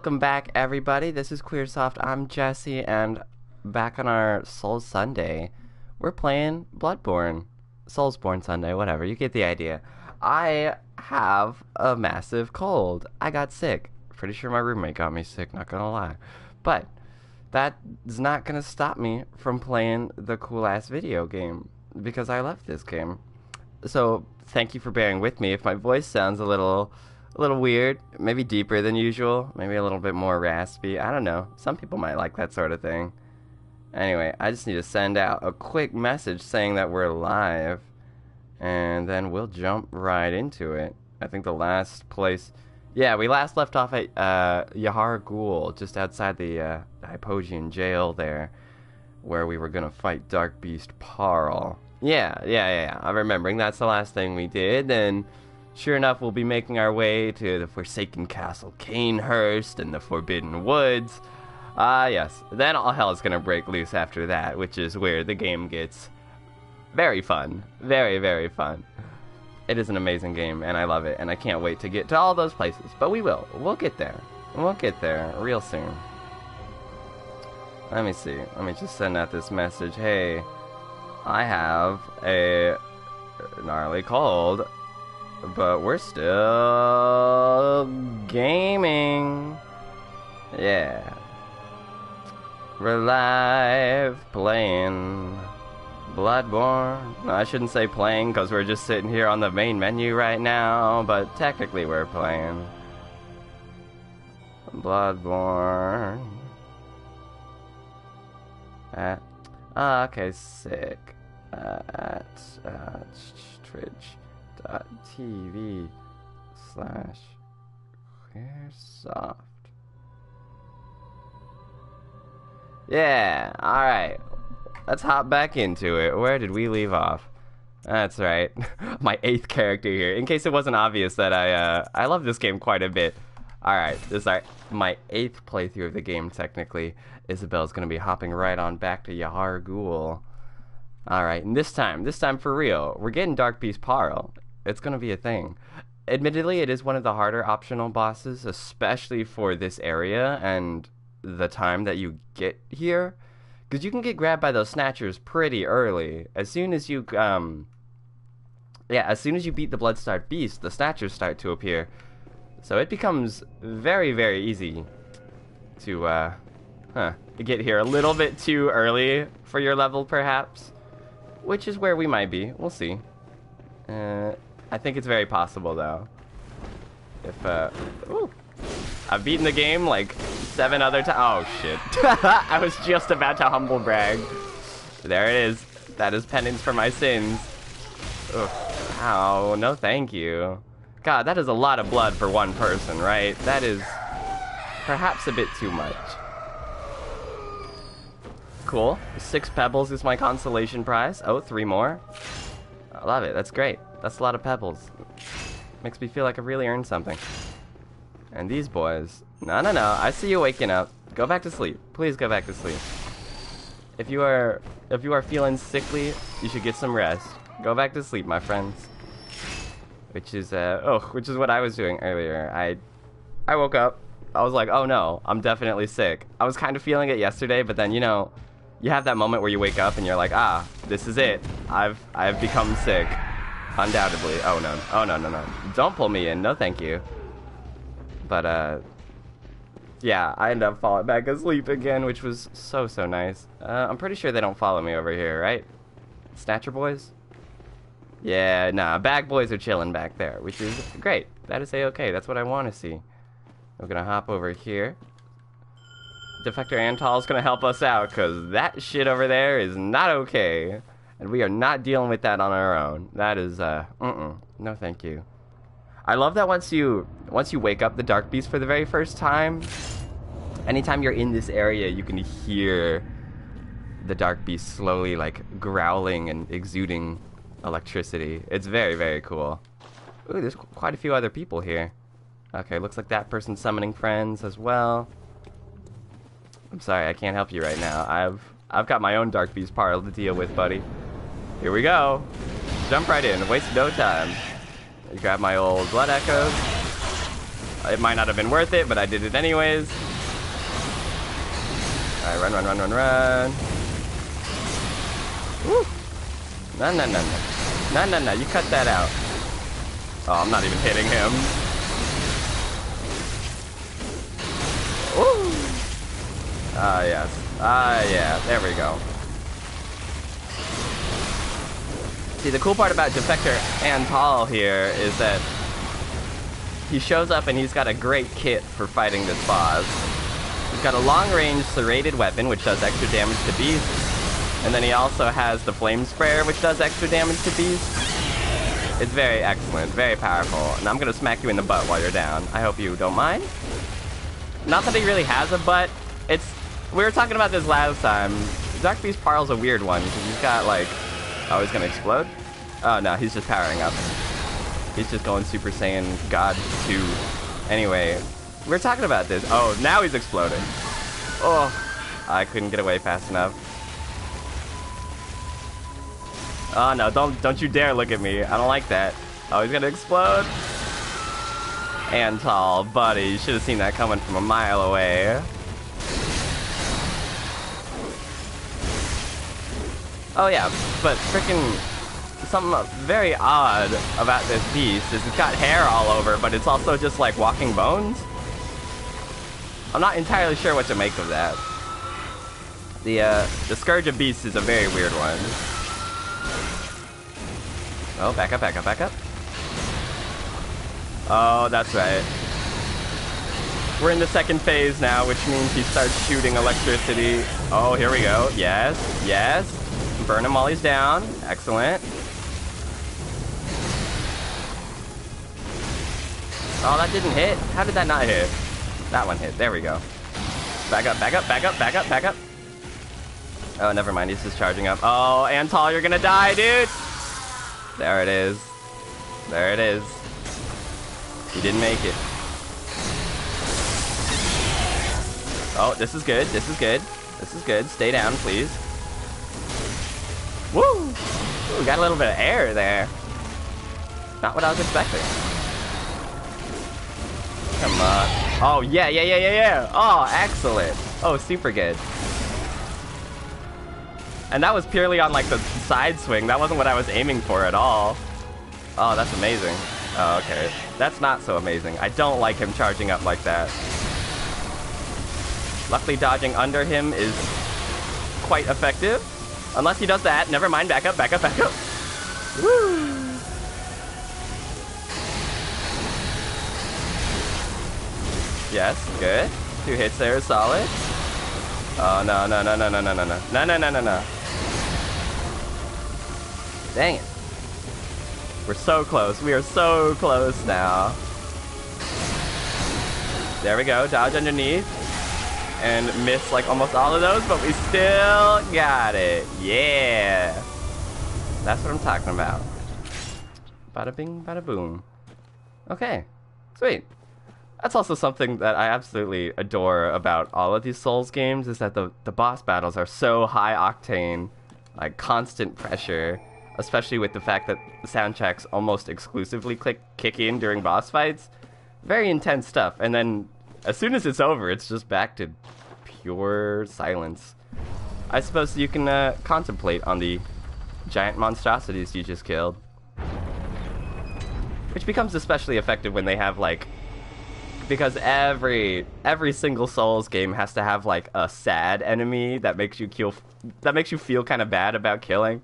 Welcome back, everybody. This is Queersoft. I'm Jesse, and back on our Souls Sunday, we're playing Bloodborne. Soulsborne Sunday, whatever. You get the idea. I have a massive cold. I got sick. Pretty sure my roommate got me sick, not gonna lie. But that is not gonna stop me from playing the cool-ass video game, because I love this game. So, thank you for bearing with me if my voice sounds a little weird, maybe deeper than usual, maybe a little bit more raspy. I don't know. Some people might like that sort of thing. Anyway, I just need to send out a quick message saying that we're live, and then we'll jump right into it. I think the last place... Yeah, we last left off at Yahar Ghul, just outside the Hypogean jail there, where we were going to fight Dark Beast Parl. Yeah. I'm remembering that's the last thing we did, and... Sure enough, we'll be making our way to the Forsaken Castle Canehurst and the Forbidden Woods. Yes. Then all hell is going to break loose after that, which is where the game gets very fun. Very, very fun. It is an amazing game, and I love it, and I can't wait to get to all those places. But we will. We'll get there. We'll get there real soon. Let me see. Let me just send out this message. Hey, I have a gnarly cold. But we're still gaming. Yeah. We're live playing Bloodborne. No, I shouldn't say playing because we're just sitting here on the main menu right now. But technically we're playing Bloodborne. Okay, sick. At twitch.tv/Queersoft. Yeah, alright. Let's hop back into it. Where did we leave off? That's right. My 8th character here. In case it wasn't obvious that I love this game quite a bit. Alright, this is my 8th playthrough of the game, technically. Isabel's gonna be hopping right on back to Yahar Ghul. Alright, and this time for real, we're getting Dark Beast Parl. It's gonna be a thing. Admittedly, it is one of the harder optional bosses, especially for this area and the time that you get here. Because you can get grabbed by those snatchers pretty early. As soon as you, as soon as you beat the Blood-Starved Beast, the snatchers start to appear. So it becomes very, very easy to, get here a little bit too early for your level, perhaps. Which is where we might be. We'll see. I think it's very possible, though. If, ooh. I've beaten the game, like, 7 other times. Oh, shit. I was just about to humble brag. There it is. That is penance for my sins. Ugh. Ow, no thank you. God, that is a lot of blood for one person, right? That is perhaps a bit too much. Cool. 6 pebbles is my consolation prize. Oh, 3 more. I love it. That's great. That's a lot of pebbles. Makes me feel like I've really earned something. And these boys... No. I see you waking up. Go back to sleep. Please go back to sleep. If you are feeling sickly, you should get some rest. Go back to sleep, my friends. Which is what I was doing earlier. I woke up. I was like, oh no, I'm definitely sick. I was kind of feeling it yesterday, but then, you know, you have that moment where you wake up and you're like, this is it. I've become sick. Undoubtedly. Oh no. Don't pull me in. No thank you. But, yeah, I ended up falling back asleep again, which was so nice. I'm pretty sure they don't follow me over here, right? Snatcher boys? Yeah, nah, bag boys are chilling back there, which is great. That is a-okay. That's what I want to see. We're gonna hop over here. Defector Antal's gonna help us out, because that shit over there is not okay. And we are not dealing with that on our own. That is, no thank you. I love that once you wake up the Dark Beast for the very first time, anytime you're in this area, you can hear the Dark Beast slowly, like, growling and exuding electricity. It's very, very cool. Ooh, there's quite a few other people here. Okay, looks like that person's summoning friends as well. I'm sorry, I can't help you right now. I've got my own Dark Beast Parl to deal with, buddy. Here we go. Jump right in. Waste no time. Grab my old blood echoes. It might not have been worth it, but I did it anyways. Alright, run, run, run, run, run. Woo! No, no, no, no. No, no, no, you cut that out. Oh, I'm not even hitting him. Woo! Ah, yes. Ah, yeah, there we go. See, the cool part about Defector Antal here is that he shows up and he's got a great kit for fighting this boss. He's got a long-range serrated weapon, which does extra damage to beasts. And then he also has the flame sprayer, which does extra damage to beasts. It's very excellent, very powerful. And I'm gonna smack you in the butt while you're down. I hope you don't mind. Not that he really has a butt. We were talking about this last time. Dark Beast Parl's a weird one, because he's got like... Oh, he's gonna explode? Oh no, he's just powering up. He's just going Super Saiyan God 2. Anyway, we're talking about this. Oh, now he's exploding. Oh, I couldn't get away fast enough. Oh no, don't you dare look at me. I don't like that. Oh, he's gonna explode. Antal, buddy, you should have seen that coming from a mile away. Oh yeah, but freaking something very odd about this beast is it's got hair all over, but it's also just like walking bones. I'm not entirely sure what to make of that. The Scourge of Beasts is a very weird one. Oh, back up, back up, back up. Oh, that's right. We're in the second phase now, which means he starts shooting electricity. Oh, here we go. Yes, yes. Burn him while he's down. Excellent. Oh, that didn't hit. How did that not hit? That one hit. There we go. Back up, back up, back up, back up, back up. Oh, never mind. He's just charging up. Oh, Antal, you're gonna die, dude. There it is. There it is. He didn't make it. Oh, this is good. This is good. This is good. Stay down, please. Woo! Ooh, got a little bit of air there. Not what I was expecting. Come on. Oh, yeah, yeah, yeah, yeah, yeah. Oh, excellent. Oh, super good. And that was purely on, like, the side swing. That wasn't what I was aiming for at all. Oh, that's amazing. Oh, okay. That's not so amazing. I don't like him charging up like that. Luckily, dodging under him is quite effective. Unless he does that. Never mind. Back up, back up, back up. Woo! Yes, good. 2 hits there is solid. Oh, no, no, no, no, no, no, no, no. No, no, no, no, no. Dang it. We're so close. We are so close now. There we go. Dodge underneath. And miss like almost all of those, but we still got it. Yeah. That's what I'm talking about. Bada bing, bada boom. Okay. Sweet. That's also something that I absolutely adore about all of these Souls games, is that the boss battles are so high octane, like constant pressure, especially with the fact that the soundtracks almost exclusively kick in during boss fights. Very intense stuff, and then as soon as it's over, it's just back to pure silence. I suppose you can contemplate on the giant monstrosities you just killed. Which becomes especially effective when they have, like, because every single Souls game has to have, like, a sad enemy that makes you feel kind of bad about killing.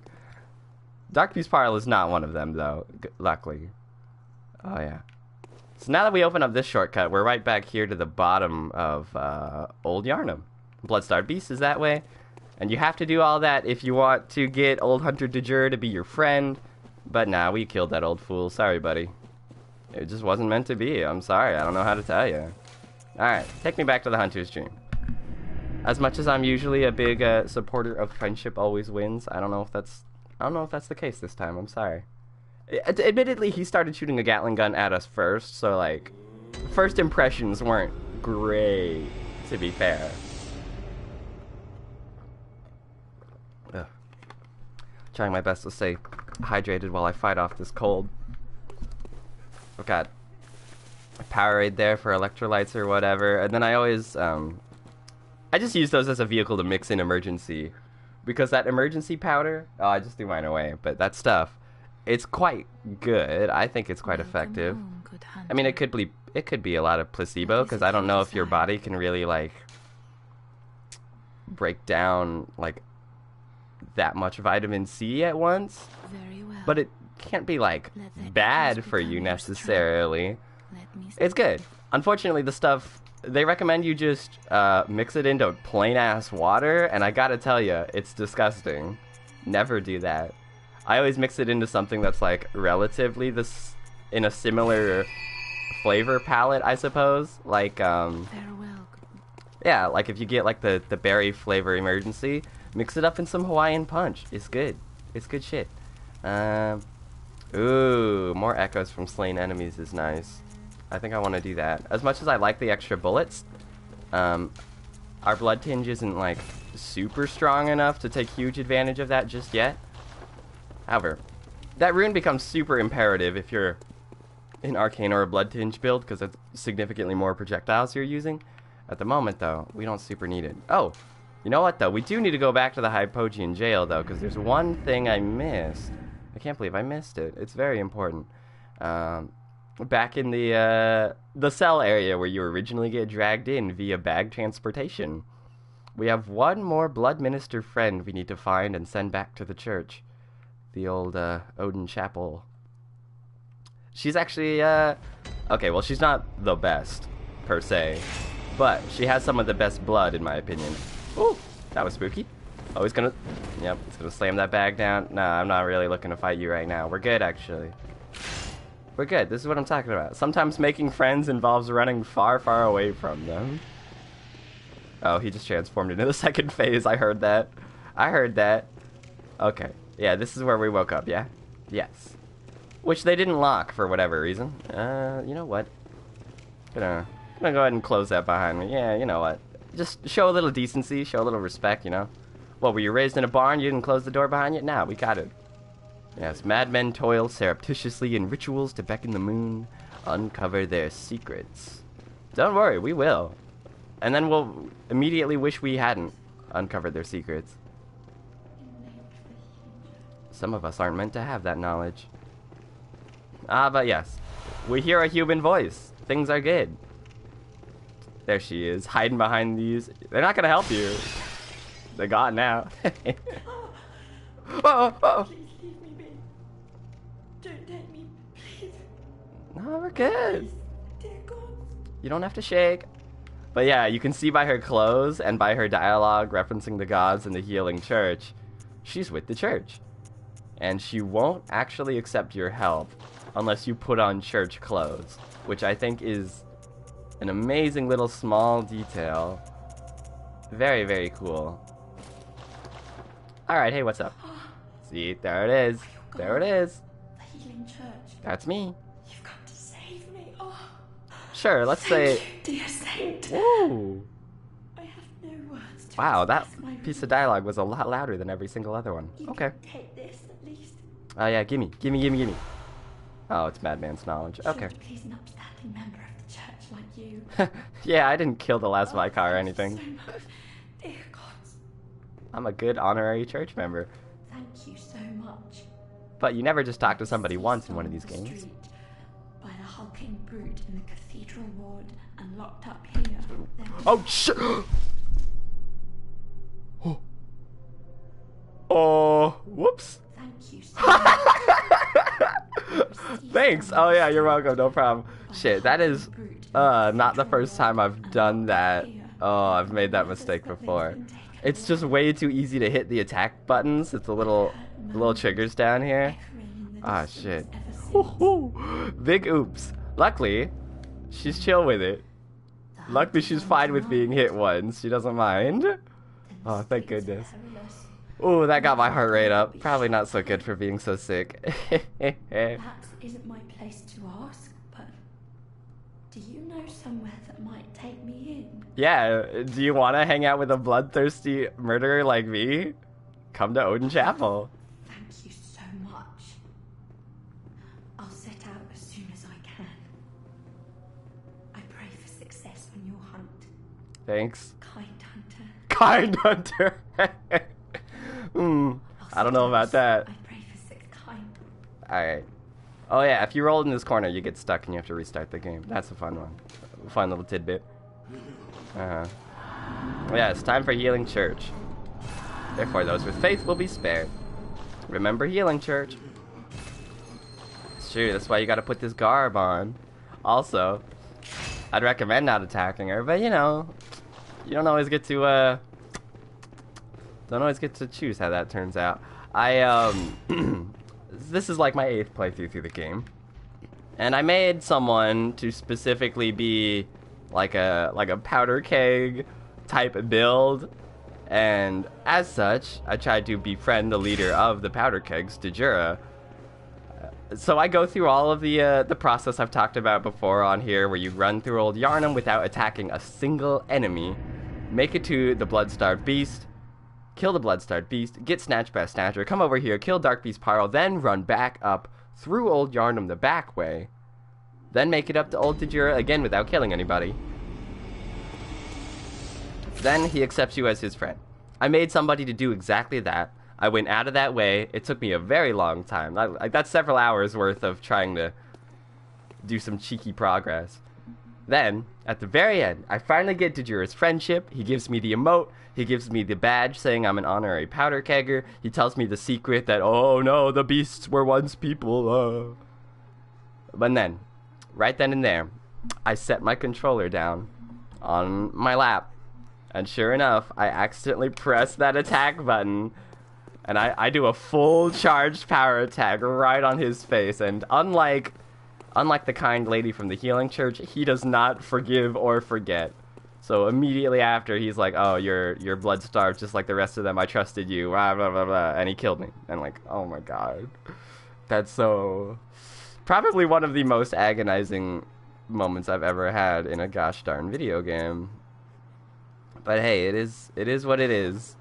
Dark Beast Parl is not one of them, though, luckily. Oh, yeah. So now that we open up this shortcut, we're right back here to the bottom of Old Yarnum. Bloodstarred Beast is that way. And you have to do all that if you want to get Old Hunter de Jure to be your friend. But nah, we killed that old fool. Sorry, buddy. It just wasn't meant to be. I'm sorry. I don't know how to tell you. Alright, take me back to the Hunter's Dream. As much as I'm usually a big supporter of friendship always wins, I don't know if that's the case this time. I'm sorry. Admittedly, he started shooting a Gatling gun at us first, so, like, first impressions weren't great, to be fair. Ugh. Trying my best to stay hydrated while I fight off this cold. Oh, God. Powerade there for electrolytes or whatever, and then I always I just use those as a vehicle to mix in emergency, because that emergency powder, oh, I just threw mine away, but that stuff, it's quite good. I think it's quite effective. I mean, it could be a lot of placebo, because I don't know if your body can really like break down like that much vitamin C at once, but it can't be like bad for you necessarily. It's good. Unfortunately, the stuff, they recommend you just mix it into plain ass water, and I gotta tell you, it's disgusting. Never do that. I always mix it into something that's like relatively in a similar flavor palette, I suppose. Like yeah, like if you get like the berry flavor emergency, mix it up in some Hawaiian punch. It's good. It's good shit. Ooh, more echoes from slain enemies is nice. I think I want to do that. As much as I like the extra bullets, our blood tinge isn't like super strong enough to take huge advantage of that just yet. However, that rune becomes super imperative if you're an arcane or a blood tinge build, because it's significantly more projectiles you're using. At the moment, though, we don't super need it. Oh, you know what, though? We do need to go back to the Hypogean jail, though, because there's one thing I missed. I can't believe I missed it. It's very important. Back in the cell area where you originally get dragged in via bag transportation, we have one more blood minister friend we need to find and send back to the church. The old Odin Chapel. She's actually, okay, well, she's not the best, per se, but she has some of the best blood, in my opinion. Ooh, that was spooky. Oh, he's gonna, yep, he's gonna slam that bag down. Nah, I'm not really looking to fight you right now. We're good, actually. We're good. This is what I'm talking about. Sometimes making friends involves running far, far away from them. Oh, he just transformed into the second phase. I heard that. I heard that. Okay. Yeah, this is where we woke up, yeah? Yes. Which they didn't lock for whatever reason. You know what? Gonna go ahead and close that behind me. Yeah, you know what? Just show a little decency, show a little respect, you know? What, were you raised in a barn? You didn't close the door behind you? Nah, we got it. Yes, madmen toil surreptitiously in rituals to beckon the moon, uncover their secrets. Don't worry, we will. And then we'll immediately wish we hadn't uncovered their secrets. Some of us aren't meant to have that knowledge. But yes, we hear a human voice. Things are good. There she is, hiding behind these. They're not gonna help you. They're gone now. Oh. Please leave me be. Don't take me, please. No, we're good. Please, dear God. You don't have to shake. But yeah, you can see by her clothes and by her dialogue referencing the gods and the healing church, she's with the church. And she won't actually accept your help unless you put on church clothes, which I think is an amazing little small detail. Very, very cool. Alright, hey, what's up? See, there it is. There it is. The healing church. That's me. You've come to save me. Oh. Sure, let's Thank say... you, dear saint. Woo! I have no words to Wow, that express my piece of dialogue was a lot louder than every single other one. You Okay. can take this at least. Oh yeah, gimme. Oh, it's Madman's knowledge. Okay. Should please an upstanding member of the church like you. Yeah, I didn't kill the last Vicar or thank you anything. so much. Dear gods, I'm a good honorary church member. thank you so much. But you never just talk to somebody Ceased once in one on of these the games. street by the hulking brute in the cathedral ward and locked up here. Then Oh, shit! Oh, whoops. thank you so much. Thanks. Oh yeah, you're welcome. No problem. Shit, that is not the first time I've done that. Oh, I've made that mistake before. It's just way too easy to hit the attack buttons. It's the little triggers down here. Ah, shit. Big oops. Luckily, she's chill with it. Luckily, she's fine with being hit once. She doesn't mind. Oh, thank goodness. Ooh, that got my heart rate up. Probably not so good for being so sick. Perhaps isn't my place to ask, but do you know somewhere that might take me in? Yeah, do you want to hang out with a bloodthirsty murderer like me? Come to Odin Chapel. Thank you so much. I'll set out as soon as I can. Thanks. Kind hunter. Kind hunter. I don't know about that. I pray for six kind. Alright. Oh yeah, if you roll in this corner, you get stuck and you have to restart the game. That's a fun one. Fun little tidbit. Yeah, it's time for Healing Church. Therefore, those with faith will be spared. Remember Healing Church. It's true, that's why you gotta put this garb on. Also, I'd recommend not attacking her, but you know, you don't always get to, choose how that turns out. This is like my 8th playthrough through the game. And I made someone to specifically be like a powder keg type build. And as such, I tried to befriend the leader of the powder kegs, Dejura. So I go through all of the process I've talked about before on here, where you run through Old Yarnum without attacking a single enemy, make it to the Bloodstarved Beast, kill the Bloodstarved Beast, get snatched by a Snatcher, come over here, kill Dark Beast Parl, then run back up through Old Yarnum the back way, then make it up to Old Dejura again without killing anybody. Then he accepts you as his friend. I made somebody to do exactly that. I went out of that way. It took me a very long time. That's several hours worth of trying to do some cheeky progress. Then, at the very end, I finally get Dejura's friendship. He gives me the emote. He gives me the badge saying I'm an honorary powder kegger. He tells me the secret that, oh no, the beasts were once people. But then, right then and there, I set my controller down on my lap. And sure enough, I accidentally press that attack button. And I do a full charged power attack right on his face. And unlike the kind lady from the Healing Church, he does not forgive or forget. So immediately after, he's like, oh, you're blood starved just like the rest of them. I trusted you. Blah, blah, blah, blah. And he killed me. And like, oh my god. That's so... Probably one of the most agonizing moments I've ever had in a gosh darn video game. But hey, it is what it is.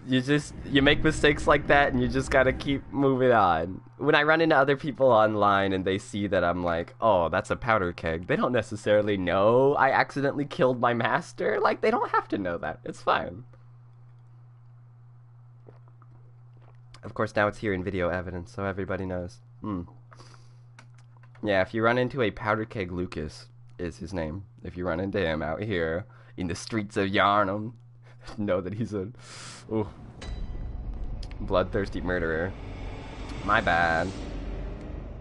You make mistakes like that and you just gotta keep moving on. When I run into other people online and they see that I'm like, oh, that's a powder keg, they don't necessarily know I accidentally killed my master. Like, they don't have to know that. It's fine. Of course, now it's here in video evidence, so everybody knows. Yeah, if you run into a powder keg, Lucas is his name. If you run into him out here in the streets of Yarnum, know that he's a bloodthirsty murderer. My bad.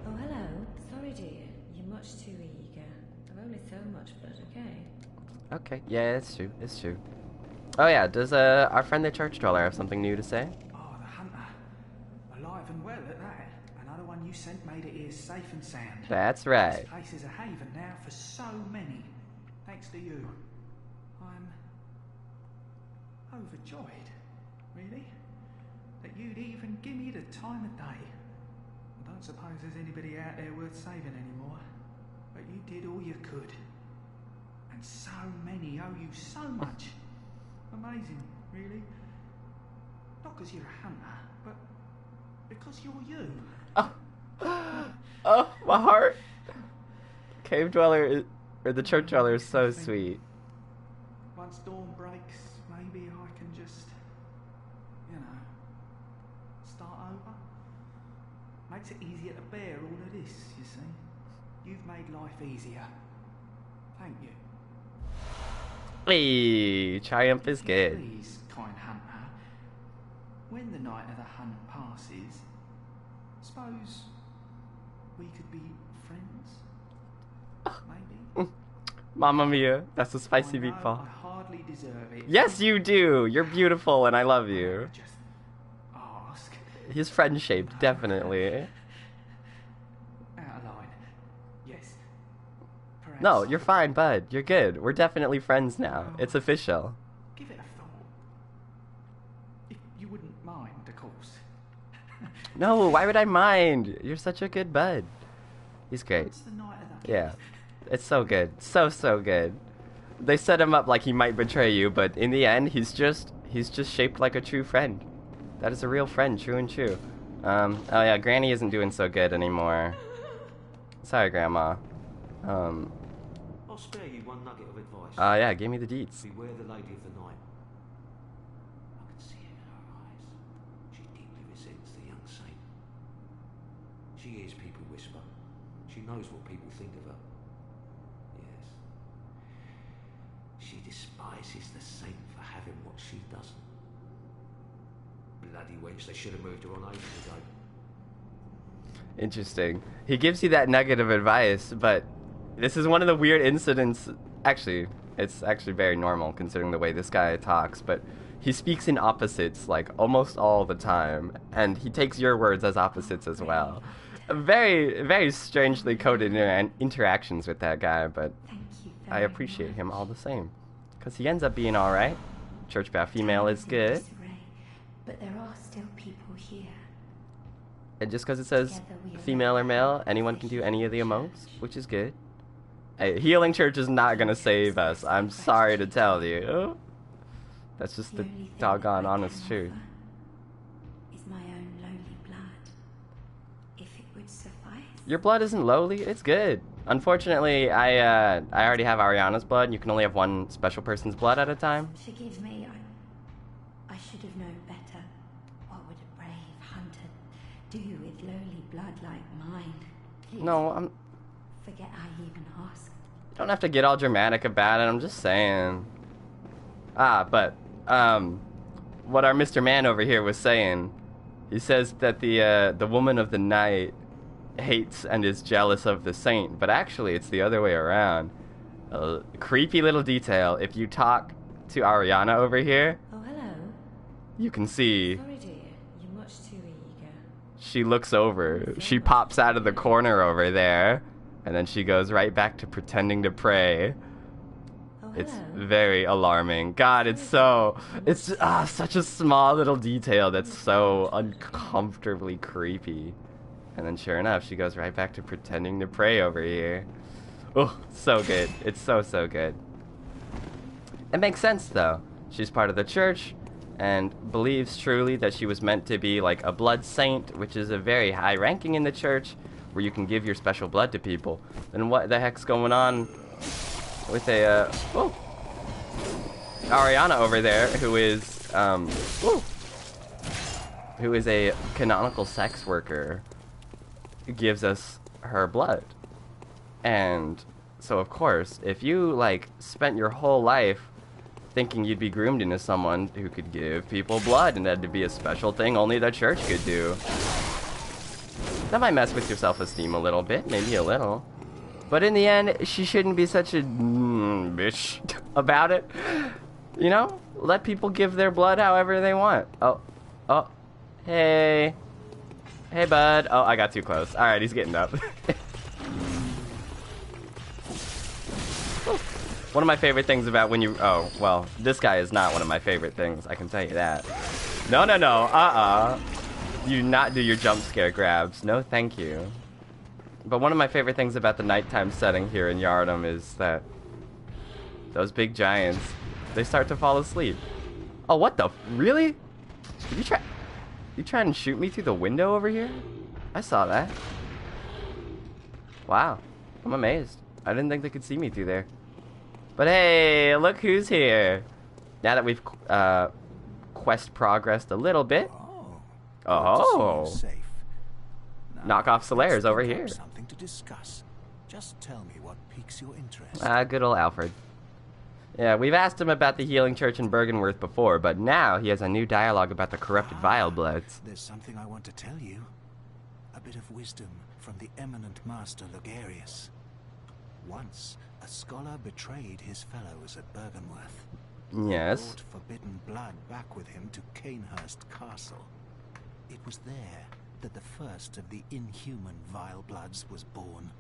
Oh, hello. Sorry, dear. You're much too eager. I've only so much blood, okay? Okay, yeah, it's true. It's true. Oh yeah, does our friend the church dweller have something new to say? Oh, the hunter. Alive and well at that. Another one you sent made it here safe and sound. That's right. This place is a haven now for so many. Thanks to you. I'm overjoyed, really, that you'd even give me the time of day. I don't suppose there's anybody out there worth saving anymore, but you did all you could. And so many owe you so much. Amazing, really. Not because you're a hunter, but because you're you. Oh, my heart. Cave dweller, or the church dweller is so sweet. Once dawn breaks, maybe I can just, start over. Makes it easier to bear all of this, you see. You've made life easier. Thank you. Hey, triumph is good. Please, kind hunter, when the night of the hunt passes, suppose we could be friends? Maybe? Mamma mia, that's a spicy I know meatball. I hardly deserve it. Yes, you do. You're beautiful, and I love you. Just ask. He's friend-shaped, definitely. Out of line. Yes. Perhaps. No, you're fine, bud. You're good. We're definitely friends now. It's official. Give it a thought. If you wouldn't mind, of course. No, why would I mind? You're such a good bud. He's great. What's the night of the Yeah. It's so good. So good. They set him up like he might betray you, but in the end, he's just shaped like a true friend. That is a real friend, true and true. Oh yeah, Granny isn't doing so good anymore. Sorry, Grandma. I'll spare you one nugget of advice. Yeah, give me the deets. Beware the lady of the night. I can see it in her eyes. She deeply resents the young saint. She hears people whisper. She knows what people think of her. Yes. She despises the saint for having what she doesn't. Bloody wench, they should have moved her on ages ago. Interesting. He gives you that nugget of advice, but this is one of the weird incidents. Actually, it's actually very normal considering the way this guy talks, but he speaks in opposites like almost all the time, and he takes your words as opposites as well. Very, very strangely coded interactions with that guy, but I appreciate him all the same. Because he ends up being alright. Church Bow female is good. But there are still people here. And just because it says female or male, anyone can do any of the emotes, which is good. Hey, healing church is not going to save us. I'm sorry to tell you. That's just the doggone honest truth. Is my own lowly blood. If it would suffice. Your blood isn't lowly, it's good. Unfortunately, I already have Ariana's blood. You can only have one special person's blood at a time. Forgive me, I should have known better. What would a brave hunter do with lowly blood like mine? Please, No, forget I even asked. you don't have to get all dramatic about it, I'm just saying. But what our Mr. Man over here was saying, he says that the woman of the night hates and is jealous of the saint, but actually it's the other way around. A creepy little detail, if you talk to Ariana over here, Oh, hello. you can see Sorry, dear. You're much too eager. she looks over, she pops out of the corner over there, and then she goes right back to pretending to pray. Oh, hello. It's very alarming. God, it's such a small little detail that's so uncomfortably creepy. And then sure enough, she goes right back to pretending to pray over here. Oh, so good. It's so good. It makes sense though. She's part of the church and believes truly that she was meant to be like a blood saint, which is a very high ranking in the church where you can give your special blood to people. Then what the heck's going on with a Ariana over there who is a canonical sex worker, gives us her blood. And so of course, if you like spent your whole life thinking you'd be groomed into someone who could give people blood and that'd to be a special thing only the church could do, that might mess with your self-esteem a little bit, maybe a little. But in the end, she shouldn't be such a bitch about it. You know? Let people give their blood however they want. Oh, hey. Hey, bud. Oh, I got too close. Alright, he's getting up. One of my favorite things about when you... Oh, well, this guy is not one of my favorite things. I can tell you that. No. You not do your jump scare grabs. No, thank you. But one of my favorite things about the nighttime setting here in Yardom is that those big giants, they start to fall asleep. Oh, what the... Really? Did you try and shoot me through the window over here? I saw that. Wow. I'm amazed. I didn't think they could see me through there. But hey, look who's here. Now that we've quest progressed a little bit. Oh. Safe. Knock off Solaire's over here. Something to discuss. Just tell me what piques your interest. Good old Alfred. Yeah, we've asked him about the healing church in Bergenworth before, but now he has a new dialogue about the corrupted Vile Bloods. There's something I want to tell you. A bit of wisdom from the eminent master Logarius. Once, a scholar betrayed his fellows at Bergenworth. Yes. He brought forbidden blood back with him to Canehurst Castle. It was there that the first of the inhuman Vile Bloods was born.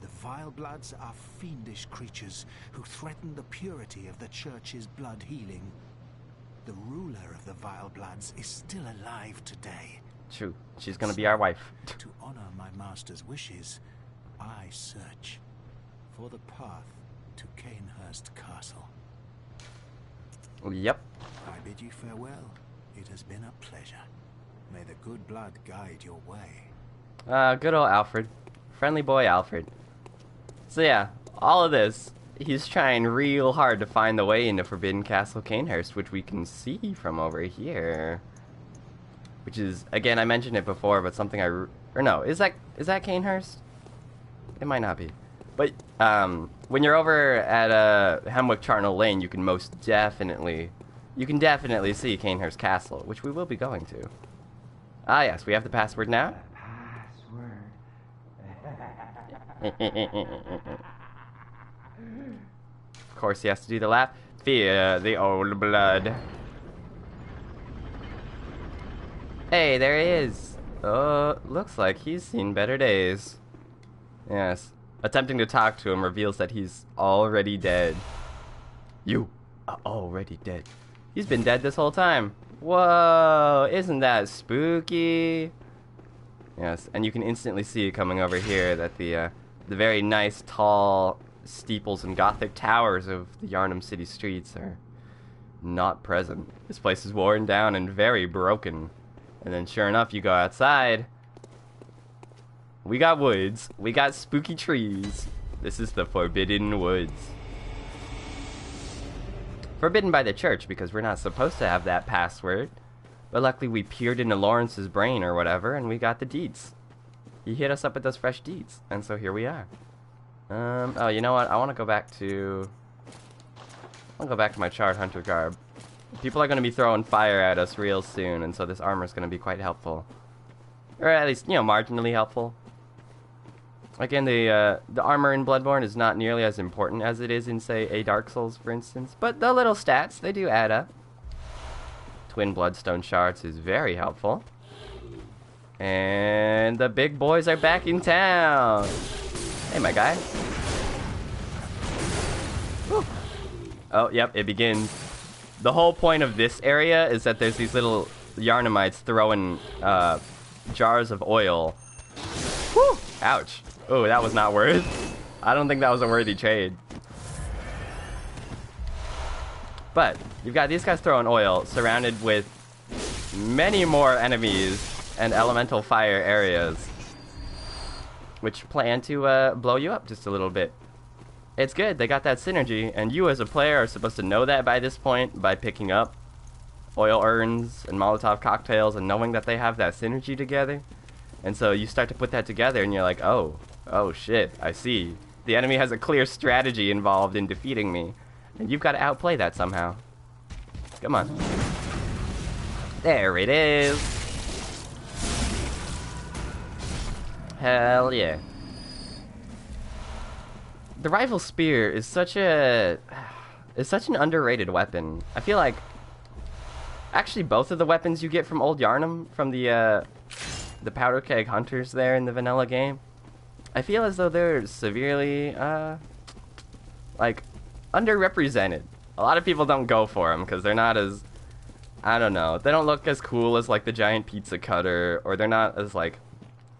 The Vile Bloods are fiendish creatures who threaten the purity of the church's blood healing. The ruler of the Vile Bloods is still alive today. True. She's gonna be our wife. To honor my master's wishes, I search for the path to Canehurst Castle. Yep. I bid you farewell. It has been a pleasure. May the good blood guide your way. Good old Alfred. Friendly boy Alfred. So yeah, all of this he's trying real hard to find the way into Forbidden Castle Canehurst, which we can see from over here. Which is, again, I mentioned it before, but something or no, is that Canehurst? It might not be. But when you're over at Hemwick Charnel Lane, you can definitely see Canehurst Castle, which we will be going to. Ah, yes, we have the password now. Of course, he has to do the laugh. Fear the old blood. Hey, there he is. Oh, looks like he's seen better days. Yes. Attempting to talk to him reveals that he's already dead. You are already dead. He's been dead this whole time. Whoa, isn't that spooky? Yes, and you can instantly see coming over here that the very nice, tall steeples and Gothic towers of the Yharnam city streets are not present. This place is worn down and very broken. And then sure enough, you go outside. We got woods. We got spooky trees. This is the Forbidden Woods. Forbidden by the church because we're not supposed to have that password. But luckily we peered into Lawrence's brain or whatever and we got the deets. He hit us up with those fresh deets. And so here we are. Oh, you know what? I want to go back to... I'll go back to my charred hunter garb. People are going to be throwing fire at us real soon, and so this armor is going to be quite helpful. Or at least, you know, marginally helpful. Again, the armor in Bloodborne is not nearly as important as it is in, say, a Dark Souls, for instance. But the little stats, they do add up. Twin Bloodstone Shards is very helpful. And the big boys are back in town. Hey, my guy. Whew. Oh, yep, it begins. The whole point of this area is that there's these little Yharnamites throwing jars of oil. Whew! Ouch. Oh, that was not worth. I don't think that was a worthy trade. But you've got these guys throwing oil surrounded with many more enemies and elemental fire areas, which plan to blow you up just a little bit. It's good, they got that synergy, and you as a player are supposed to know that by this point by picking up oil urns and Molotov cocktails and knowing that they have that synergy together. And so you start to put that together and you're like, oh shit, I see. The enemy has a clear strategy involved in defeating me, and you've got to outplay that somehow. Come on. There it is. Hell yeah. The rifle spear is such an underrated weapon. I feel like actually both of the weapons you get from Old Yharnam, from the powder keg hunters there in the vanilla game, I feel as though they're severely like underrepresented. A lot of people don't go for them because they're not as, I don't know, they don't look as cool as like the giant pizza cutter, or they're not as like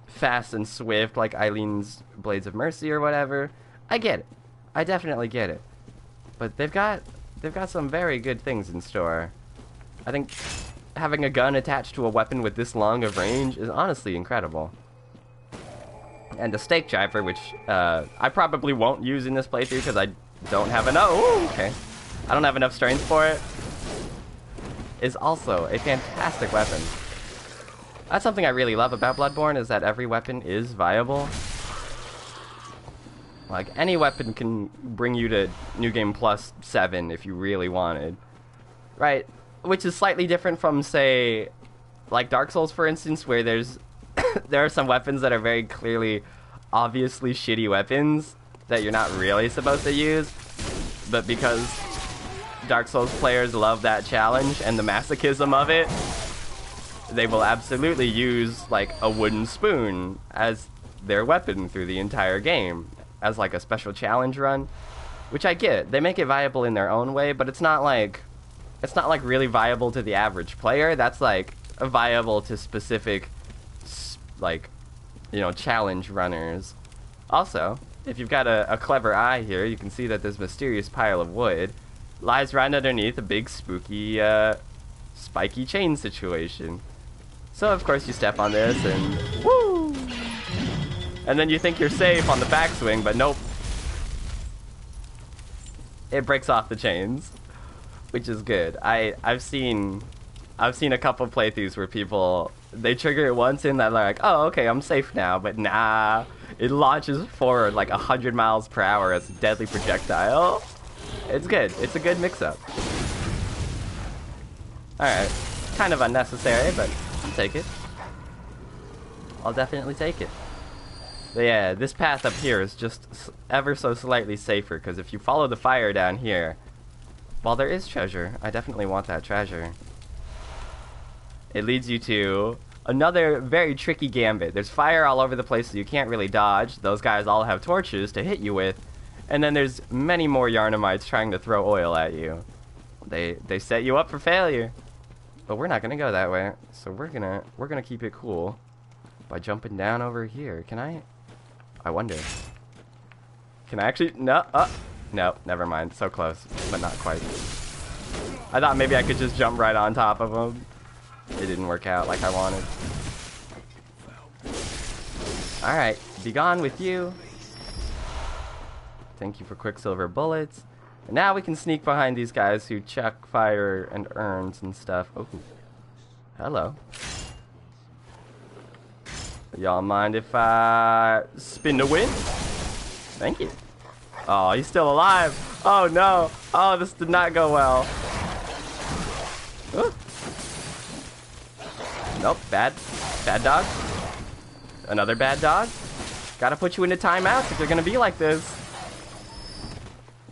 fast and swift like Eileen's Blades of Mercy or whatever. I get it. I definitely get it. But they've got some very good things in store. I think having a gun attached to a weapon with this long of range is honestly incredible. And the stake driver, which I probably won't use in this playthrough because I don't have enough. Ooh, okay. I don't have enough strength for it. Is also a fantastic weapon. That's something I really love about Bloodborne, is that every weapon is viable. Like, any weapon can bring you to New Game Plus 7 if you really wanted. Right? Which is slightly different from, say, like Dark Souls, for instance, where there's there are some weapons that are very clearly, obviously shitty weapons that you're not really supposed to use. But because Dark Souls players love that challenge and the masochism of it, they will absolutely use, like, a wooden spoon as their weapon through the entire game, as like a special challenge run, which I get. They make it viable in their own way, but it's not like really viable to the average player. That's like viable to specific, like, you know, challenge runners. Also, if you've got a clever eye here, you can see that this mysterious pile of wood lies right underneath a big spooky spiky chain situation. So of course you step on this and woo! And then you think you're safe on the backswing, but nope. it breaks off the chains, which is good. I've seen a couple playthroughs where people, they trigger it once and they're like, oh, okay, I'm safe now, but nah, it launches forward like 100 miles per hour as a deadly projectile. It's good. It's a good mix-up. Alright, kind of unnecessary, but I'll take it. I'll definitely take it. But yeah, this path up here is just ever so slightly safer, because if you follow the fire down here, while there is treasure, I definitely want that treasure. It leads you to another very tricky gambit. There's fire all over the place, so you can't really dodge. Those guys all have torches to hit you with. And then there's many more Yarnamites trying to throw oil at you. They set you up for failure. But we're not gonna go that way. So we're gonna keep it cool by jumping down over here. Can I wonder. Can I actually? No. No, never mind. So close, but not quite. I thought maybe I could just jump right on top of them. It didn't work out like I wanted. Alright, be gone with you. Thank you for Quicksilver bullets. And now we can sneak behind these guys who chuck fire and urns and stuff. Oh, hello. Y'all mind if I spin to win? Thank you. Oh, he's still alive. Oh no. Oh, this did not go well. Ooh. Nope, bad dog. Another bad dog. Gotta put you into timeouts if you're gonna be like this.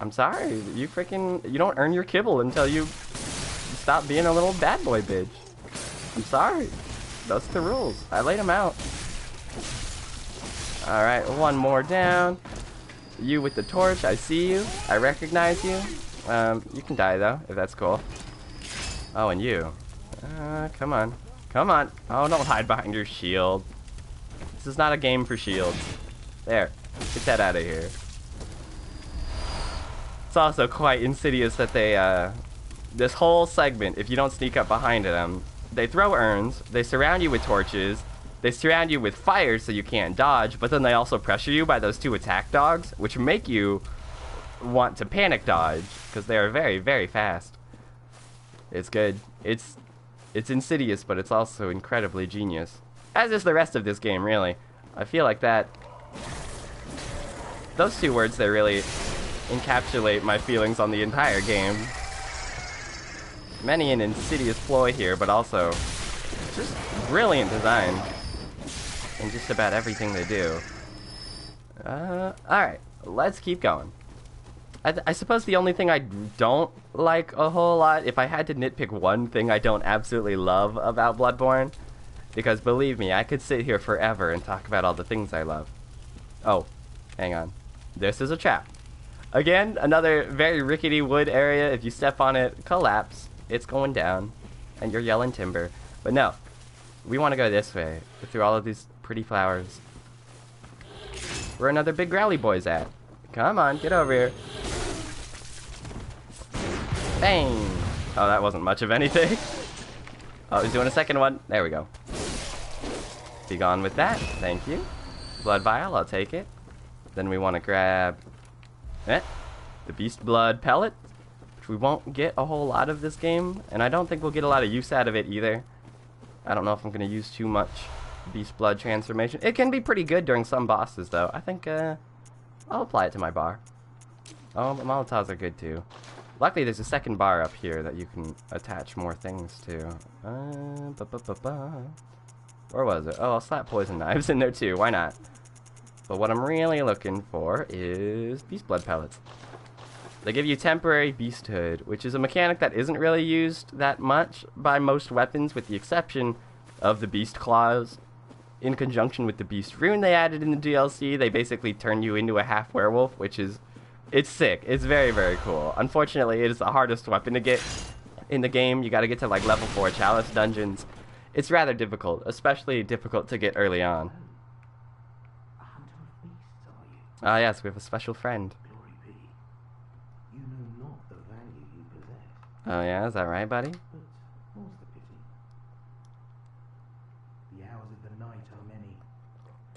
I'm sorry, you don't earn your kibble until you stop being a little bad boy bitch. I'm sorry. That's the rules. I laid them out. Alright, one more down. You with the torch, I see you. I recognize you. You can die though, if that's cool. Oh, and you. Come on. Come on. Oh, don't hide behind your shield. This is not a game for shields. There. Get that out of here. It's also quite insidious that they, this whole segment, if you don't sneak up behind them, they throw urns, they surround you with torches, they surround you with fire so you can't dodge, but then they also pressure you by those two attack dogs, which make you want to panic dodge, because they are very, very fast. It's good. It's insidious, but it's also incredibly genius. As is the rest of this game, really. I feel like those two words there really encapsulate my feelings on the entire game. Many an insidious ploy here, but also just brilliant design in just about everything they do. Alright, let's keep going. I suppose the only thing I don't like a whole lot, if I had to nitpick one thing I don't absolutely love about Bloodborne, because believe me, I could sit here forever and talk about all the things I love. Oh, hang on. This is a trap. Again, another very rickety wood area. If you step on it, collapse. It's going down. And you're yelling timber. But no. We want to go this way. Through all of these pretty flowers. Where another big growly boy's at. Come on, get over here. Bang! Oh, that wasn't much of anything. Oh, he's doing a second one. There we go. Be gone with that. Thank you. Blood vial, I'll take it. Then we want to grab the beast blood pellet, which we won't get a whole lot of this game, and I don't think we'll get a lot of use out of it either. I don't know if I'm going to use too much beast blood transformation. It can be pretty good during some bosses, though. I think I'll apply it to my bar. Oh, the Molotovs are good, too. Luckily, there's a second bar up here that you can attach more things to. Where was it? Oh, I'll slap poison knives in there, too. Why not? But what I'm really looking for is beast blood pellets. They give you temporary beasthood, which is a mechanic that isn't really used that much by most weapons, with the exception of the beast claws. In conjunction with the beast rune they added in the DLC, they basically turn you into a half werewolf, which is, it's sick. It's very, very cool. Unfortunately, it is the hardest weapon to get in the game. You gotta get to like level 4 Chalice dungeons. It's rather difficult, especially difficult to get early on. Ah, yes, we have a special friend. Glory be. You know not the value you possess. Oh, yeah, is that right, buddy? But more's the pity. The hours of the night are many,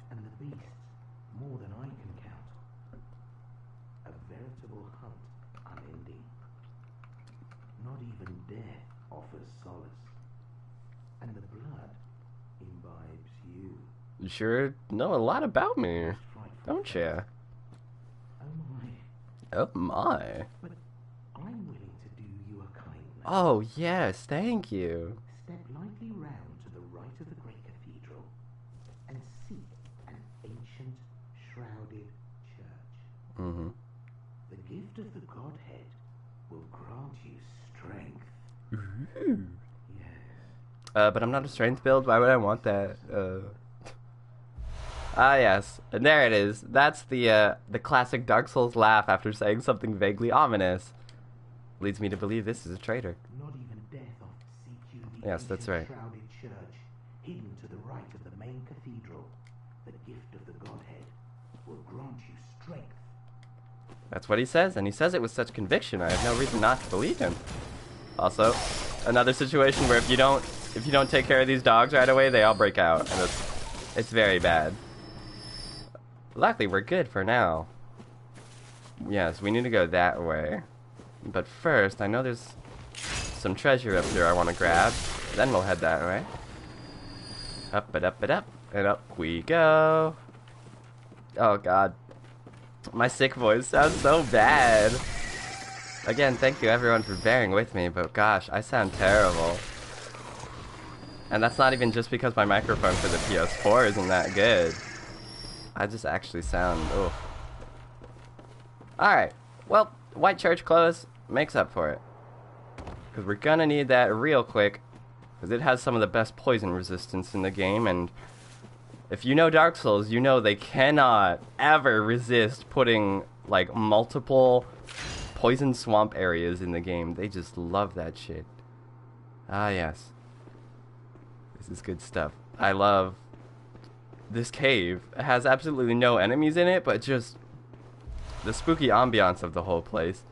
and the beasts more than I can count. A veritable hunt unending. offers solace. And the blood imbibes you. You sure know a lot about me, Most frightful don't things. you? Oh my. Oh my. But I'm willing to do you a kindness. Oh yes, thank you. Step lightly round to the right of the great cathedral and seek an ancient, shrouded church. Mm-hmm. The gift of the Godhead will grant you strength. Ooh. Yes. But I'm not a strength build. Why would I want that? Ah, yes. And there it is. That's the classic Dark Souls laugh after saying something vaguely ominous. Leads me to believe this is a traitor. Not even death oft seek you the Yes, that's ancient right. shrouded church, hidden to the right of the main cathedral. The gift of the Godhead will grant you strength. That's what he says, and he says it with such conviction. I have no reason not to believe him. Also, another situation where if you don't take care of these dogs right away, they all break out, and it's very bad. Luckily, we're good for now. Yes, we need to go that way. But first, I know there's some treasure up here I want to grab. Then we'll head that way. Up and up and up, and up we go. Oh god. My sick voice sounds so bad. Again, thank you everyone for bearing with me, but gosh, I sound terrible. And that's not even just because my microphone for the PS4 isn't that good. I just actually sound, oh. Alright, well, white church clothes makes up for it. Because we're gonna need that real quick, because it has some of the best poison resistance in the game, and if you know Dark Souls, you know they cannot ever resist putting, like, multiple poison swamp areas in the game. They just love that shit. Ah, yes. This is good stuff. I love this cave. It has absolutely no enemies in it, but just the spooky ambiance of the whole place.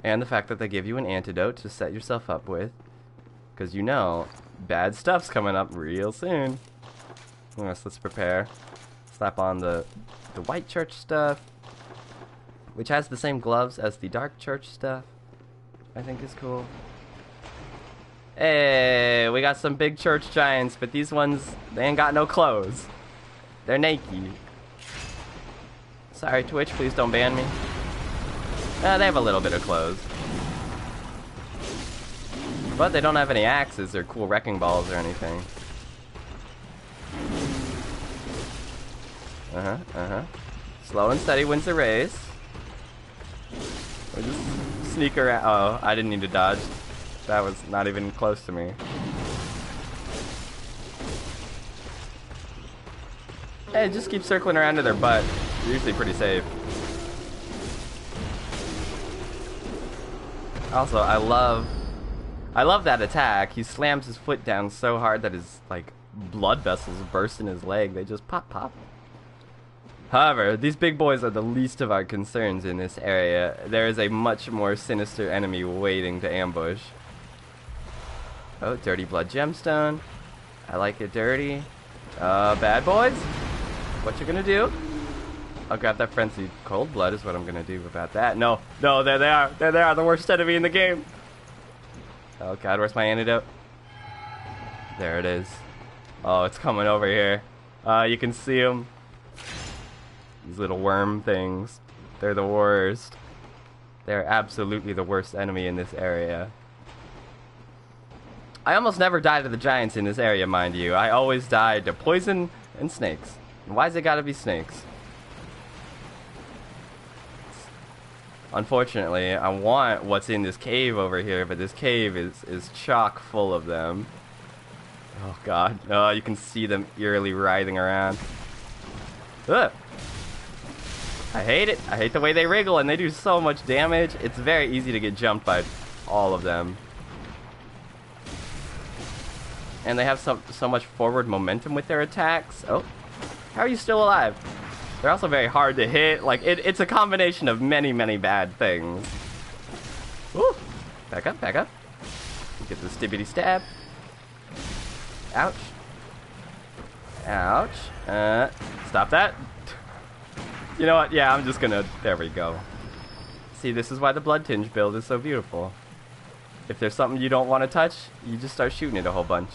And the fact that they give you an antidote to set yourself up with. Because you know, bad stuff's coming up real soon. Yes, let's prepare. Slap on the white church stuff, which has the same gloves as the dark church stuff. I think is cool. Hey, we got some big church giants, but these ones, they ain't got no clothes. They're naked. Sorry, Twitch, please don't ban me. They have a little bit of clothes. But they don't have any axes or cool wrecking balls or anything. Slow and steady wins the race. We just sneak around. Oh, I didn't need to dodge. That was not even close to me. Hey, just keep circling around to their butt. You're usually pretty safe. Also, I love that attack. He slams his foot down so hard that his, like, blood vessels burst in his leg. They just pop, pop. However, these big boys are the least of our concerns in this area. There is a much more sinister enemy waiting to ambush. Oh, dirty blood gemstone. I like it dirty. Bad boys? What you gonna do? I'll grab that frenzied cold blood is what I'm gonna do about that. No, there they are. There they are, the worst enemy in the game. Oh god, where's my antidote? There it is. Oh, it's coming over here. You can see them. These little worm things. They're the worst. They're absolutely the worst enemy in this area. I almost never die to the giants in this area, mind you. I always die to poison and snakes. And why's it gotta be snakes? Unfortunately, I want what's in this cave over here, but this cave is chock full of them. Oh god. Oh, you can see them eerily writhing around. Ugh. I hate it. I hate the way they wriggle, and they do so much damage. It's very easy to get jumped by all of them. And they have so much forward momentum with their attacks. Oh, how are you still alive? They're also very hard to hit. Like, it's a combination of many, many bad things. Woo! Back up, back up. Get the stibbity stab. Ouch. Ouch. Stop that. You know what? Yeah, I'm just gonna... There we go. See, this is why the blood tinge build is so beautiful. If there's something you don't want to touch, you just start shooting it a whole bunch.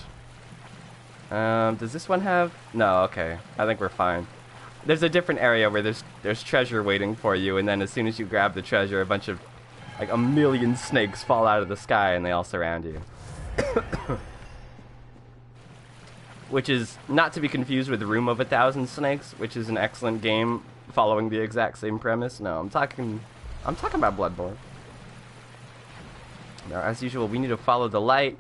Does this one have... No, okay. I think we're fine. There's a different area where there's treasure waiting for you, and then as soon as you grab the treasure, a bunch of... like a million snakes fall out of the sky and they all surround you. Which is not to be confused with Room of 1,000 Snakes, which is an excellent game following the exact same premise. No, I'm talking about Bloodborne. Now, as usual, we need to follow the light,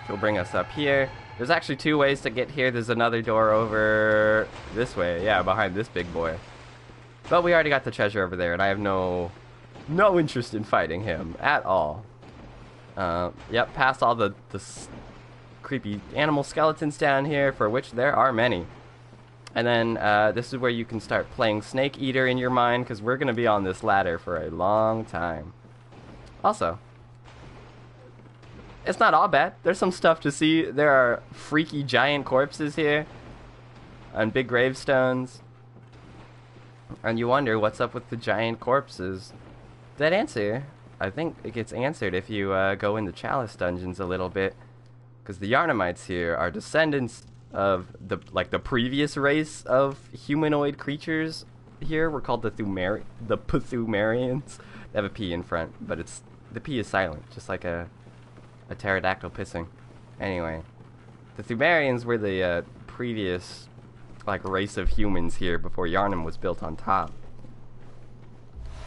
which will bring us up here. There's actually 2 ways to get here. There's another door over this way, yeah, behind this big boy. But we already got the treasure over there, and I have no interest in fighting him at all. Yep, past all the creepy animal skeletons down here, for which there are many. And then this is where you can start playing Snake Eater in your mind, because we're going to be on this ladder for a long time. Also, it's not all bad. There's some stuff to see. There are freaky giant corpses here, and big gravestones. And you wonder what's up with the giant corpses. That answer, I think it gets answered if you go in the Chalice dungeons a little bit. Because the Yarnamites here are descendants of the previous race of humanoid creatures here. We're called the Pthumerians. They have a P in front, but the P is silent, just like a pterodactyl pissing. Anyway, the Pthumerians were the previous race of humans here before Yharnam was built on top.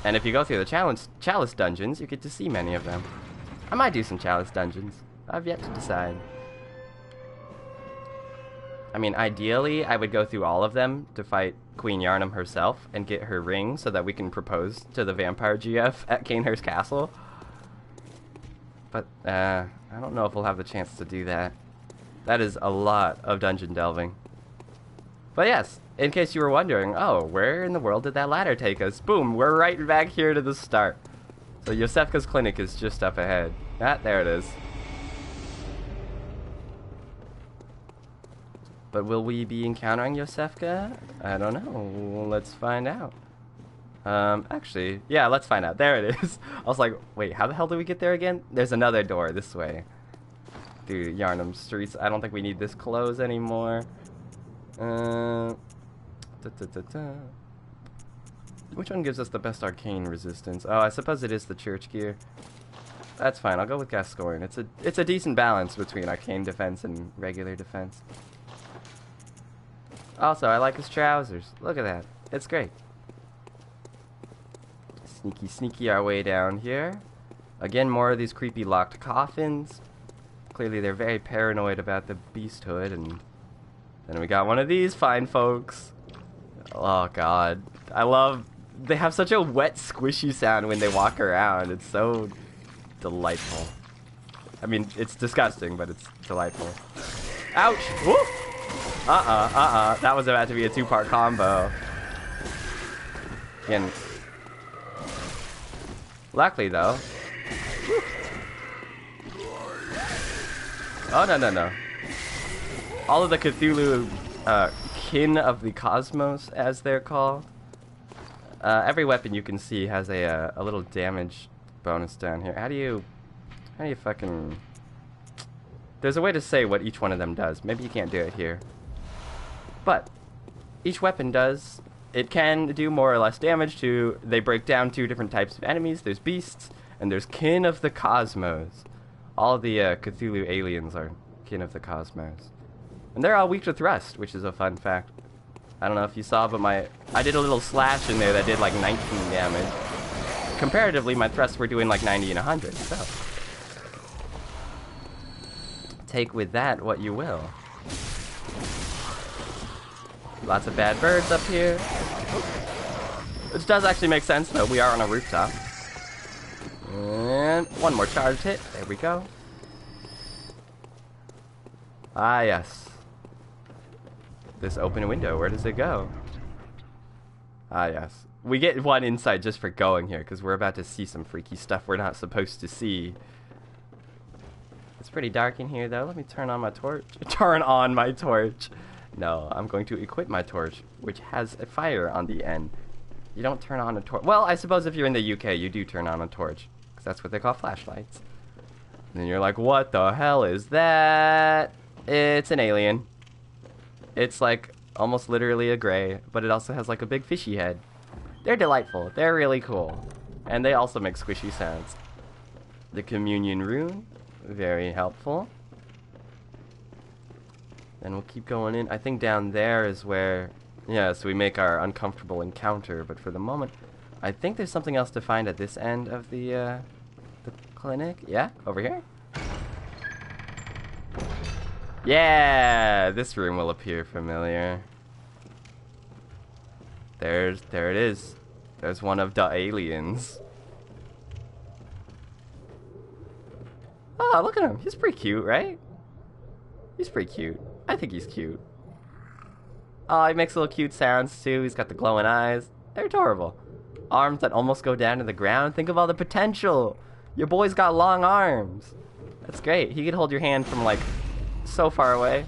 And if you go through the Chalice dungeons, you get to see many of them. I might do some Chalice dungeons. I've yet to decide. I mean, ideally, I would go through all of them to fight Queen Yharnam herself and get her ring so that we can propose to the vampire GF at Canehurst Castle. But, I don't know if we'll have the chance to do that. That is a lot of dungeon delving. But yes, in case you were wondering, oh, where in the world did that ladder take us? Boom, we're right back here to the start. So Yosefka's clinic is just up ahead. Ah, there it is. But will we be encountering Yosefka? I don't know. Let's find out. Actually, yeah, let's find out. There it is. I was like, wait, how the hell do we get there again? There's another door this way. Through Yharnam streets. I don't think we need this close anymore. Which one gives us the best arcane resistance? Oh, I suppose it is the church gear. That's fine. I'll go with Gascoigne. It's a decent balance between arcane defense and regular defense. Also, I like his trousers. Look at that. It's great. Sneaky, sneaky our way down here. Again, more of these creepy locked coffins. Clearly, they're very paranoid about the beasthood. And then we got one of these fine folks. Oh, God. I love... They have such a wet, squishy sound when they walk around. It's so delightful. I mean, it's disgusting, but it's delightful. Ouch! Woo! That was about to be a 2-part combo. Again. Luckily, though. Woo. Oh, no. All of the Cthulhu kin of the cosmos, as they're called. Every weapon you can see has a little damage bonus down here. How do you fucking... There's a way to say what each one of them does. Maybe you can't do it here. But each weapon does... It can do more or less damage to... They break down 2 different types of enemies. There's beasts, and there's kin of the cosmos. All of the Cthulhu aliens are kin of the cosmos. And they're all weak to thrust, which is a fun fact. I don't know if you saw, but I did a little slash in there that did like 19 damage. Comparatively, my thrusts were doing like 90 and 100, so... Take with that what you will. Lots of bad birds up here. Which does actually make sense, though. We are on a rooftop. And one more charged hit. There we go. Ah, yes. This open window, where does it go? Ah, yes. We get 1 insight just for going here, because we're about to see some freaky stuff we're not supposed to see. It's pretty dark in here, though. Let me turn on my torch. Turn on my torch. No, I'm going to equip my torch, which has a fire on the end. You don't turn on a torch. Well, I suppose if you're in the UK, you do turn on a torch, because that's what they call flashlights. And you're like, what the hell is that? It's an alien. It's like almost literally a gray, but it also has like a big fishy head. They're delightful. They're really cool. And they also make squishy sounds. The communion rune, very helpful. Then we'll keep going in. I think down there is where, yeah, so we make our uncomfortable encounter, but for the moment, I think there's something else to find at this end of the clinic. Yeah, over here. Yeah, this room will appear familiar. There it is. There's one of the aliens. Oh, look at him. He's pretty cute, right? He's pretty cute. I think he's cute. Oh, he makes little cute sounds too. He's got the glowing eyes. They're adorable. Arms that almost go down to the ground. Think of all the potential. Your boy's got long arms. That's great. He could hold your hand from like so far away.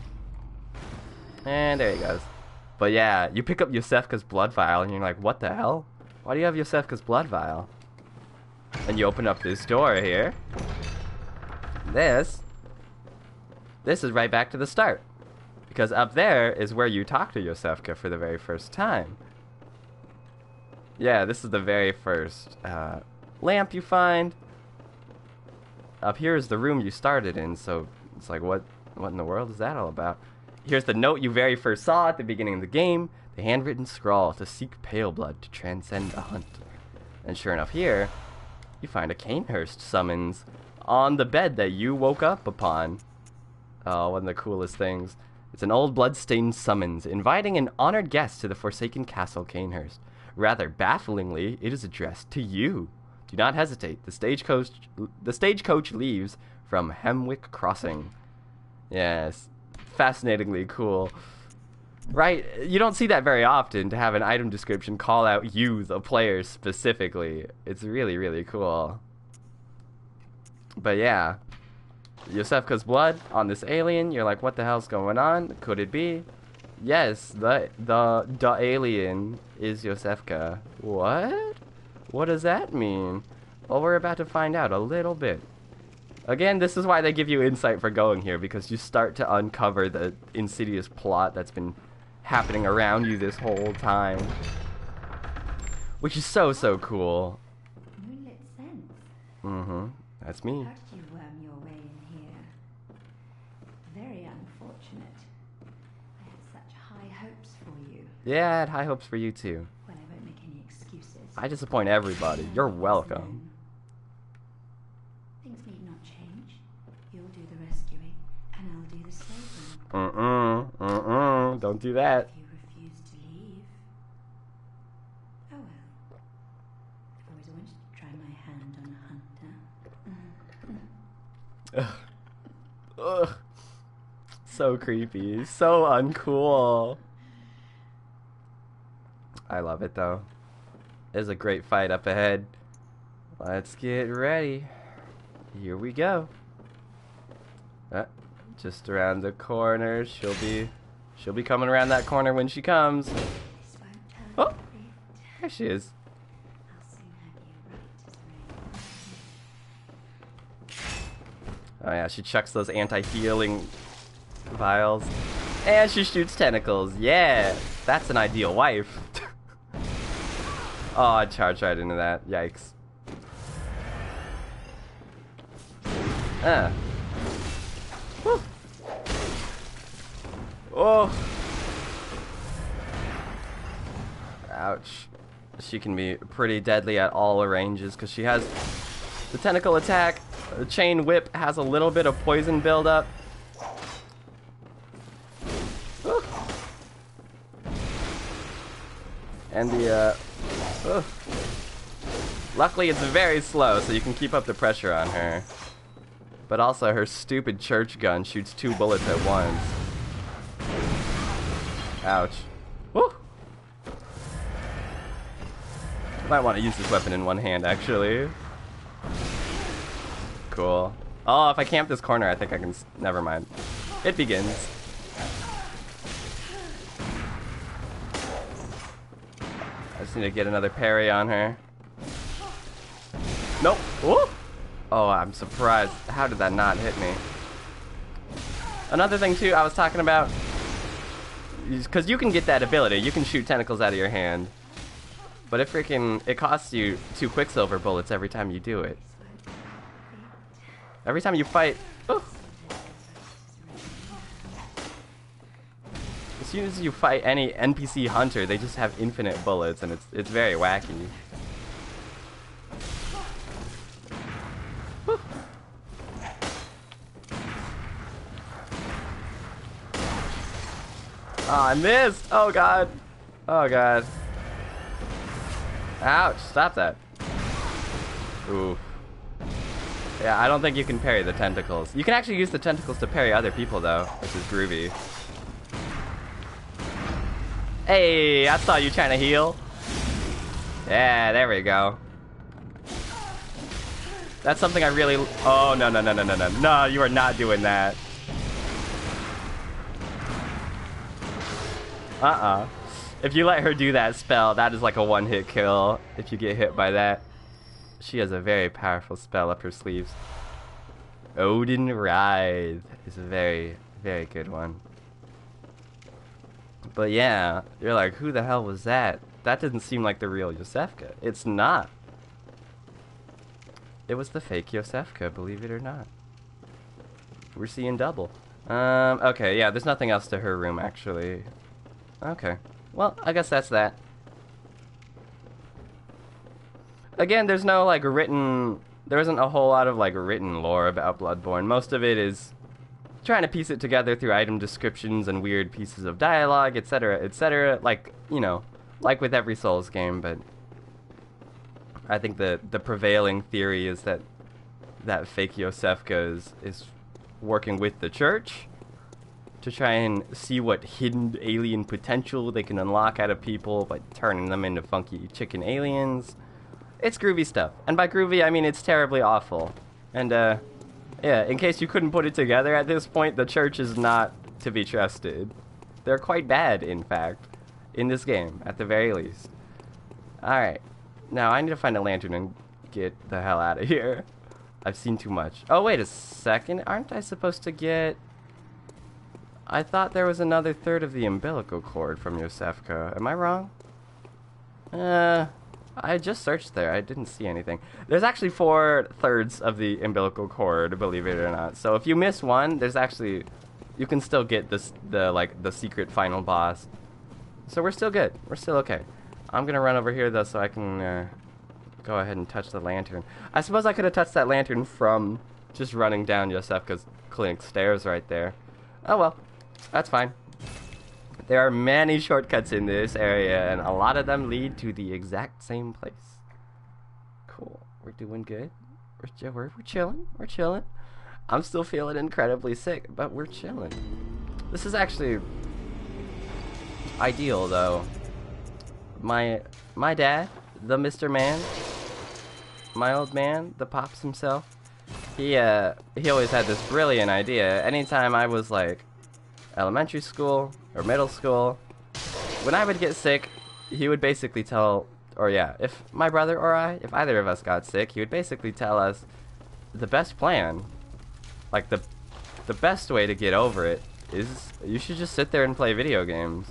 And there he goes. But yeah, you pick up Yosefka's blood vial and you're like, what the hell? Why do you have Yosefka's blood vial? And you open up this door here. This is right back to the start. Because up there is where you talk to Yosefka for the very first time. Yeah, this is the very first lamp you find. Up here is the room you started in, so it's like, what in the world is that all about? Here's the note you very first saw at the beginning of the game. The handwritten scrawl to seek pale blood to transcend a hunt. And sure enough here, you find a Canehurst summons on the bed that you woke up upon. Oh, one of the coolest things. It's an old blood-stained summons, inviting an honored guest to the Forsaken Castle Canehurst. Rather bafflingly, it is addressed to you. Do not hesitate. The stagecoach leaves from Hemwick Crossing. Yes, fascinatingly cool. Right, you don't see that very often, to have an item description call out you, the player, specifically. It's really, really cool. But yeah, Yosefka's blood on this alien. You're like, what the hell's going on? Could it be? Yes, the alien is Yosefka. What? What does that mean? Well, we're about to find out a little bit. Again, this is why they give you insight for going here, because you start to uncover the insidious plot that's been happening around you this whole time. Which is so, so cool. Moonlit sense. Mm-hmm. That's me. How'd you worm your way in here? Very unfortunate. I had such high hopes for you. Yeah, I had high hopes for you too. Well, I won't make any excuses. I disappoint everybody. You're welcome. Things need not change. You'll do the rescuing, and I'll do the saving. Don't do that. If you refuse to leave. Oh well. I've always wanted to try my hand on a hunter. Ugh. So creepy. So uncool. I love it though. There's a great fight up ahead. Let's get ready. Here we go. Just around the corner. She'll be coming around that corner when she comes. This won't hurt Oh, a bit. there she is. I'll soon have you right as rain. Oh yeah, she chucks those anti-healing vials. And she shoots tentacles. Yeah, that's an ideal wife. Oh, I charged right into that. Yikes. Woo. Oh. Ouch. She can be pretty deadly at all ranges because she has the tentacle attack. The chain whip has a little bit of poison buildup. And the luckily it's very slow, so you can keep up the pressure on her. But also her stupid church gun shoots 2 bullets at once. Ouch. Woo! Might want to use this weapon in one hand, actually. Cool. Oh, if I camp this corner, I think I can... Never mind. It begins. I just need to get another parry on her. Nope. Woo! Oh, I'm surprised. How did that not hit me? Another thing too, I was talking about, because you can get that ability, you can shoot tentacles out of your hand, but it costs you 2 Quicksilver bullets every time you do it. Every time you fight, oh. As soon as you fight any NPC hunter, they just have infinite bullets, and it's very wacky. Oh, I missed! Oh god! Oh god. Ouch, stop that. Ooh. Yeah, I don't think you can parry the tentacles. You can actually use the tentacles to parry other people though, which is groovy. Hey, I saw you trying to heal. Yeah, there we go. That's something I really... Oh, no, no, no, no, no, no. No, you are not doing that. If you let her do that spell, that is like a one-hit kill if you get hit by that. She has a very powerful spell up her sleeves. Odin Writhe is a very, very good one. But yeah, you're like, who the hell was that? That didn't seem like the real Yosefka. It's not. It was the fake Yosefka, believe it or not. We're seeing double. Okay, yeah, there's nothing else to her room, actually. Okay. Well, I guess that's that. Again, there's no, like, written... There isn't a whole lot of, like, written lore about Bloodborne. Most of it is trying to piece it together through item descriptions and weird pieces of dialogue, etc., etc. Like, you know, like with every Souls game, but... I think the prevailing theory is that fake Yosefka is working with the church to try and see what hidden alien potential they can unlock out of people by turning them into funky chicken aliens. It's groovy stuff. And by groovy, I mean it's terribly awful. And, yeah, in case you couldn't put it together at this point, the church is not to be trusted. They're quite bad, in fact, in this game, at the very least. Alright. Now, I need to find a lantern and get the hell out of here. I've seen too much. Oh, wait a second. Aren't I supposed to get... I thought there was another third of the umbilical cord from Yosefka. Am I wrong? I just searched there. I didn't see anything. There's actually 4 thirds of the umbilical cord, believe it or not. So if you miss one, there's actually... You can still get this, the secret final boss. So we're still good. We're still okay. I'm gonna run over here though so I can go ahead and touch the lantern. I suppose I could have touched that lantern from just running down Yosefka's clinic stairs right there. Oh well, that's fine. There are many shortcuts in this area and a lot of them lead to the exact same place. Cool, we're doing good. We're chilling, we're chilling. I'm still feeling incredibly sick, but we're chilling. This is actually ideal though. My dad, the Mr. Man, my old man, the Pops himself, he always had this brilliant idea. Anytime I was like elementary school or middle school, when I would get sick, he would basically tell, or yeah, if my brother or I, if either of us got sick, he would basically tell us the best plan, like the best way to get over it is you should just sit there and play video games.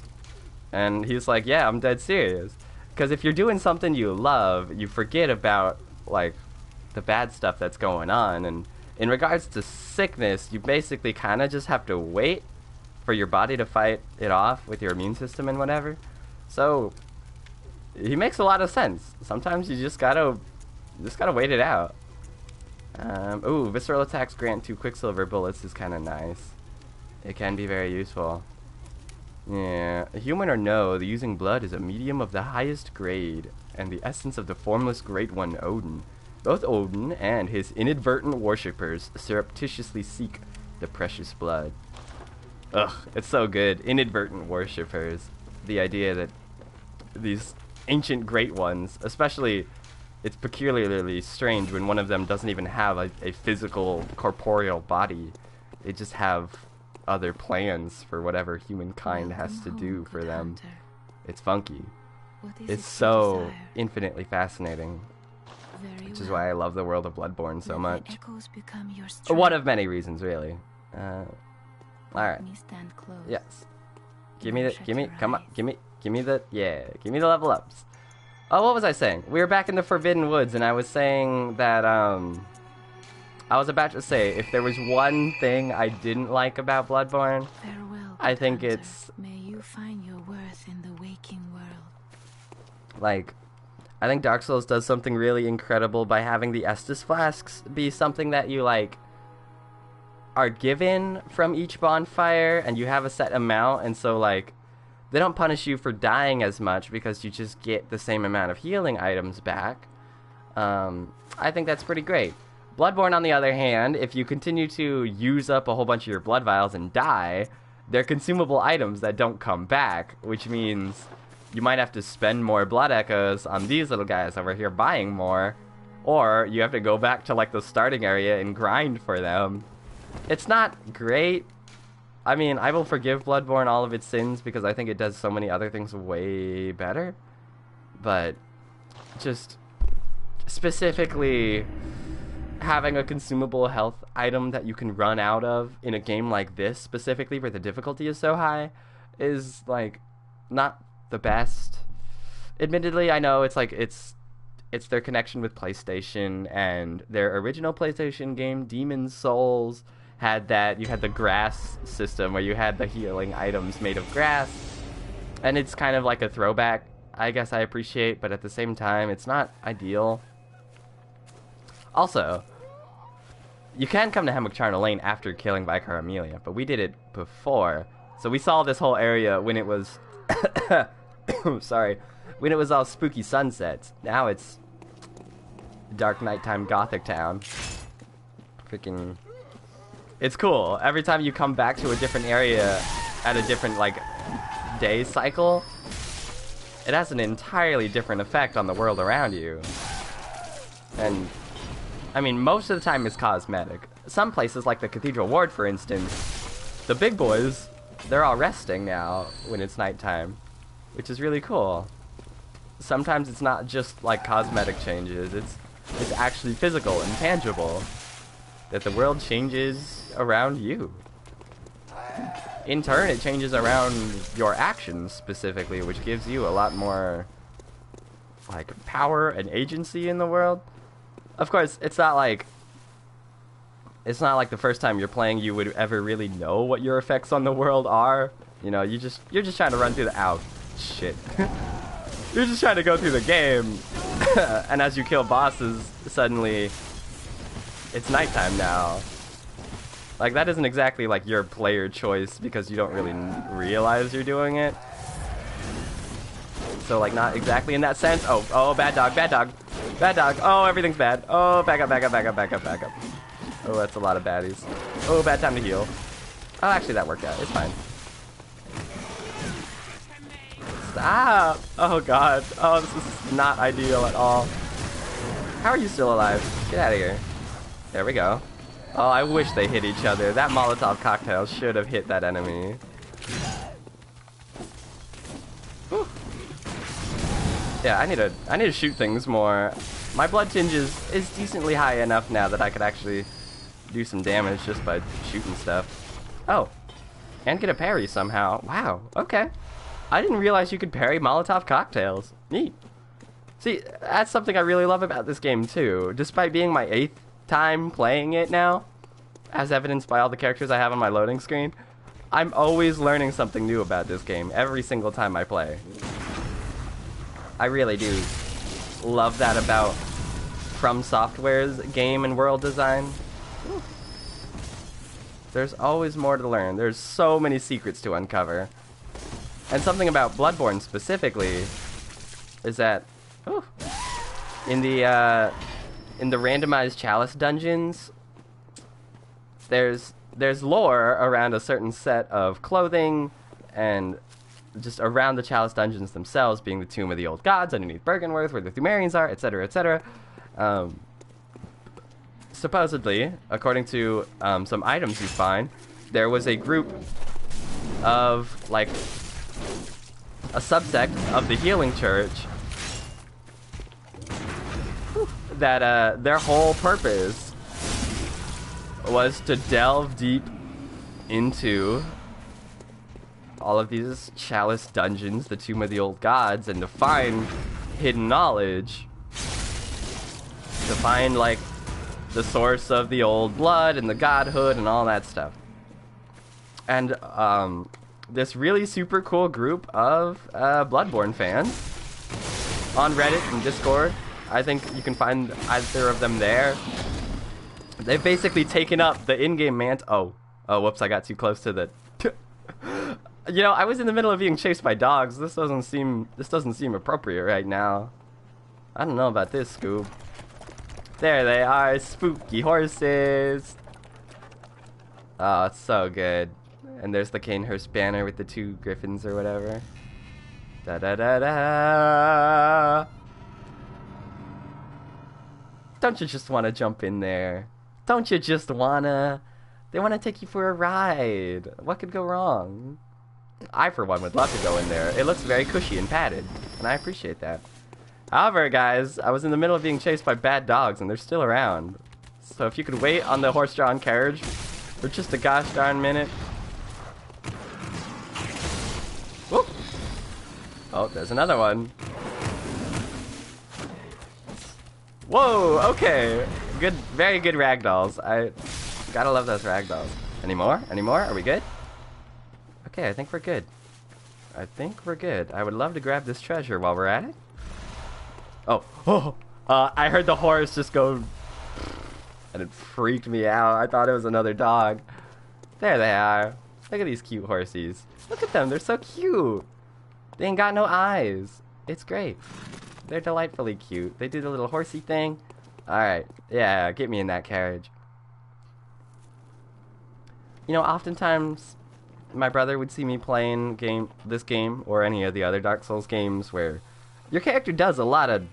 And he's like, yeah, I'm dead serious. Because if you're doing something you love, you forget about, like, the bad stuff that's going on. And in regards to sickness, you basically kind of just have to wait for your body to fight it off with your immune system and whatever. So, he makes a lot of sense. Sometimes you just gotta wait it out. Ooh, visceral attacks grant 2 Quicksilver bullets is kind of nice. It can be very useful. Yeah, human or no, the using blood is a medium of the highest grade, and the essence of the formless Great One, Odin. Both Odin and his inadvertent worshippers surreptitiously seek the precious blood. Ugh, it's so good. Inadvertent worshippers. The idea that these ancient Great Ones, especially, it's peculiarly strange when one of them doesn't even have a physical, corporeal body. They just have other plans for whatever humankind has to do for them. It's funky. It's so infinitely fascinating. Very which is well. why I love the world of Bloodborne so Let much. the echoes become your One strength. of many reasons, really. All right. Let me stand close. Yes. Give me the. Shut Give me. your Come on. eyes. Give me the. Yeah. Give me the level ups. Oh, what was I saying? We were back in the Forbidden Woods, and I was saying that I was about to say if there was one thing I didn't like about Bloodborne, Farewell, I good think hunter. it's May you find your worth in the waking world. like. I think Dark Souls does something really incredible by having the Estus flasks be something that you like are given from each bonfire, and you have a set amount, and so like they don't punish you for dying as much because you just get the same amount of healing items back. I think that's pretty great. Bloodborne, on the other hand, if you continue to use up a whole bunch of your blood vials and die, they're consumable items that don't come back, which means you might have to spend more blood echoes on these little guys over here buying more, or you have to go back to like the starting area and grind for them. It's not great. I mean, I will forgive Bloodborne all of its sins because I think it does so many other things way better. But just specifically having a consumable health item that you can run out of in a game like this, specifically where the difficulty is so high, is like not the best. Admittedly, I know it's like it's their connection with PlayStation, and their original PlayStation game, Demon's Souls, had that. You had the grass system where you had the healing items made of grass, and it's kind of like a throwback, I guess I appreciate, but at the same time, it's not ideal. Also, you can come to Hemwick Charnel Lane after killing Vicar Amelia, but we did it before, so we saw this whole area when it was sorry, when it was all spooky sunsets. Now it's dark nighttime Gothic town. Freaking, it's cool. Every time you come back to a different area at a different like day cycle, it has an entirely different effect on the world around you. And I mean, most of the time it's cosmetic. Some places, like the Cathedral Ward, for instance, the big boys, they're all resting now when it's nighttime, which is really cool. Sometimes it's not just like cosmetic changes, it's actually physical and tangible, that the world changes around you. In turn, it changes around your actions specifically, which gives you a lot more like power and agency in the world. Of course, it's not like the first time you're playing you would ever really know what your effects on the world are. You know, you're just trying to run through the shit. You're just trying to go through the game, and as you kill bosses, suddenly it's nighttime now. Like, that isn't exactly like your player choice because you don't really realize you're doing it. So like, not exactly in that sense. Oh, bad dog, bad dog, bad dog. Oh, everything's bad. Oh, back up, back up, back up, back up, back up. Oh, that's a lot of baddies. Oh, bad time to heal. Oh, actually, that worked out. It's fine. Stop! Oh god. Oh, this is not ideal at all. How are you still alive? Get out of here. There we go. Oh, I wish they hit each other. That Molotov cocktail should have hit that enemy. Whew. Yeah, I need to shoot things more. My blood tinge is decently high enough now that I could actually do some damage just by shooting stuff. Oh, and get a parry somehow. Wow, okay. I didn't realize you could parry Molotov cocktails. Neat. See, that's something I really love about this game too. Despite being my 8th time playing it now, as evidenced by all the characters I have on my loading screen, I'm always learning something new about this game every single time I play. I really do love that about From Software's game and world design. Ooh. There's always more to learn. There's so many secrets to uncover. And something about Bloodborne specifically is that ooh, in the randomized chalice dungeons, there's lore around a certain set of clothing and just around the chalice dungeons themselves, being the Tomb of the Old Gods underneath Bergenworth, where the Thumerians are, etc., etc. Supposedly, according to some items you find, there was a group of like a subsect of the Healing Church that their whole purpose was to delve deep into all of these chalice dungeons, the Tomb of the Old Gods, and to find hidden knowledge. To find, like, the source of the old blood and the godhood and all that stuff. And this really super cool group of Bloodborne fans on Reddit and Discord, I think you can find either of them there. They've basically taken up the in-game oh, whoops, I got too close to the... You know, I was in the middle of being chased by dogs. This doesn't seem appropriate right now. I don't know about this, Scoob. There they are, spooky horses. Oh, it's so good. And there's the Canehurst banner with the 2 griffins or whatever. Da da da da. Don't you just want to jump in there? Don't you just wanna? They want to take you for a ride. What could go wrong? I, for one, would love to go in there. It looks very cushy and padded, and I appreciate that. However, guys, I was in the middle of being chased by bad dogs, and they're still around. So if you could wait on the horse-drawn carriage for just a gosh darn minute. Whoop. Oh, there's another one. Whoa, okay. Good, very good ragdolls. I gotta love those ragdolls. Any more? Any more? Are we good? Okay, I think we're good. I think we're good. I would love to grab this treasure while we're at it. Oh, I heard the horse just go, and it freaked me out. I thought it was another dog. There they are. Look at these cute horsies. Look at them, they're so cute. They ain't got no eyes. It's great. They're delightfully cute. They do the little horsey thing. Alright, yeah, get me in that carriage. You know, oftentimes, my brother would see me playing this game, or any of the other Dark Souls games, where your character does a lot of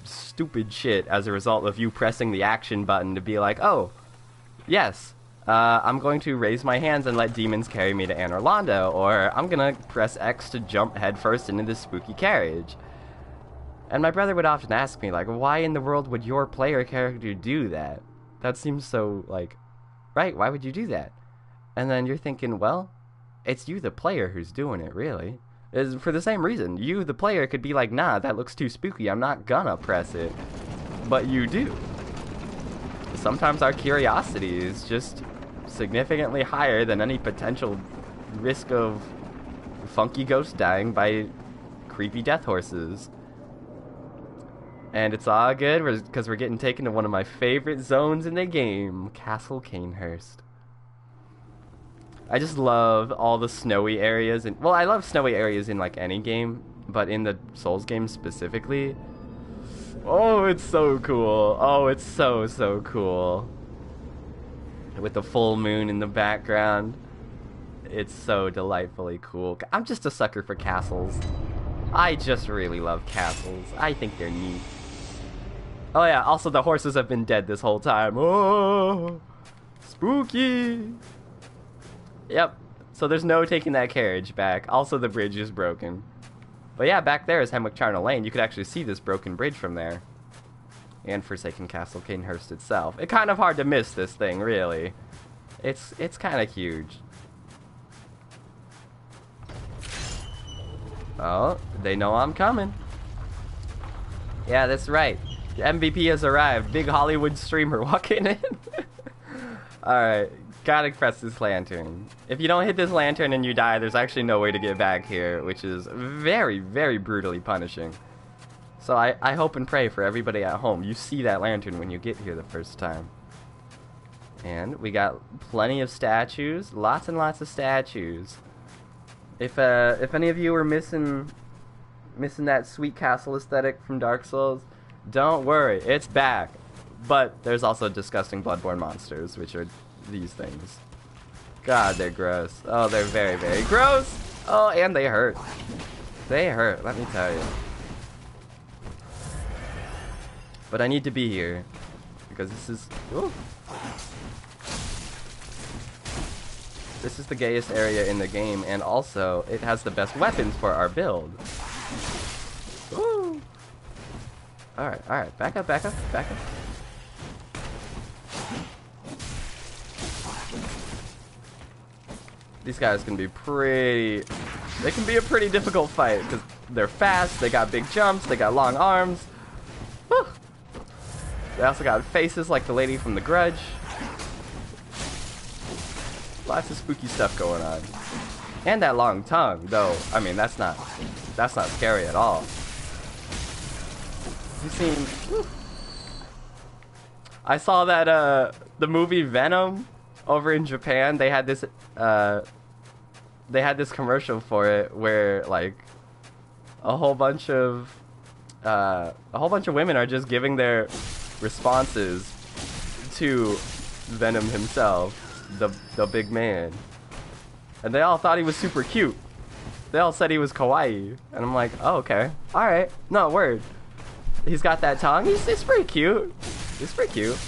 stupid shit as a result of you pressing the action button to be like, oh, yes, I'm going to raise my hands and let demons carry me to Anor Londo, or I'm gonna press X to jump headfirst into this spooky carriage. And my brother would often ask me, like, why in the world would your player character do that? That seems so, like, right, why would you do that? And then you're thinking, well, it's you, the player, who's doing it, really. Is for the same reason. You, the player, could be like, nah, that looks too spooky, I'm not gonna press it. But you do. Sometimes our curiosity is just significantly higher than any potential risk of funky ghosts dying by creepy death horses. And it's all good, because we're getting taken to one of my favorite zones in the game, Castle Canehurst. I just love all the snowy areas, and well, I love snowy areas in like any game, but in the Souls games specifically. Oh, it's so cool. Oh, it's so cool. With the full moon in the background. It's so delightfully cool. I'm just a sucker for castles. I just really love castles. I think they're neat. Oh yeah, also the horses have been dead this whole time. Oh, spooky. Yep, so there's no taking that carriage back. Also, the bridge is broken. But yeah, back there is Hemwick Charnel Lane. You could actually see this broken bridge from there. And Forsaken Castle Canehurst itself. It's kind of hard to miss this thing, really. It's kind of huge. Oh, they know I'm coming. Yeah, that's right. The MVP has arrived. Big Hollywood streamer walking in. Alright. Gotta press this lantern. If you don't hit this lantern and you die, there's actually no way to get back here, which is very, very brutally punishing. So I hope and pray for everybody at home, you see that lantern when you get here the first time. And we got plenty of statues, lots and lots of statues. If any of you were missing that sweet castle aesthetic from Dark Souls, don't worry, it's back. But there's also disgusting Bloodborne monsters, which are these things. God, they're gross. Oh, they're very, very gross. Oh, and they hurt. They hurt, let me tell you. But I need to be here because this is... Ooh. This is the gayest area in the game, and also it has the best weapons for our build. Ooh. Alright. Back up. These guys can be pretty... They can be a pretty difficult fight, because they're fast, they got big jumps, they got long arms. Whew. They also got faces like the lady from The Grudge. Lots of spooky stuff going on. And that long tongue, though, I mean, that's not scary at all. You seen... Whew. I saw that, the movie Venom over in Japan, they had this commercial for it where, like, a whole bunch of women are just giving their responses to Venom himself, the big man. And they all thought he was super cute. They all said he was kawaii. And I'm like, oh, okay. Alright. No, word. He's got that tongue. It's pretty cute. It's pretty cute.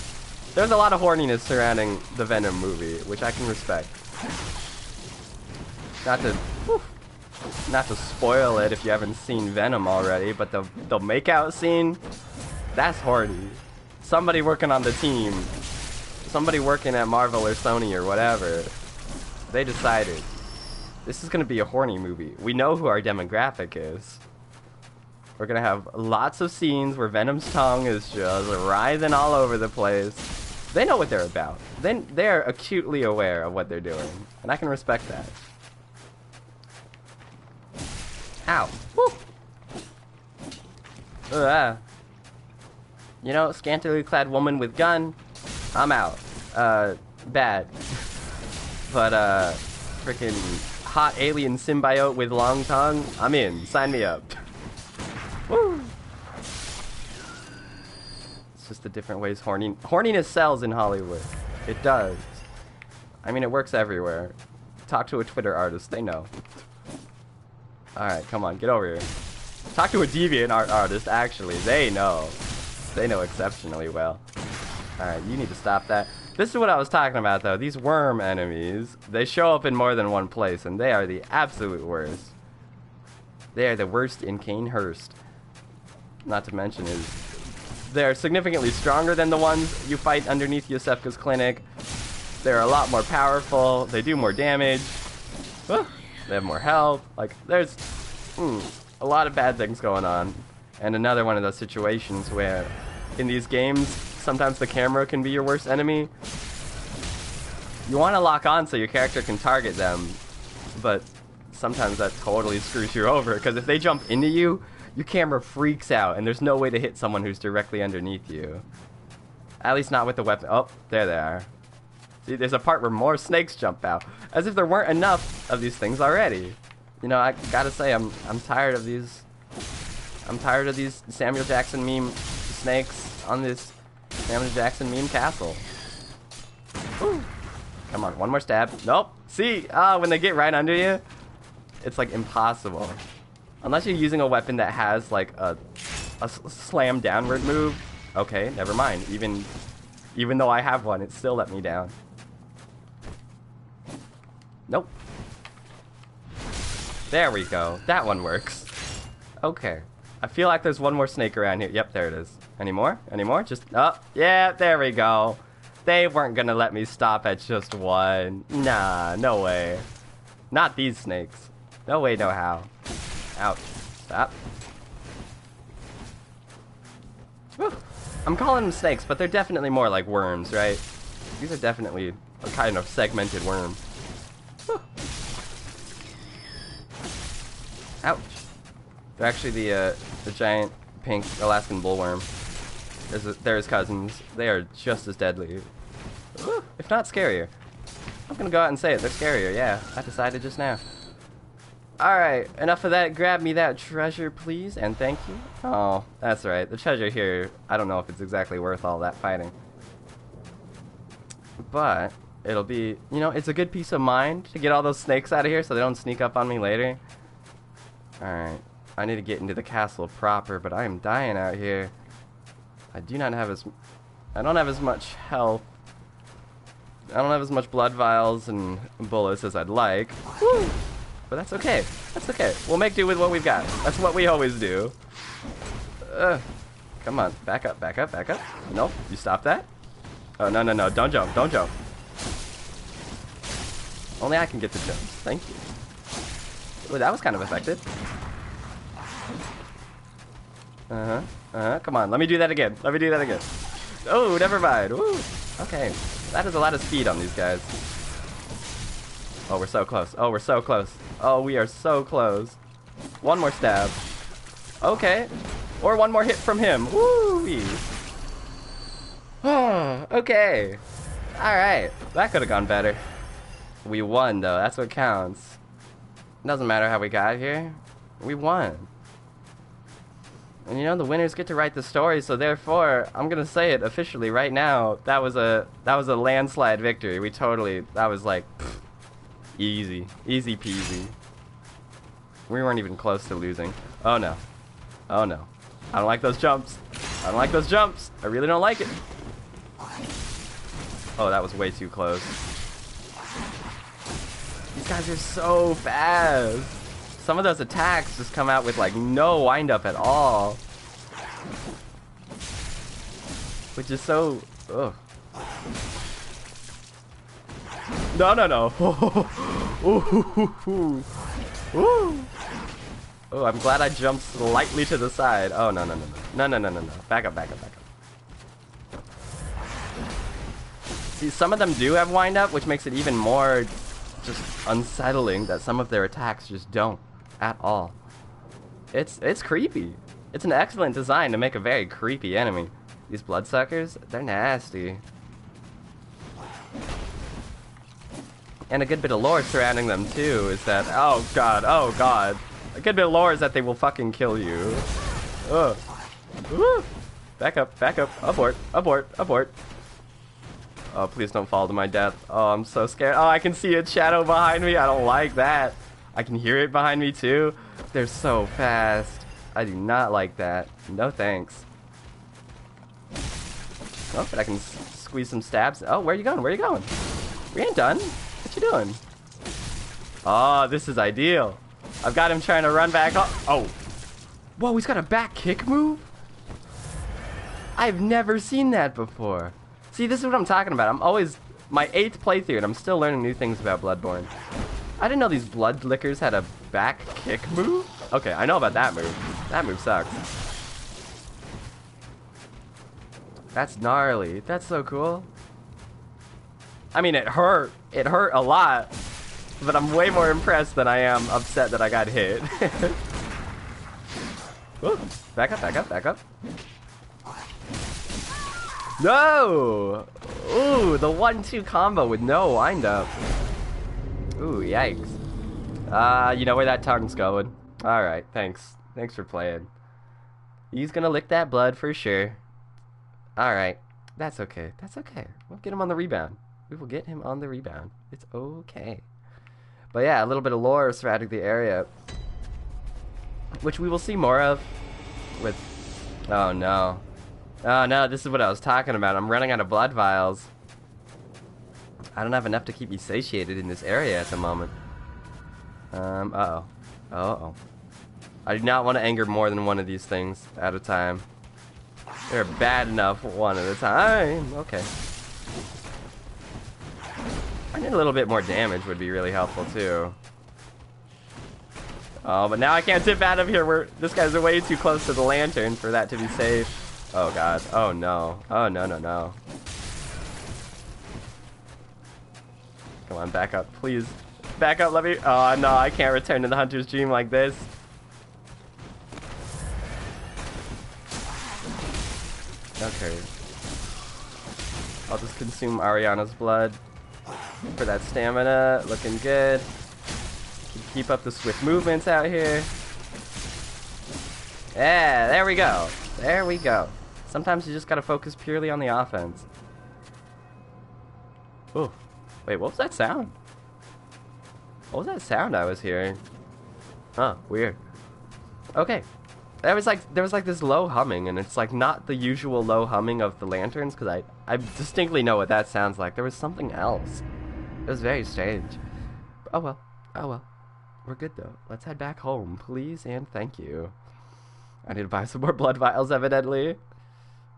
There's a lot of horniness surrounding the Venom movie, which I can respect. Not to spoil it if you haven't seen Venom already, but the makeout scene, that's horny. Somebody working on the team, somebody working at Marvel or Sony or whatever, they decided this is gonna be a horny movie. We know who our demographic is. We're gonna have lots of scenes where Venom's tongue is just writhing all over the place. They know what they're about. They're acutely aware of what they're doing, and I can respect that. Ow. Woo. You know, scantily clad woman with gun, I'm out. Bad. But, freaking hot alien symbiote with long tongue, I'm in. Sign me up. Woo. It's just the different ways horniness sells in Hollywood. It does. I mean, it works everywhere. Talk to a Twitter artist, they know. Alright, come on, get over here. Talk to a deviant art artist, actually. They know. They know exceptionally well. Alright, you need to stop that. This is what I was talking about, though. These worm enemies, they show up in more than one place, and they are the absolute worst. They are the worst in Canehurst. Not to mention is, they're significantly stronger than the ones you fight underneath Yosefka's clinic. They're a lot more powerful. They do more damage. They have more health. Like, there's a lot of bad things going on. And another one of those situations where, in these games, sometimes the camera can be your worst enemy. You want to lock on so your character can target them, but sometimes that totally screws you over, because if they jump into you, your camera freaks out, and there's no way to hit someone who's directly underneath you. At least not with the weapon. Oh, there they are. See, there's a part where more snakes jump out, as if there weren't enough of these things already. You know, I gotta say, I'm tired of these. I'm tired of these Samuel Jackson meme snakes on this Samuel Jackson meme castle. Woo. Come on, one more stab. Nope. See, when they get right under you, it's like impossible. Unless you're using a weapon that has like a slam downward move. Okay, never mind. Even though I have one, it still let me down. Nope. There we go. That one works. Okay. I feel like there's one more snake around here. Yep, there it is. Any more? Any more? Just, oh, yeah, there we go. They weren't gonna let me stop at just one. Nah, no way. Not these snakes. No way, no how. Ouch. Stop. Whew. I'm calling them snakes, but they're definitely more like worms, right? These are definitely a kind of segmented worm. Whew. Ouch. They're actually the giant pink Alaskan bullworm. They're his cousins. They are just as deadly, if not scarier. I'm gonna go out and say it. They're scarier. Yeah, I decided just now. All right, enough of that. Grab me that treasure, please, and thank you. Oh, that's right. The treasure here, I don't know if it's exactly worth all that fighting, but it'll be, you know, it's a good peace of mind to get all those snakes out of here so they don't sneak up on me later. All right. I need to get into the castle proper, but I am dying out here. I don't have as much health. I don't have as much blood vials and bullets as I'd like. Woo! But that's okay. That's okay. We'll make do with what we've got. That's what we always do. Come on, back up, back up, back up. Nope, you stop that. Oh, no, no, no, don't jump, don't jump. Only I can get the jumps, thank you. Ooh, that was kind of effective. Come on, let me do that again. Let me do that again. Oh, never mind. Woo. Okay, that is a lot of speed on these guys. Oh, we're so close. Oh, we're so close. Oh, we are so close. One more stab. Okay. Or one more hit from him. Woo-wee. Oh, okay. Alright. That could have gone better. We won, though. That's what counts. Doesn't matter how we got here. We won. And you know, the winners get to write the story, so therefore, I'm gonna say it officially right now. That was a landslide victory. We totally, that was like, pff, easy. Easy peasy. We weren't even close to losing. Oh no. Oh no. I don't like those jumps. I don't like those jumps. I really don't like it. Oh, that was way too close. These guys are so fast. Some of those attacks just come out with like no wind up at all. Which is so... Ugh. No, no, no. Oh, I'm glad I jumped slightly to the side. Oh, no, no, no, no. No, no, no, no, no. Back up, back up, back up. See, some of them do have wind up, which makes it even more just unsettling that some of their attacks just don't at all. It's creepy. It's an excellent design to make a very creepy enemy. These bloodsuckers, they're nasty. And a good bit of lore surrounding them too is that, oh god, a good bit of lore is that they will fucking kill you. Ugh. Woo. Back up, abort, abort, abort. Oh, please don't fall to my death. Oh, I'm so scared. Oh, I can see a shadow behind me. I don't like that. I can hear it behind me too. They're so fast. I do not like that. No thanks. Oh, but I can squeeze some stabs. Oh, where are you going? Where are you going? We ain't done. What you doing? Oh, this is ideal. I've got him trying to run back up. Oh. Whoa, he's got a back kick move? I've never seen that before. See, this is what I'm talking about. I'm always... My 8th playthrough, and I'm still learning new things about Bloodborne. I didn't know these blood lickers had a back kick move. Okay, I know about that move. That move sucks. That's gnarly. That's so cool. I mean, it hurt. It hurt a lot. But I'm way more impressed than I am upset that I got hit. Ooh, back up, back up, back up. No! Ooh, the 1-2 combo with no wind up. Ooh, yikes. You know where that tongue's going. Alright, thanks. Thanks for playing. He's gonna lick that blood for sure. Alright. That's okay. That's okay. We'll get him on the rebound. We will get him on the rebound. It's okay. But yeah, a little bit of lore surrounding the area. Which we will see more of with... Oh no. Oh no, this is what I was talking about. I'm running out of blood vials. I don't have enough to keep me satiated in this area at the moment. Uh-oh. Uh-oh. I do not want to anger more than one of these things at a time. They're bad enough one at a time. Okay. I need a little bit more damage would be really helpful too. Oh, but now I can't tip out of here. This guy's way too close to the lantern for that to be safe. Oh god. Oh no. Oh no, no, no. Come on, back up, please. Back up, let me... Oh no, I can't return to the hunter's dream like this. Okay. I'll just consume Ariana's blood for that stamina. Looking good. Keep up the swift movements out here. Yeah, there we go. There we go. Sometimes you just gotta focus purely on the offense. Ooh. Wait, what was that sound? What was that sound I was hearing? Huh, weird. Okay. There was like this low humming, and it's like not the usual low humming of the lanterns, because I distinctly know what that sounds like. There was something else. It was very strange. Oh well. Oh well. We're good though. Let's head back home, please and thank you. I need to buy some more blood vials, evidently.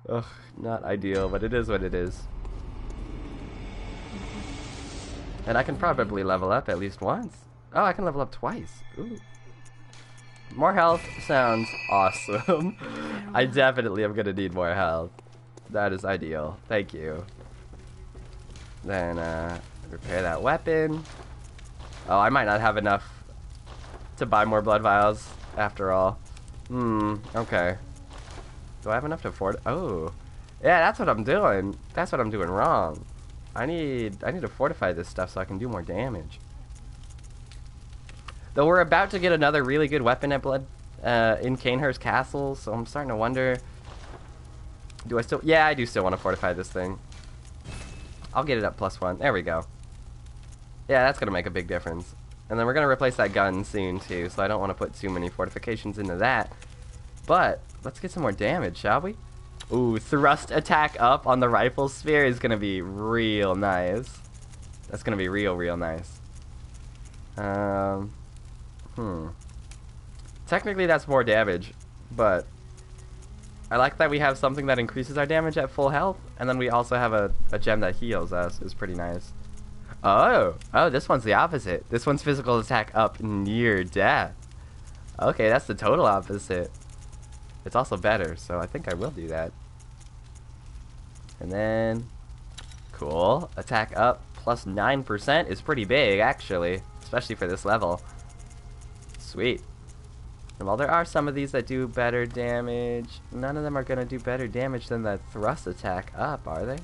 Ugh, not ideal, but it is what it is. And I can probably level up at least once. Oh, I can level up twice. Ooh. More health sounds awesome. I definitely am gonna need more health. That is ideal. Thank you. Then, repair that weapon. Oh, I might not have enough to buy more blood vials after all. Okay. Do I have enough to afford? Oh. Yeah, that's what I'm doing. That's what I'm doing wrong. I need to fortify this stuff so I can do more damage. Though we're about to get another really good weapon at in Canehurst Castle, so I'm starting to wonder. Do I still? Yeah, I do still want to fortify this thing. I'll get it up +1. There we go. Yeah, that's gonna make a big difference. And then we're gonna replace that gun soon too, so I don't want to put too many fortifications into that. But let's get some more damage, shall we? Ooh, thrust attack up on the rifle sphere is gonna be real nice. That's gonna be real nice. Technically that's more damage, but I like that we have something that increases our damage at full health, and then we also have a gem that heals us. Is pretty nice. Oh, this one's the opposite. This one's physical attack up near death. Okay, that's the total opposite. It's also better, so I think I will do that. And then, cool. Attack up +9% is pretty big, actually, especially for this level. Sweet. And while there are some of these that do better damage, none of them are going to do better damage than the thrust attack up, are they?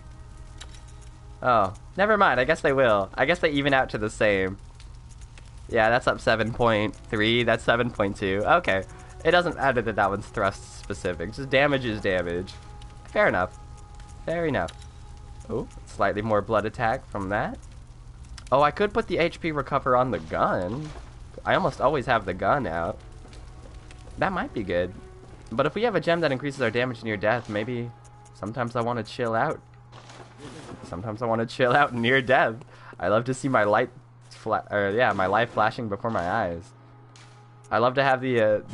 Oh, never mind. I guess they will. I guess they even out to the same. Yeah, that's up 7.3. That's 7.2. Okay. It doesn't matter that that one's thrust specific. Just damage is damage. Fair enough. Fair enough. Oh, slightly more blood attack from that. Oh, I could put the HP recover on the gun. I almost always have the gun out. That might be good. But if we have a gem that increases our damage near death, maybe sometimes I want to chill out. Sometimes I want to chill out near death. I love to see my life flashing before my eyes. I love to have the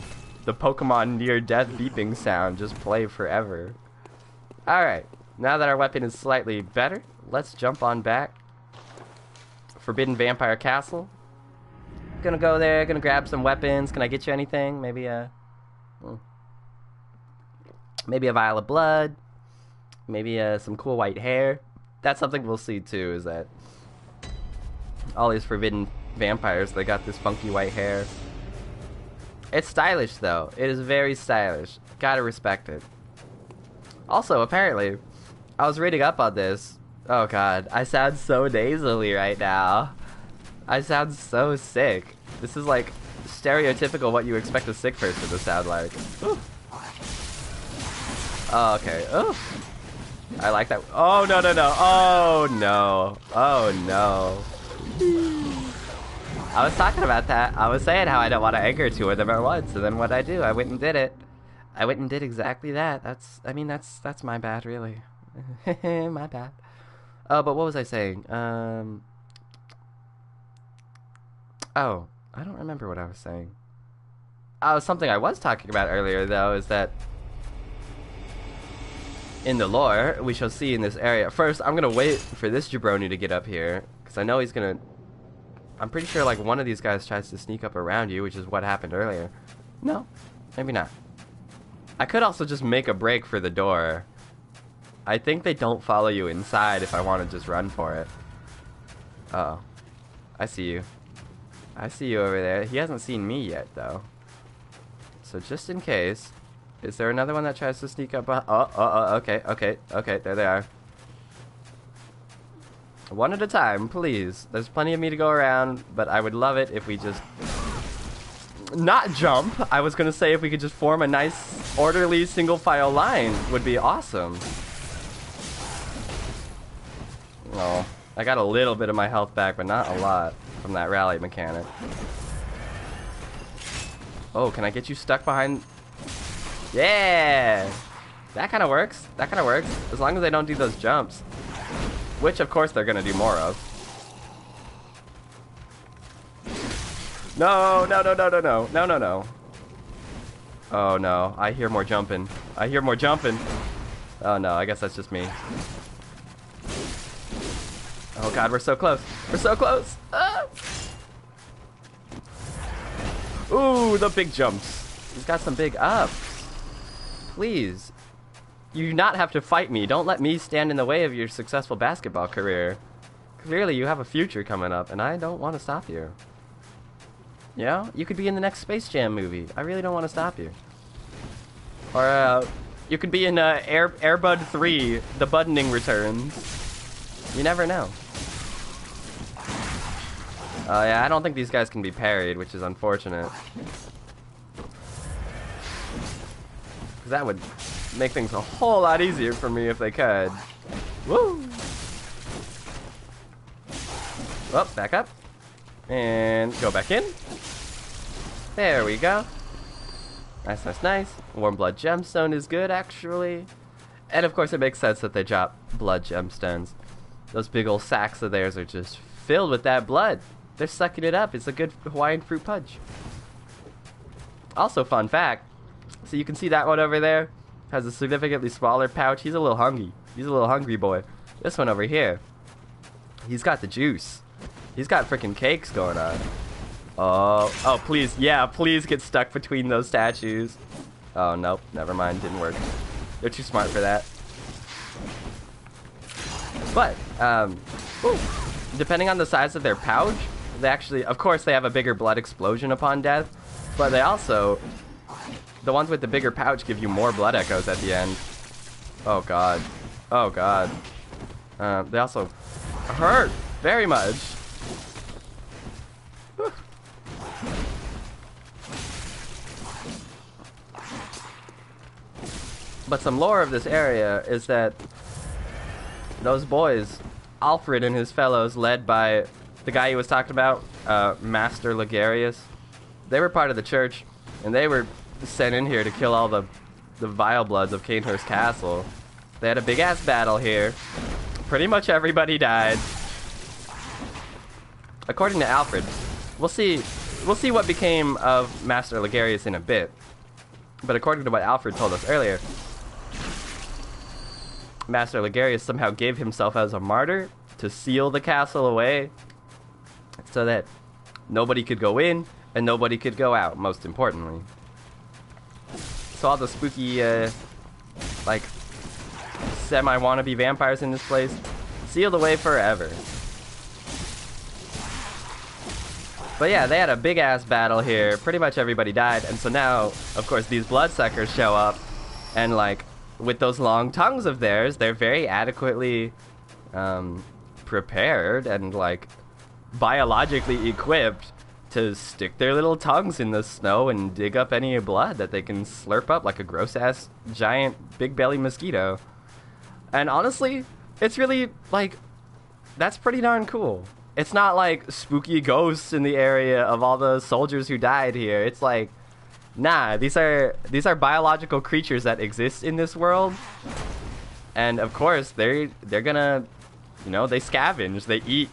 Pokemon near death beeping sound just play forever. Alright, now that our weapon is slightly better, let's jump on back. Forbidden Vampire Castle. Gonna go there, gonna grab some weapons. Can I get you anything? Maybe a vial of blood. Maybe some cool white hair. That's something we'll see too, is that all these forbidden vampires, they got this funky white hair. It's stylish though. It is very stylish. Gotta respect it. Also, apparently, I was reading up on this. Oh god, I sound so nasally right now. I sound so sick. This is like stereotypical what you expect a sick person to sound like. Ooh. Oh, okay. Oh. I like that. Oh, no. Oh, no. Oh, no. I was talking about that. I was saying how I don't want to anchor two of them at once, and then what I do, I went and did it. I went and did exactly that. That's my bad, really. My bad. Oh, but what was I saying? Oh, I don't remember what I was saying. Oh, something I was talking about earlier, though, is that in the lore, we shall see in this area. First, I'm gonna wait for this jabroni to get up here, because I know he's gonna... I'm pretty sure, like, one of these guys tries to sneak up around you, which is what happened earlier. No, maybe not. I could also just make a break for the door. I think they don't follow you inside if I want to just run for it. Uh-oh. I see you. I see you over there. He hasn't seen me yet, though. So just in case... Is there another one that tries to sneak up? Okay, there they are. One at a time, please. There's plenty of me to go around, but I would love it if we just... Not jump! I was gonna say if we could just form a nice, orderly, single-file line would be awesome. Oh, I got a little bit of my health back, but not a lot from that rally mechanic. Oh, can I get you stuck behind... Yeah! That kind of works. That kind of works. As long as they don't do those jumps. Which, of course, they're going to do more of. No. Oh, no. I hear more jumping. Oh no, I guess that's just me. Oh god, we're so close. We're so close. Ah! Ooh, the big jumps. He's got some big ups. Please. You do not have to fight me. Don't let me stand in the way of your successful basketball career. Clearly you have a future coming up, and I don't want to stop you. You know? You could be in the next Space Jam movie. I really don't want to stop you. Or, you could be in Air Bud 3, The Buddening Returns. You never know. Oh yeah, I don't think these guys can be parried, which is unfortunate. Because that would make things a whole lot easier for me if they could. Woo! Oh, back up. And go back in. There we go. Nice, nice, nice. Warm blood gemstone is good, actually. And of course it makes sense that they drop blood gemstones. Those big old sacks of theirs are just filled with that blood. They're sucking it up. It's a good Hawaiian fruit punch. Also, fun fact. So you can see that one over there has a significantly smaller pouch. He's a little hungry. He's a little hungry boy. This one over here, he's got the juice. He's got freaking cakes going on. Oh, please. Yeah, please get stuck between those statues. Oh, nope. Never mind. Didn't work. They're too smart for that. But, depending on the size of their pouch, they actually, of course, they have a bigger blood explosion upon death, but they also, the ones with the bigger pouch give you more blood echoes at the end. Oh god. Oh god. They also hurt very much. Whew. But some lore of this area is that those boys, Alfred and his fellows, led by the guy he was talking about, Master Ligarius, they were part of the church, and they were sent in here to kill all the vile bloods of Canehurst Castle. They had a big-ass battle here. Pretty much everybody died. According to Alfred, we'll see what became of Master Ligarius in a bit. But according to what Alfred told us earlier, Master Ligarius somehow gave himself as a martyr to seal the castle away so that nobody could go in and nobody could go out, most importantly. So all the spooky, like, semi-wannabe vampires in this place, sealed away forever. But yeah, they had a big-ass battle here. Pretty much everybody died, and so now, of course, these bloodsuckers show up, and, like, with those long tongues of theirs, they're very adequately prepared and, like, biologically equipped to stick their little tongues in the snow and dig up any blood that they can slurp up like a gross-ass, giant, big-belly mosquito. And honestly, it's really, like, that's pretty darn cool. It's not like spooky ghosts in the area of all the soldiers who died here. It's like, nah, these are biological creatures that exist in this world. And of course, they're gonna, you know, they scavenge, they eat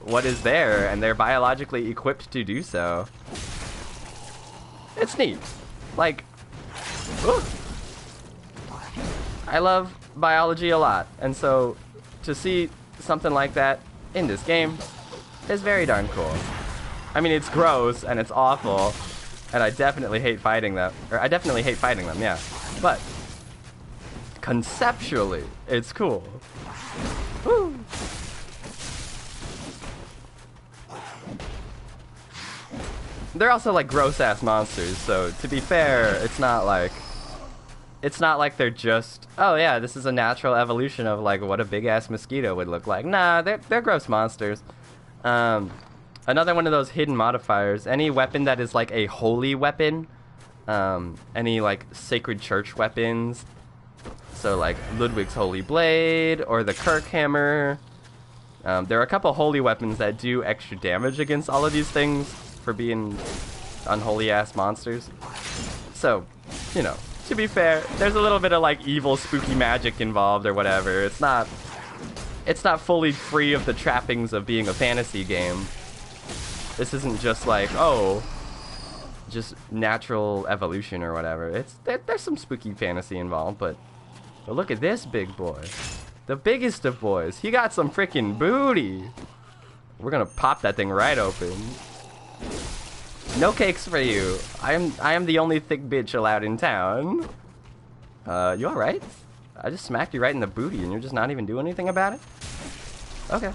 what is there, and they're biologically equipped to do so. It's neat. Like, ooh. I love biology a lot, and so to see something like that in this game is very darn cool. I mean, it's gross and it's awful, and I definitely hate fighting them. Yeah. But conceptually, it's cool. Woo. They're also like gross-ass monsters, so to be fair, it's not like they're just, oh yeah, this is a natural evolution of like what a big-ass mosquito would look like. Nah, they're gross monsters. Another one of those hidden modifiers, any weapon that is like a holy weapon, any like sacred church weapons, so like Ludwig's Holy Blade or the Kirk Hammer. There are a couple holy weapons that do extra damage against all of these things for being unholy-ass monsters. So, you know, to be fair, there's a little bit of like evil, spooky magic involved or whatever. It's not fully free of the trappings of being a fantasy game. This isn't just like, oh, just natural evolution or whatever. There's some spooky fantasy involved, but But look at this big boy. The biggest of boys. He got some freaking booty. We're gonna pop that thing right open. No cakes for you. I am the only thick bitch allowed in town. You alright? I just smacked you right in the booty and you're just not even doing anything about it? Okay.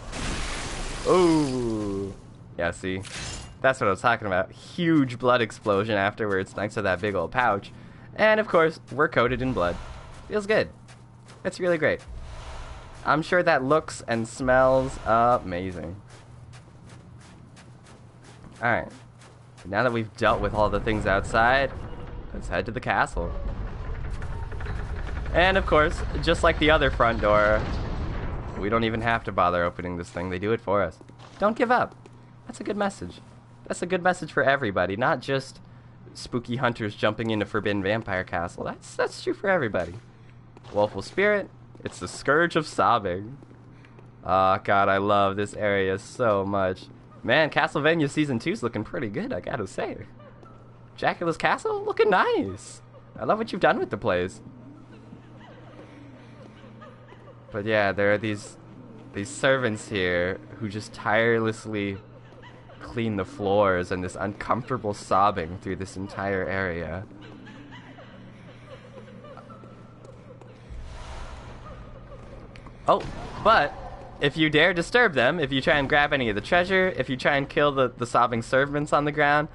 Ooh. Yeah, see? That's what I was talking about. Huge blood explosion afterwards thanks to that big old pouch. And of course, we're coated in blood. Feels good. It's really great. I'm sure that looks and smells amazing. Alright. Now that we've dealt with all the things outside, let's head to the castle. And of course, just like the other front door, we don't even have to bother opening this thing. They do it for us. Don't give up. That's a good message. That's a good message for everybody, not just spooky hunters jumping into Forbidden Vampire Castle. That's true for everybody. Woeful Spirit, it's the Scourge of Sobbing. Oh god, I love this area so much. Man, Castlevania Season 2's looking pretty good, I gotta say. Dracula's Castle, looking nice. I love what you've done with the place. But yeah, there are these servants here who just tirelessly clean the floors and this uncomfortable sobbing through this entire area. Oh, but if you dare disturb them, if you try and grab any of the treasure, if you try and kill the sobbing servants on the ground,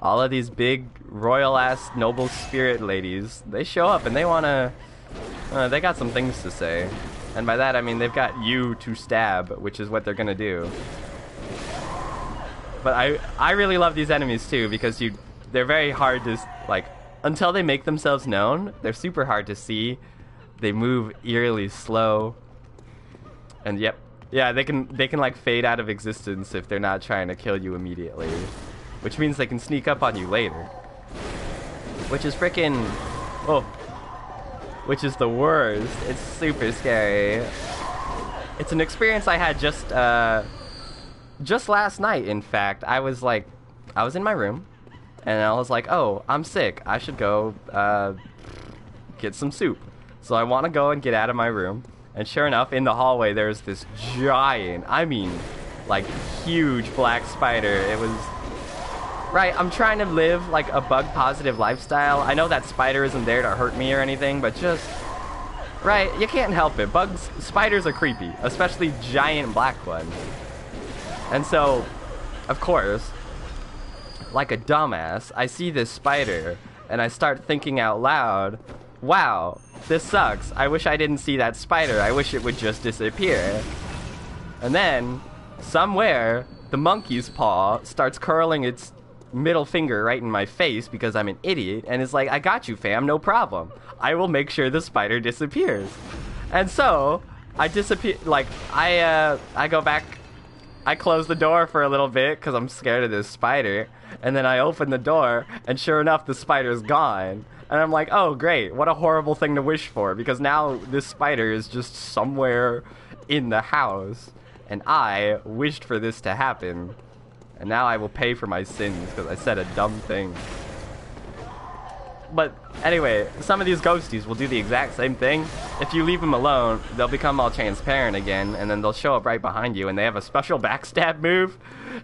all of these big royal-ass noble spirit ladies, they show up and they wanna... they got some things to say. And by that I mean they've got you to stab, which is what they're gonna do. But I really love these enemies too, because they're very hard to, like, until they make themselves known, they're super hard to see. They move eerily slow. And yep, yeah, they can like fade out of existence if they're not trying to kill you immediately. Which means they can sneak up on you later. Which is freaking, oh, which is the worst. It's super scary. It's an experience I had just last night, in fact. I was in my room, and I was like, oh, I'm sick. I should go get some soup. So I want to go and get out of my room. And sure enough, in the hallway, there's this giant, I mean, like, huge black spider. It was... Right, I'm trying to live, like, a bug-positive lifestyle. I know that spider isn't there to hurt me or anything, but just... Right, you can't help it. Spiders are creepy, especially giant black ones. And so, of course, like a dumbass, I see this spider, and I start thinking out loud, wow, this sucks. I wish I didn't see that spider. I wish it would just disappear. And then, somewhere, the monkey's paw starts curling its middle finger right in my face because I'm an idiot, and it's like, I got you, fam, no problem. I will make sure the spider disappears. And so, I disappear, like, I go back, I close the door for a little bit because I'm scared of this spider, and then I open the door, and sure enough, the spider's gone. And I'm like, oh great, what a horrible thing to wish for, because now this spider is just somewhere in the house, and I wished for this to happen, and now I will pay for my sins because I said a dumb thing. But anyway, some of these ghosties will do the exact same thing. If you leave them alone, they'll become all transparent again, and then they'll show up right behind you, and they have a special backstab move.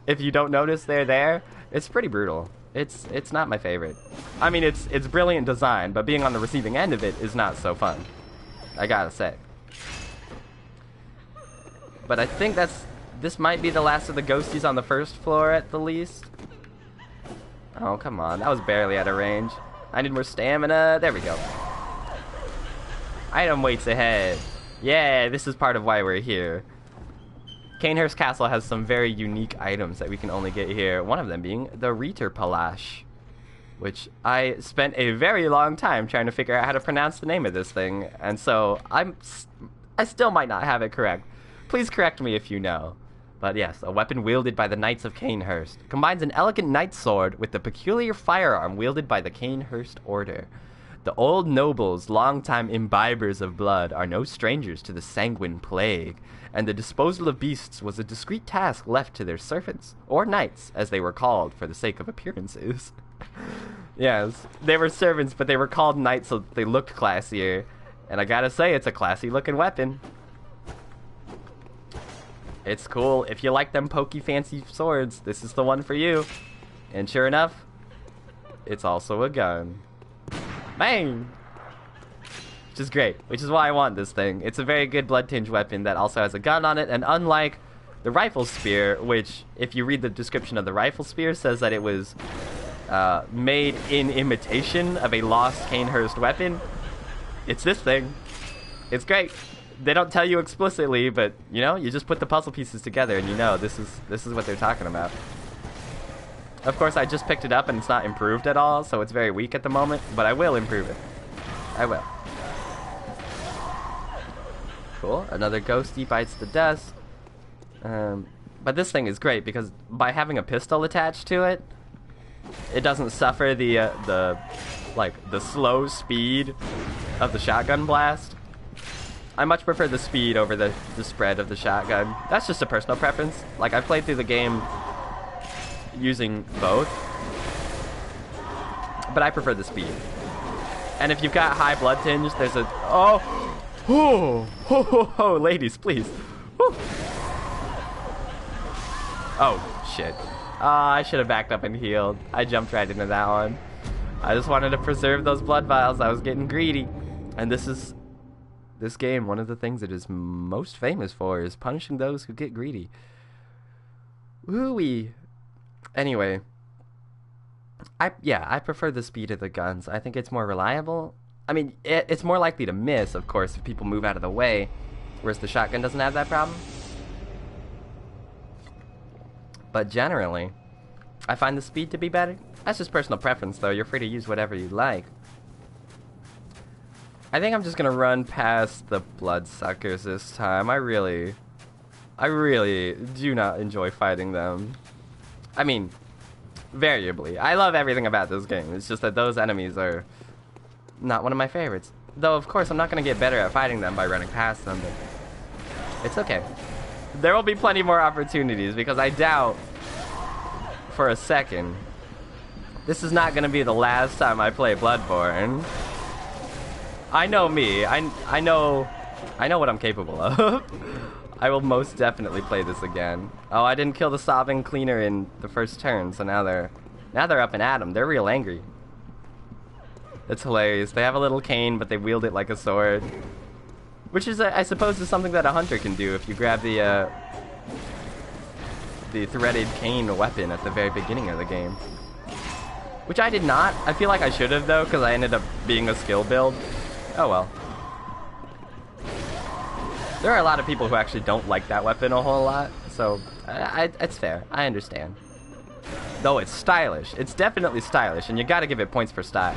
If you don't notice they're there, it's pretty brutal. It's not my favorite. I mean, it's brilliant design, but being on the receiving end of it is not so fun, I gotta say. But I think this might be the last of the ghosties on the first floor at the least. Oh, come on, that was barely out of range. I need more stamina. There we go. Item waits ahead. Yeah, this is part of why we're here. Canehurst Castle has some very unique items that we can only get here. One of them being the Reiter Palash, which I spent a very long time trying to figure out how to pronounce the name of this thing, and so I still might not have it correct. Please correct me if you know. But yes, a weapon wielded by the Knights of Canehurst. Combines an elegant knight's sword with the peculiar firearm wielded by the Canehurst Order. The old nobles, longtime imbibers of blood, are no strangers to the sanguine plague, and the disposal of beasts was a discreet task left to their servants, or knights, as they were called for the sake of appearances. Yes, they were servants, but they were called knights so they looked classier. And I gotta say, it's a classy looking weapon. It's cool. If you like them pokey fancy swords, this is the one for you. And sure enough, it's also a gun. Bang! Which is great, which is why I want this thing. It's a very good blood-tinged weapon that also has a gun on it, and unlike the rifle spear, which, if you read the description of the rifle spear, says that it was made in imitation of a lost Canehurst weapon, it's this thing. It's great. They don't tell you explicitly, but, you know, you just put the puzzle pieces together and you know this is what they're talking about. Of course, I just picked it up and it's not improved at all, so it's very weak at the moment, but I will improve it. I will. Cool. Another ghosty bites the dust. But this thing is great because by having a pistol attached to it, it doesn't suffer the slow speed of the shotgun blast. I much prefer the speed over the spread of the shotgun. That's just a personal preference. Like, I've played through the game using both, but I prefer the speed. And if you've got high blood tinge, there's a... Oh, ladies, please. Woo. Oh, shit. I should have backed up and healed. I jumped right into that one. I just wanted to preserve those blood vials. I was getting greedy. And this game, one of the things it is most famous for is punishing those who get greedy. Woo-wee. Anyway. I prefer the speed of the guns. I think it's more reliable. I mean, it's more likely to miss, of course, if people move out of the way. Whereas the shotgun doesn't have that problem. But generally, I find the speed to be better. That's just personal preference, though. You're free to use whatever you like. I think I'm just gonna run past the bloodsuckers this time. I really do not enjoy fighting them. I mean, variably. I love everything about this game. It's just that those enemies are not one of my favorites. Though, of course, I'm not gonna get better at fighting them by running past them, but it's okay. There will be plenty more opportunities, because I doubt for a second this is not gonna be the last time I play Bloodborne. I know me. I know what I'm capable of. I will most definitely play this again. Oh, I didn't kill the sobbing cleaner in the first turn, so now they're up and at him. They're real angry. It's hilarious. They have a little cane, but they wield it like a sword, which is, I suppose, is something that a hunter can do if you grab the threaded cane weapon at the very beginning of the game. Which I did not. I feel like I should have, though, because I ended up being a skill build. Oh well. There are a lot of people who actually don't like that weapon a whole lot, so it's fair. I understand. Though it's stylish. It's definitely stylish, and you gotta give it points for style.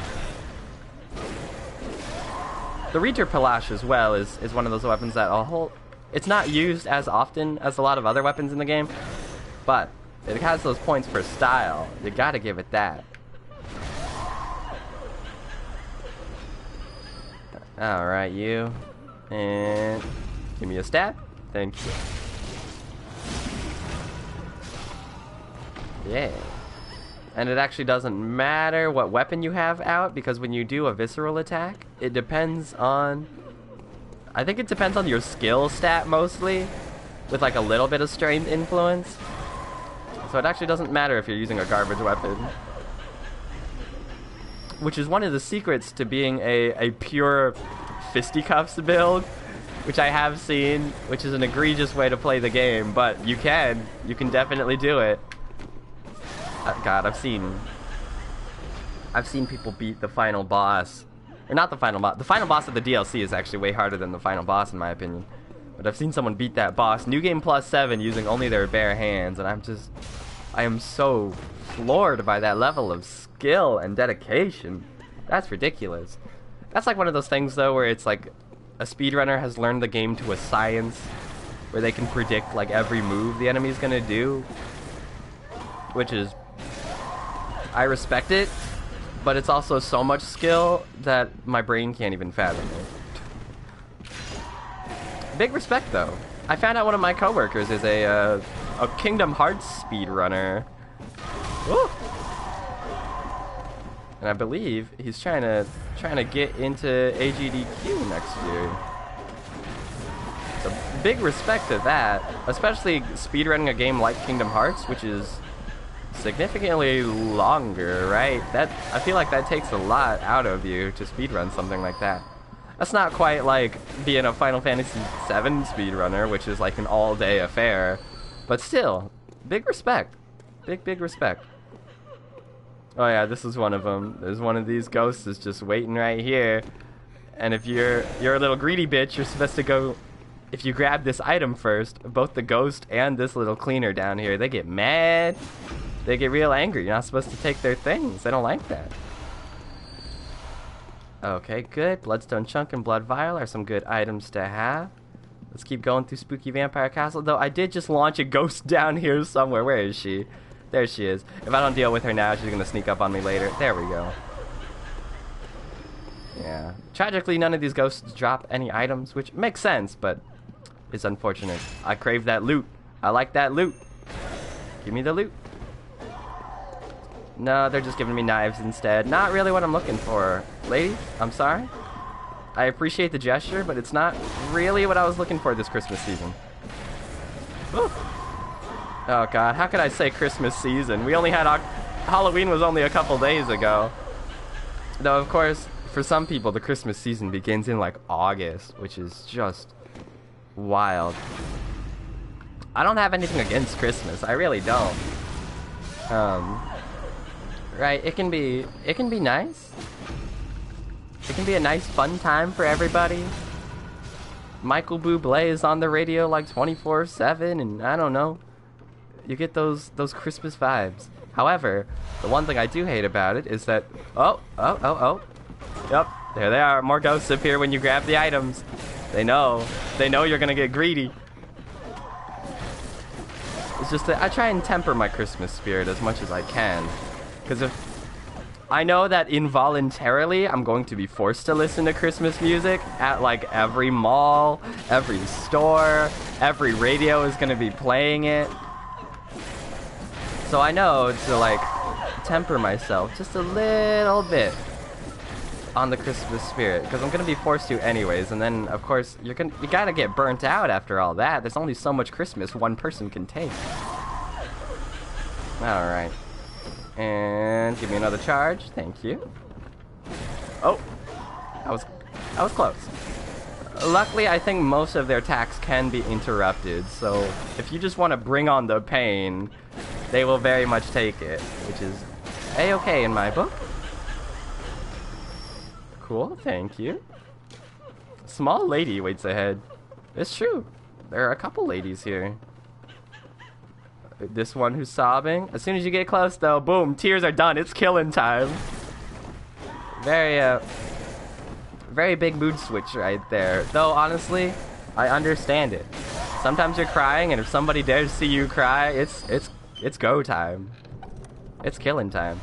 The Reater Palash as well is one of those weapons that it's not used as often as a lot of other weapons in the game, but it has those points for style. You gotta give it that. Alright, you. And give me a stab. Thank you. Yeah. And it actually doesn't matter what weapon you have out, because when you do a visceral attack, it depends on... I think it depends on your skill stat mostly, with like a little bit of strength influence. So it actually doesn't matter if you're using a garbage weapon. Which is one of the secrets to being a pure fisticuffs build, which I have seen, which is an egregious way to play the game, but you can definitely do it. God, I've seen people beat the final boss, or not the final boss. The final boss of the DLC is actually way harder than the final boss in my opinion. But I've seen someone beat that boss, New Game Plus 7, using only their bare hands, and I am so floored by that level of skill and dedication. That's ridiculous. That's like one of those things, though, where it's like a speedrunner has learned the game to a science, where they can predict like every move the enemy's gonna do, which is, I respect it, but it's also so much skill that my brain can't even fathom it. Big respect, though. I found out one of my coworkers is a Kingdom Hearts speedrunner. Woo! And I believe he's trying to get into AGDQ next year. So big respect to that, especially speedrunning a game like Kingdom Hearts, which is significantly longer, right? I feel like that takes a lot out of you to speedrun something like that. That's not quite like being a Final Fantasy VII speedrunner, which is like an all-day affair, but still, big respect. Big respect. Oh yeah, this is one of them. There's one of these ghosts is just waiting right here. And if you're a little greedy bitch, you're supposed to go... If you grab this item first, both the ghost and this little cleaner down here, they get mad. They get real angry. You're not supposed to take their things. They don't like that. Okay, good. Bloodstone Chunk and Blood Vial are some good items to have. Let's keep going through Spooky Vampire Castle. Though I did just launch a ghost down here somewhere. Where is she? There she is. If I don't deal with her now, she's going to sneak up on me later. There we go. Yeah. Tragically, none of these ghosts drop any items, which makes sense, but it's unfortunate. I crave that loot. I like that loot. Give me the loot. No, they're just giving me knives instead. Not really what I'm looking for. Ladies, I'm sorry. I appreciate the gesture, but it's not really what I was looking for this Christmas season. Ooh. Oh god, how could I say Christmas season? We only had... Halloween was only a couple days ago. Though, of course, for some people, the Christmas season begins in, like, August, which is just wild. I don't have anything against Christmas. I really don't. Right, it can be nice. It can be a nice, fun time for everybody. Michael Bublé is on the radio, like, 24/7, and I don't know. You get those Christmas vibes. However, the one thing I do hate about it is that... Oh. Yep, there they are. More ghosts appear when you grab the items. They know you're gonna get greedy. It's just that I try and temper my Christmas spirit as much as I can. Because if... I know that involuntarily I'm going to be forced to listen to Christmas music at like every mall, every store, every radio is gonna be playing it. So I know to like temper myself just a little bit on the Christmas spirit, because I'm gonna be forced to anyways, and then of course you gotta get burnt out after all that. There's only so much Christmas one person can take. Alright. And give me another charge, thank you. Oh, I was close. Luckily, I think most of their attacks can be interrupted, so if you just want to bring on the pain, they will very much take it, which is a-okay in my book. Cool, thank you. Small lady waits ahead. It's true. There are a couple ladies here. This one who's sobbing. As soon as you get close, though, boom, tears are done. It's killing time. Very big mood switch right there. Though, honestly, I understand it. Sometimes you're crying, and if somebody dares see you cry, it's go time. It's killing time.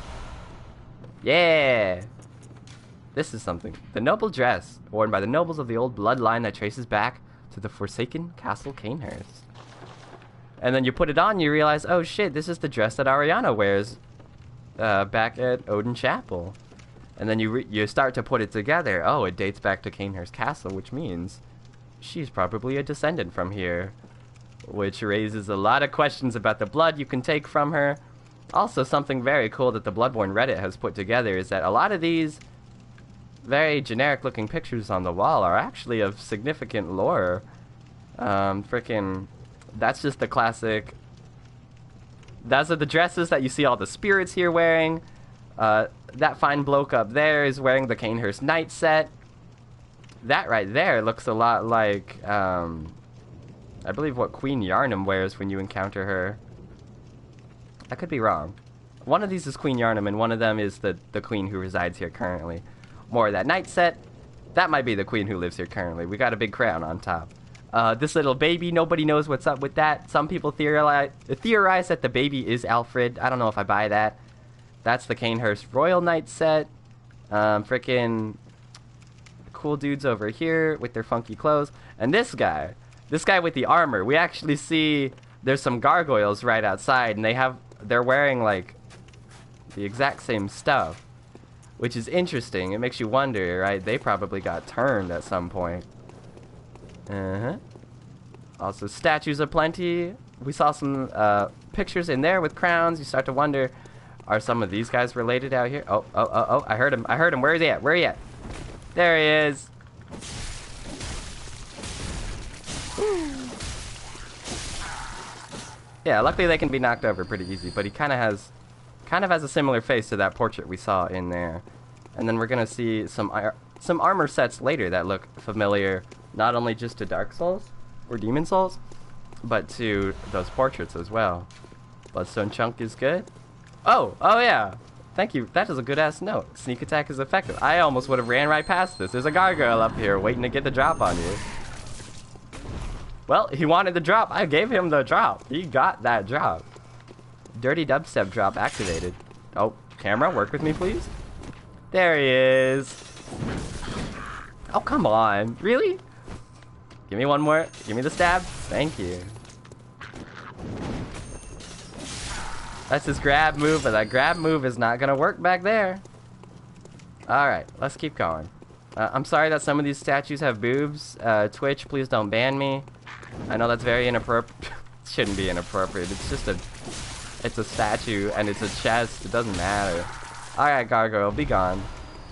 Yeah! This is something. The noble dress, worn by the nobles of the old bloodline that traces back to the forsaken Castle Canehurst. And then you put it on, you realize, oh shit, this is the dress that Ariana wears back at Odin Chapel. And then you start to put it together. Oh, it dates back to Canehurst Castle, which means she's probably a descendant from here. Which raises a lot of questions about the blood you can take from her. Also, something very cool that the Bloodborne Reddit has put together is that a lot of these very generic looking pictures on the wall are actually of significant lore. That's just the classic. Those are the dresses that you see all the spirits here wearing. That fine bloke up there is wearing the Canehurst Knight set. That right there looks a lot like, I believe what Queen Yarnum wears when you encounter her. I could be wrong. One of these is Queen Yarnum, and one of them is the queen who resides here currently. More of that knight set. That might be the queen who lives here currently. We got a big crown on top. This little baby, nobody knows what's up with that. Some people theorize that the baby is Alfred. I don't know if I buy that. That's the Canehurst Royal Knight set. Frickin' cool dudes over here with their funky clothes. And this guy with the armor, we actually see there's some gargoyles right outside, and they're wearing like the exact same stuff. which is interesting. It makes you wonder, right? They probably got turned at some point. Also, statues aplenty. We saw some pictures in there with crowns. You start to wonder, are some of these guys related out here? Oh, I heard him. I heard him. Where is he at? Where are he at? There he is. Yeah, luckily they can be knocked over pretty easy, but he kind of has a similar face to that portrait we saw in there. And then we're gonna see some armor sets later that look familiar, not only just to Dark Souls or Demon Souls, but to those portraits as well. Bloodstone chunk is good. Oh yeah. Thank you. That is a good ass note. Sneak attack is effective. I almost would have ran right past this. There's a gargoyle up here waiting to get the drop on you. Well, he wanted the drop. I gave him the drop. He got that drop. Dirty dubstep drop activated. Oh, camera, work with me, please. There he is. Oh, come on. Really? Give me one more. Give me the stab. Thank you. That's his grab move, but that grab move is not going to work back there. Alright, let's keep going. I'm sorry that some of these statues have boobs. Twitch, please don't ban me. I know that's very inappropriate. It shouldn't be inappropriate. It's just it's a statue and it's a chest. It doesn't matter. Alright, gargoyle, be gone.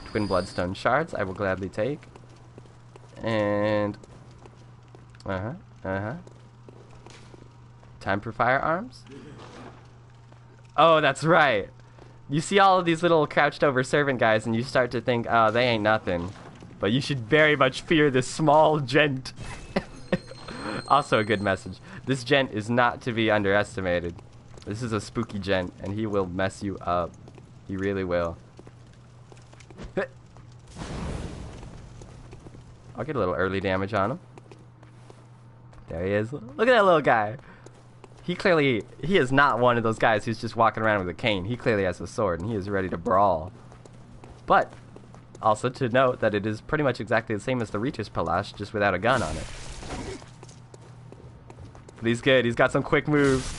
Twin bloodstone shards, I will gladly take. And time for firearms. Oh, that's right. You see all of these little crouched over servant guys and you start to think, oh, they ain't nothing. But you should very much fear this small gent. Also a good message. This gent is not to be underestimated. This is a spooky gent, and he will mess you up. He really will. I'll get a little early damage on him. There he is. Look at that little guy. He is not one of those guys who's just walking around with a cane. He clearly has a sword, and he is ready to brawl. But also to note that it is pretty much exactly the same as the Ritus Palace, just without a gun on it. But he's good. He's got some quick moves.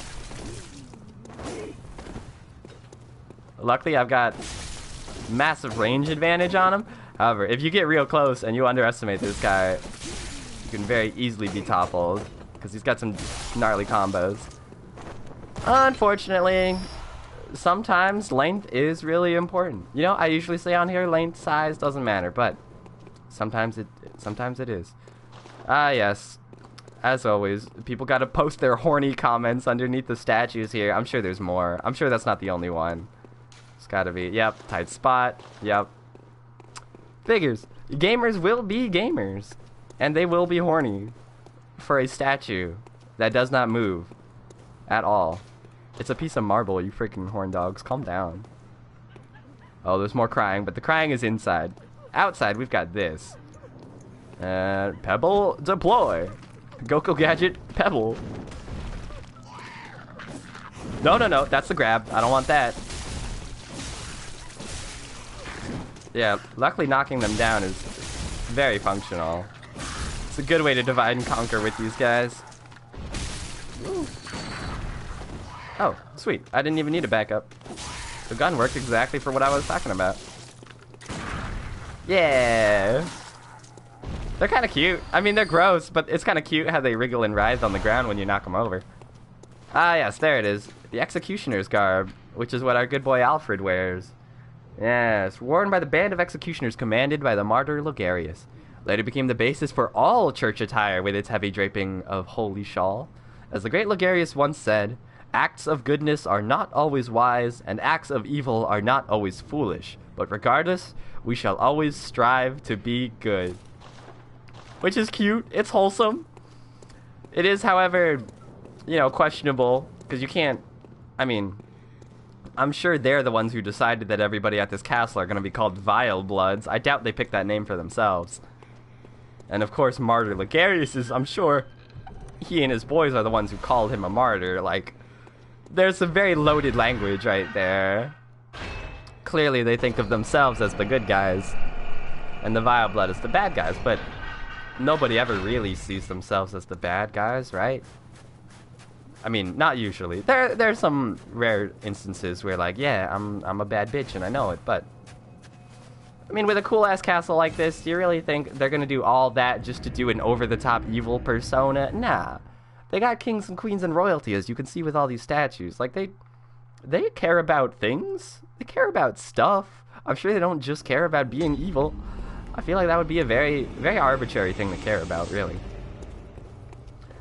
Luckily, I've got massive range advantage on him. However, if you get real close and you underestimate this guy, you can very easily be toppled because he's got some gnarly combos. Unfortunately, sometimes length is really important. You know, I usually say on here length, size doesn't matter, but sometimes it is. Ah, yes. As always, people gotta post their horny comments underneath the statues here. I'm sure there's more. I'm sure that's not the only one. It's gotta be. Yep, tight spot. Yep. Figures. Gamers will be gamers. And they will be horny for a statue that does not move at all. It's a piece of marble, you freaking horn dogs. Calm down. Oh, there's more crying, but the crying is inside. Outside, we've got this. Pebble deploy. Goku Gadget Pebble. No, that's the grab. I don't want that. Yeah, luckily knocking them down is very functional. It's a good way to divide and conquer with these guys. Ooh. Oh, sweet. I didn't even need a backup. The gun worked exactly for what I was talking about. Yeah. They're kind of cute. I mean, they're gross, but it's kind of cute how they wriggle and writhe on the ground when you knock them over. Ah, yes, there it is. The Executioner's garb, which is what our good boy Alfred wears. Yes, worn by the band of executioners commanded by the martyr Logarius. Later became the basis for all church attire with its heavy draping of holy shawl. As the great Logarius once said, acts of goodness are not always wise, and acts of evil are not always foolish. But regardless, we shall always strive to be good. Which is cute. It's wholesome. It is, however, you know, questionable, because you can't, I mean, I'm sure they're the ones who decided that everybody at this castle are going to be called Vile Bloods. I doubt they picked that name for themselves. And of course, Martyr Logarius is, I'm sure, he and his boys are the ones who called him a martyr. Like, there's some very loaded language right there. Clearly, they think of themselves as the good guys, and the Vile Blood as the bad guys, but nobody ever really sees themselves as the bad guys, right? I mean, not usually. There's some rare instances where, like, yeah, I'm a bad bitch and I know it, but I mean, with a cool-ass castle like this, do you really think they're gonna do all that just to do an over-the-top evil persona? Nah. They got kings and queens and royalty, as you can see with all these statues. Like, they care about things. They care about stuff. I'm sure they don't just care about being evil. I feel like that would be a very, very arbitrary thing to care about, really.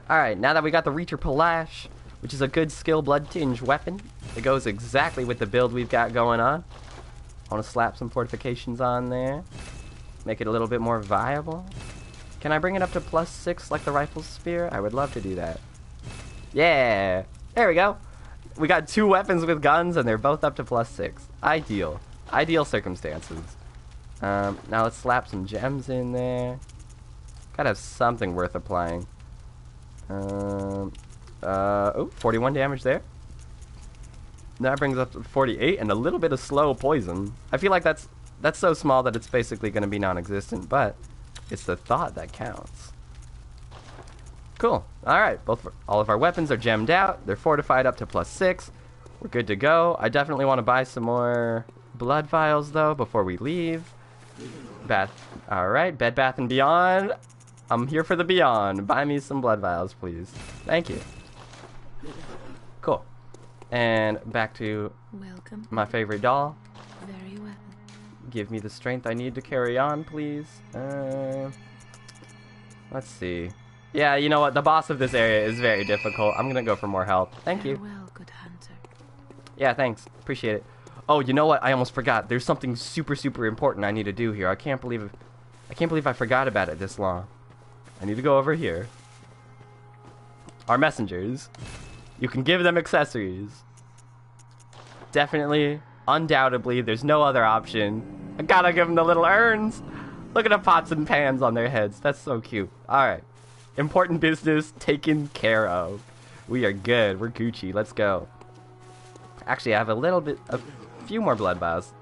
Alright, now that we got the Reacher Palash, which is a good skill blood tinge weapon, it goes exactly with the build we've got going on. I want to slap some fortifications on there. Make it a little bit more viable. Can I bring it up to +6 like the rifle spear? I would love to do that. Yeah! There we go! We got 2 weapons with guns and they're both up to +6. Ideal. Ideal circumstances. Now let's slap some gems in there. Gotta have something worth applying. Oh, 41 damage there. That brings up to 48 and a little bit of slow poison. I feel like that's so small that it's basically going to be non-existent, but it's the thought that counts. Cool. Alright, all of our weapons are gemmed out. They're fortified up to +6. We're good to go. I definitely want to buy some more blood vials, though, before we leave. Alright, Bed Bath & Beyond. I'm here for the Beyond. Buy me some blood vials, please. Thank you. Cool. And back to Welcome. my favorite doll. Very well. Give me the strength I need to carry on, please. Let's see. Yeah, you know what? The boss of this area is very difficult. I'm gonna go for more health. Thank you. Farewell, good hunter. Yeah, thanks. Appreciate it. Oh, you know what? I almost forgot. There's something super, super important I need to do here. I can't believe I forgot about it this long. I need to go over here. Our messengers. You can give them accessories. Definitely, undoubtedly, there's no other option. I gotta give them the little urns. Look at the pots and pans on their heads. That's so cute. Alright. Important business taken care of. We are good. We're Gucci. Let's go. Actually, I have a few more blood vials.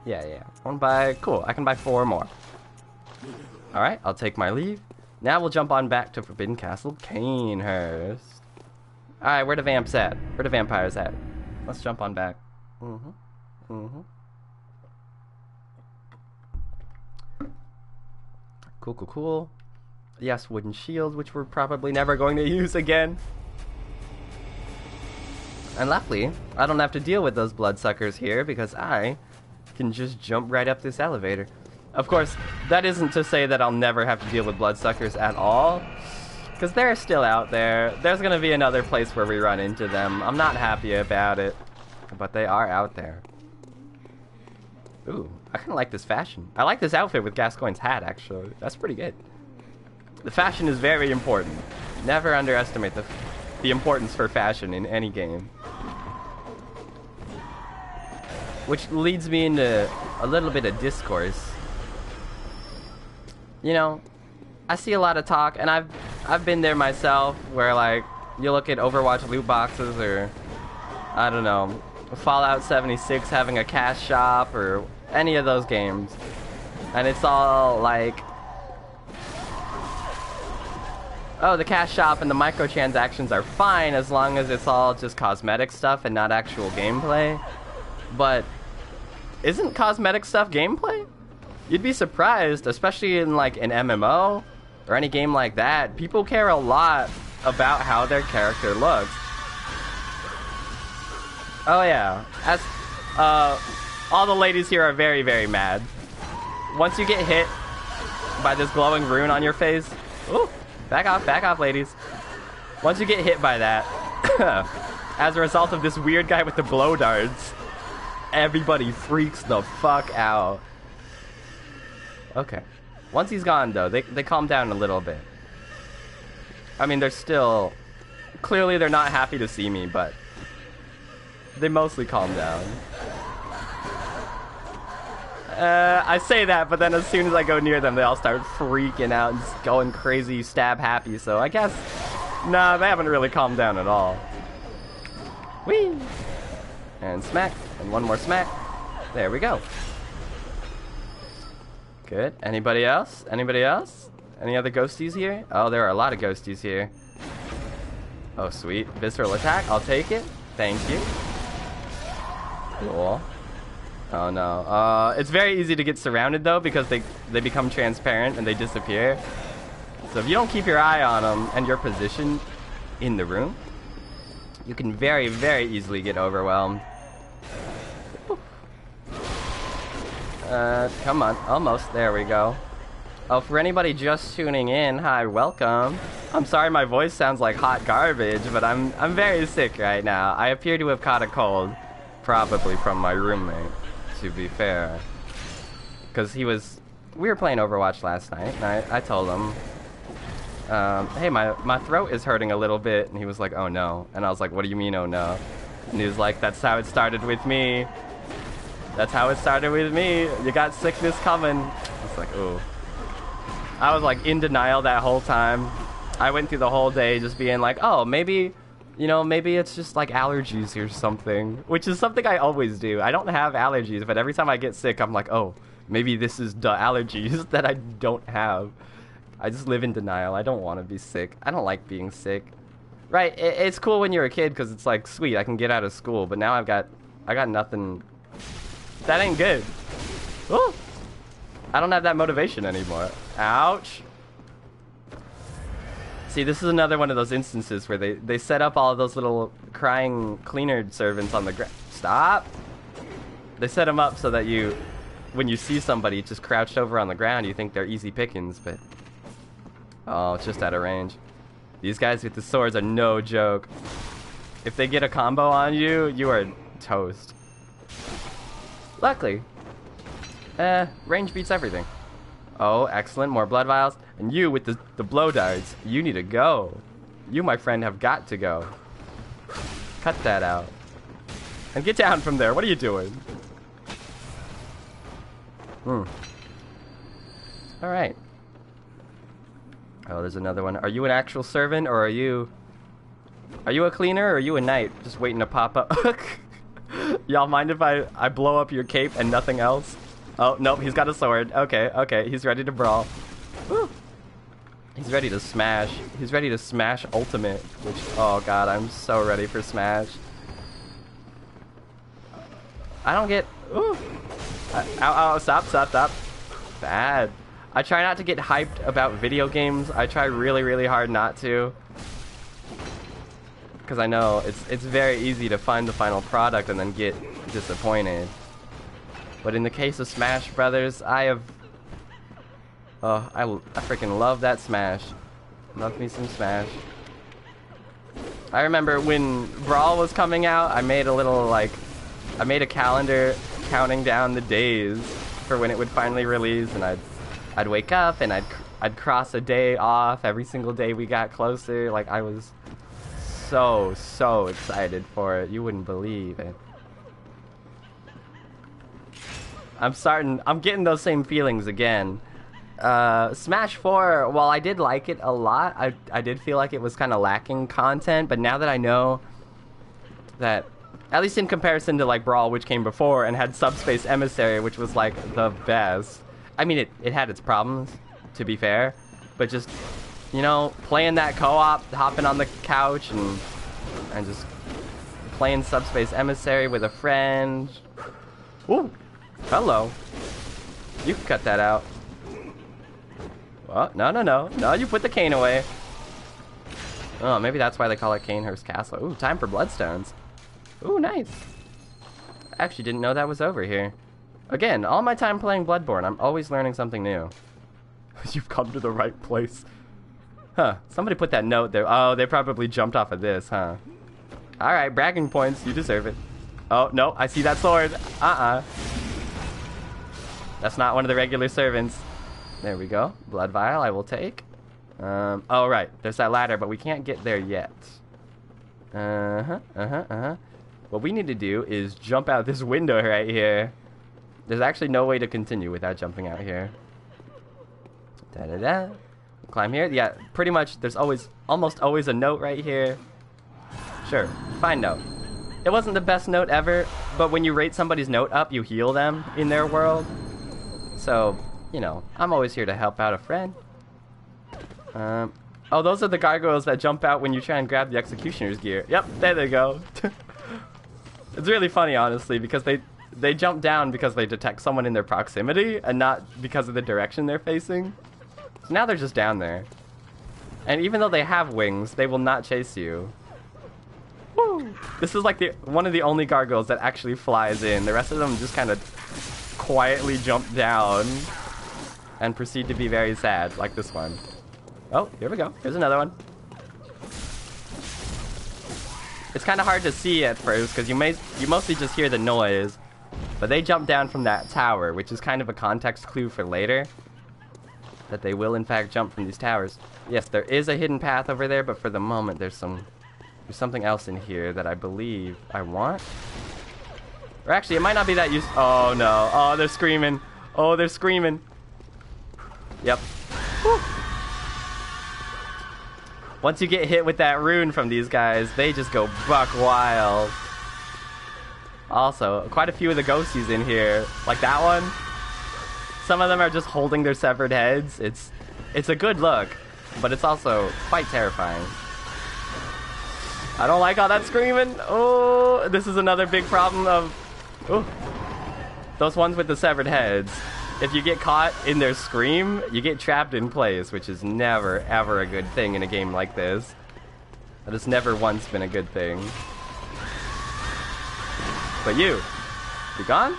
Yeah. I want to buy, cool. I can buy 4 more. Alright, I'll take my leave. Now we'll jump on back to Forbidden Castle, Canehurst. Alright, where the vamps at? Where the vampires at? Let's jump on back. Cool. Yes, wooden shield, which we're probably never going to use again. And luckily, I don't have to deal with those bloodsuckers here because I can just jump right up this elevator. Of course, that isn't to say that I'll never have to deal with bloodsuckers at all, because they're still out there. There's going to be another place where we run into them. I'm not happy about it, but they are out there. Ooh, I kind of like this fashion. I like this outfit with Gascoigne's hat, actually. That's pretty good. The fashion is very important. Never underestimate the importance for fashion in any game. Which leads me into a little bit of discourse. You know, I see a lot of talk, and I've been there myself, where like you look at Overwatch loot boxes, or I don't know, Fallout 76 having a cash shop, or any of those games, and it's all like, oh, the cash shop and the microtransactions are fine as long as it's all just cosmetic stuff and not actual gameplay. But isn't cosmetic stuff gameplay? You'd be surprised, especially in like an MMO or any game like that. People care a lot about how their character looks. Oh yeah, as all the ladies here are very, very mad. Once you get hit by this glowing rune on your face, ooh, back off, ladies. Once you get hit by that, as a result of this weird guy with the blow darts, everybody freaks the fuck out. Okay. Once he's gone, though, they calm down a little bit. I mean, they're still... Clearly, they're not happy to see me, but... They mostly calm down. I say that, but then as soon as I go near them, they all start freaking out and going crazy, stab happy, so I guess... Nah, they haven't really calmed down at all. Whee! And smack. And one more smack. There we go. Good. Anybody else? Anybody else? Any other ghosties here? Oh, there are a lot of ghosties here. Oh, sweet. Visceral attack. I'll take it. Thank you. Cool. Oh no. It's very easy to get surrounded though because they become transparent and they disappear. So if you don't keep your eye on them and your position in the room, you can very, very easily get overwhelmed. Come on. Almost. There we go. Oh, for anybody just tuning in, hi, welcome. I'm sorry my voice sounds like hot garbage, but I'm very sick right now. I appear to have caught a cold, probably from my roommate, to be fair. Because we were playing Overwatch last night, and I told him, hey, my throat is hurting a little bit, and he was like, oh no. And I was like, what do you mean, oh no? And he was like, that's how it started with me. That's how it started with me. You got sickness coming. I was like, ooh. I was like in denial that whole time. I went through the whole day just being like, oh, maybe, you know, maybe it's just like allergies or something. Which is something I always do. I don't have allergies, but every time I get sick, I'm like, oh, maybe this is the allergies that I don't have. I just live in denial. I don't want to be sick. I don't like being sick. Right, it's cool when you're a kid because it's like, sweet, I can get out of school. But now I got nothing. That ain't good. Ooh. I don't have that motivation anymore. Ouch. See, this is another one of those instances where they set up all of those little crying cleaner servants on the ground. Stop. They set them up so that when you see somebody just crouched over on the ground, you think they're easy pickings, but oh, it's just out of range. These guys with the swords are no joke. If they get a combo on you, you are toast. Luckily, range beats everything. Oh, excellent. More blood vials. And you with the blow darts, you need to go. You, my friend, have got to go. Cut that out. And get down from there. What are you doing? Alright. Oh, there's another one. Are you an actual servant, or are you a cleaner, or are you a knight just waiting to pop up? Y'all mind if I blow up your cape and nothing else? Oh, nope, he's got a sword. Okay, he's ready to brawl. Woo. He's ready to smash. He's ready to smash ultimate, which, oh god, I'm so ready for smash. I don't get, ooh. Ow, stop. Bad. I try not to get hyped about video games. I try really, really hard not to. Because I know it's very easy to find the final product and then get disappointed. But in the case of Smash Brothers, I freaking love that Smash. Love me some Smash. I remember when Brawl was coming out, I made a calendar counting down the days for when it would finally release, and I'd wake up and I'd cross a day off every single day we got closer. Like, I was so excited for it. You wouldn't believe it. I'm getting those same feelings again. Smash 4, while I did like it a lot, I did feel like it was kind of lacking content, but now that I know that, at least in comparison to like Brawl, which came before and had Subspace Emissary, which was like the best. I mean, it had its problems, to be fair, but just, you know, playing that co-op, hopping on the couch and just playing Subspace Emissary with a friend. Ooh, hello. You can cut that out. Well, no, you put the cane away. Oh, maybe that's why they call it Canehurst Castle. Ooh, time for Bloodstones. Ooh, nice. I actually didn't know that was over here. Again, all my time playing Bloodborne, I'm always learning something new. You've come to the right place. Huh, somebody put that note there. Oh, they probably jumped off of this, huh? Alright, bragging points, you deserve it. Oh, no, I see that sword. That's not one of the regular servants. There we go. Blood vial, I will take. Oh, right, there's that ladder, but we can't get there yet. What we need to do is jump out this window right here. There's actually no way to continue without jumping out here. Da-da-da. Climb here. Yeah, pretty much there's almost always a note right here. Sure, fine note. It wasn't the best note ever, but when you rate somebody's note up, you heal them in their world. So, you know, I'm always here to help out a friend. Oh, those are the gargoyles that jump out when you try and grab the executioner's gear. Yep, there they go. It's really funny, honestly, because they jump down because they detect someone in their proximity and not because of the direction they're facing. So now they're just down there. And even though they have wings, they will not chase you. Woo! This is like one of the only gargoyles that actually flies in. The rest of them just kind of quietly jump down and proceed to be very sad, like this one. Oh, here we go. Here's another one. It's kind of hard to see at first because you mostly just hear the noise, but they jump down from that tower, which is kind of a context clue for later, that they will in fact jump from these towers. Yes, there is a hidden path over there, but for the moment there's something else in here that I believe I want. Or actually, it might not be that useful. Oh no! Oh, they're screaming! Oh, they're screaming! Yep. Whew. Once you get hit with that rune from these guys, they just go buck wild. Also, quite a few of the ghosties in here, like that one. Some of them are just holding their severed heads. It's a good look, but it's also quite terrifying. I don't like all that screaming. Oh, this is another big problem of those ones with the severed heads. If you get caught in their scream, you get trapped in place, which is never, ever a good thing in a game like this. That has never once been a good thing. But you gone?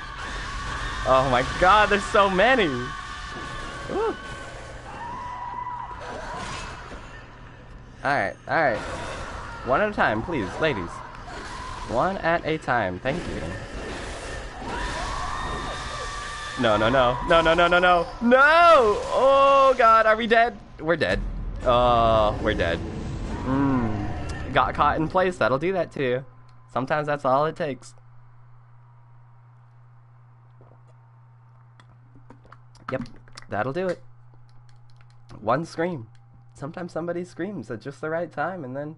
Oh my god, there's so many! Ooh. Alright. One at a time, please, ladies. One at a time, thank you. No! No! Oh god, are we dead? We're dead. Oh, we're dead. Got caught in place, that'll do that to you. Sometimes that's all it takes. Yep, that'll do it. One scream. Sometimes somebody screams at just the right time, and then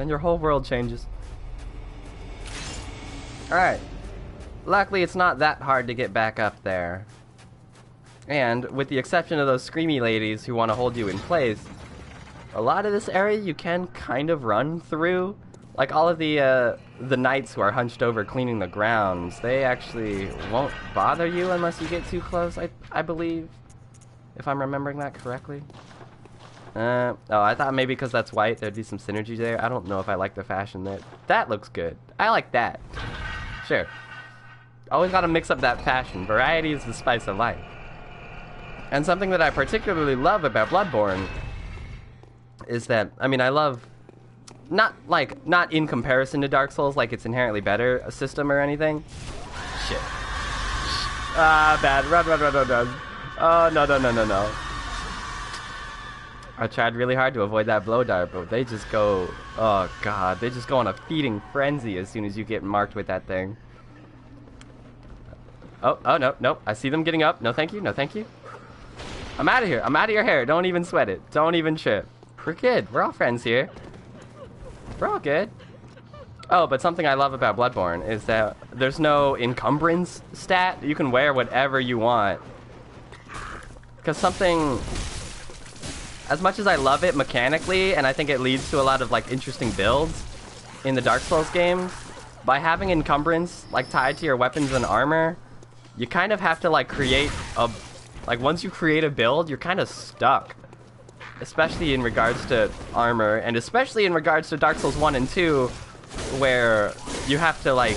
your whole world changes. Alright. Luckily, it's not that hard to get back up there. And, with the exception of those screamy ladies who want to hold you in place, a lot of this area you can kind of run through. Like all of the knights who are hunched over cleaning the grounds, they actually won't bother you unless you get too close, I believe. If I'm remembering that correctly. Oh, I thought maybe because that's white there'd be some synergy there. I don't know if I like the fashion there. That looks good. I like that. Sure. Always gotta mix up that fashion. Variety is the spice of life. And something that I particularly love about Bloodborne is that, I mean, I love, not in comparison to Dark Souls, like it's inherently better a system or anything. Shit. Ah, bad. Run. Oh, no. I tried really hard to avoid that blow dart, but they just go, oh god, they just go on a feeding frenzy as soon as you get marked with that thing. Oh, no, I see them getting up. No, thank you. I'm out of here. I'm out of your hair. Don't even sweat it. Don't even trip. We're good. We're all friends here. We're all good. Oh, but something I love about Bloodborne is that there's no encumbrance stat. You can wear whatever you want. Because something, as much as I love it mechanically, and I think it leads to a lot of like interesting builds in the Dark Souls games, by having encumbrance like tied to your weapons and armor, you kind of have to like create a, like once you create a build, you're kind of stuck. Especially in regards to armor, and especially in regards to Dark Souls 1 and 2, where you have to like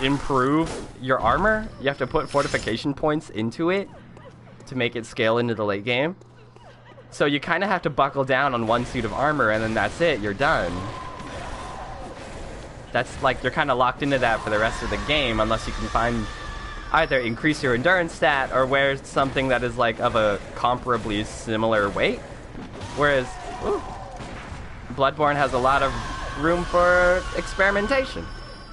improve your armor. You have to put fortification points into it to make it scale into the late game. So you kind of have to buckle down on one suit of armor, and then that's it, you're done. That's like, you're kind of locked into that for the rest of the game, unless you can find either increase your endurance stat or wear something that is like of a comparably similar weight. Whereas Bloodborne has a lot of room for experimentation,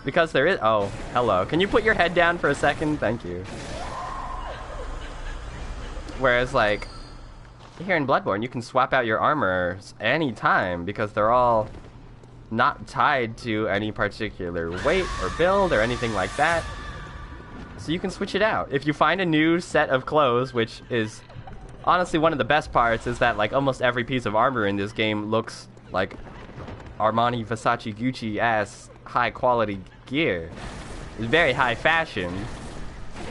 because there is, oh, hello, can you put your head down for a second? Thank you. Whereas like here in Bloodborne, you can swap out your armors anytime because they're all not tied to any particular weight or build or anything like that. So you can switch it out. If you find a new set of clothes, which is honestly one of the best parts, is that like almost every piece of armor in this game looks like Armani, Versace, Gucci ass high quality gear. is very high fashion.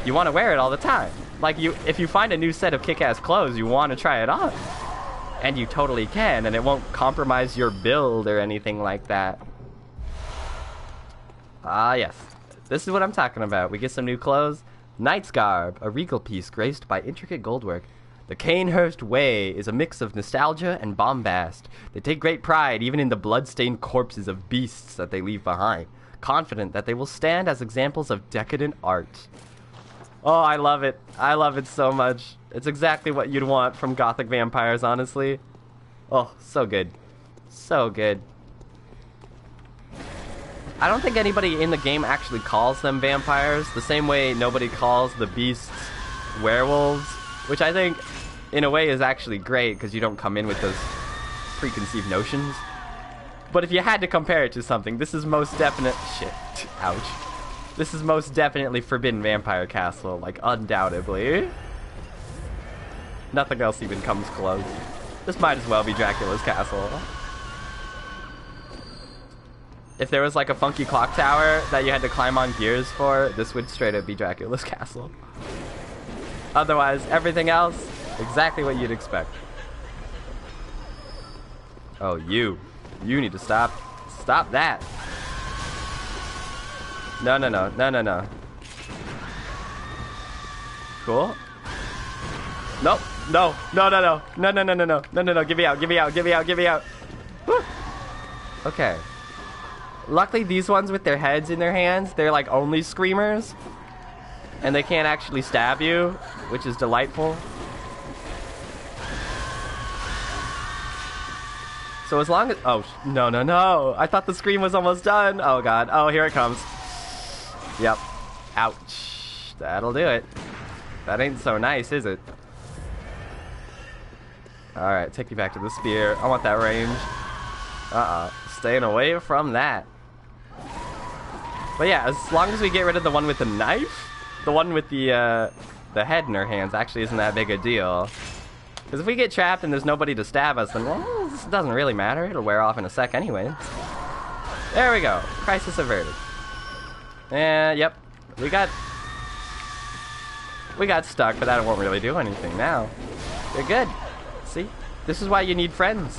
You want to wear it all the time. Like, if you find a new set of kick-ass clothes, you want to try it on. And you totally can, and it won't compromise your build or anything like that. Ah, yes. This is what I'm talking about. We get some new clothes. Knight's Garb, a regal piece graced by intricate goldwork. The Canehurst Way is a mix of nostalgia and bombast. They take great pride even in the blood-stained corpses of beasts that they leave behind, confident that they will stand as examples of decadent art. Oh, I love it. I love it so much. It's exactly what you'd want from Gothic vampires, honestly. Oh, so good. So good. I don't think anybody in the game actually calls them vampires, the same way nobody calls the beasts werewolves, which I think, in a way, is actually great, because you don't come in with those preconceived notions. But if you had to compare it to something, this is most definite... Shit. Ouch. This is most definitely Forbidden Vampire Castle, like, undoubtedly. Nothing else even comes close. This might as well be Dracula's castle. If there was, like, a funky clock tower that you had to climb on gears for, this would straight up be Dracula's castle. Otherwise, everything else, exactly what you'd expect. Oh, you need to stop. Stop that. No, no, no, no, no, no. Cool. Nope. No, no, no, no, no, no, no, no, no, no, no, no, give me out, give me out, give me out, give me out. Woo. Okay. Luckily, these ones with their heads in their hands, they're like only screamers. And they can't actually stab you, which is delightful. So as long as... Oh, no, no, no. I thought the scream was almost done. Oh, God. Oh, here it comes. Yep. Ouch. That'll do it. That ain't so nice, is it? Alright, take me back to the spear. I want that range. Staying away from that. But yeah, as long as we get rid of the one with the knife, the one with the head in her hands actually isn't that big a deal. Because if we get trapped and there's nobody to stab us, then, well, this doesn't really matter. It'll wear off in a sec anyway. There we go. Crisis averted. And, yep. We got stuck, but that won't really do anything now. You're good. See? This is why you need friends.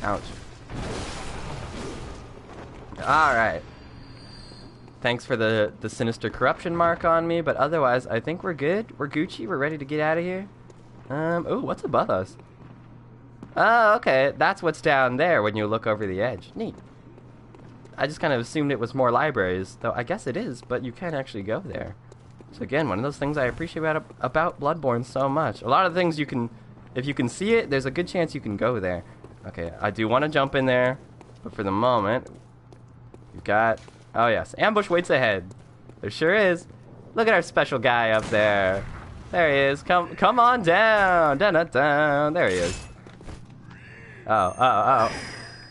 Ouch. Alright. Thanks for the sinister corruption mark on me, but otherwise, I think we're good. We're Gucci. We're ready to get out of here. Ooh, what's above us? Oh, okay. That's what's down there when you look over the edge. Neat. I just kind of assumed it was more libraries, though I guess it is, but you can't actually go there. So again, one of those things I appreciate about Bloodborne so much. A lot of things you can, if you can see it, there's a good chance you can go there. Okay, I do want to jump in there, but for the moment, we've got... Oh yes, ambush waits ahead. There sure is. Look at our special guy up there. There he is. Come on down. Down. There he is. Oh.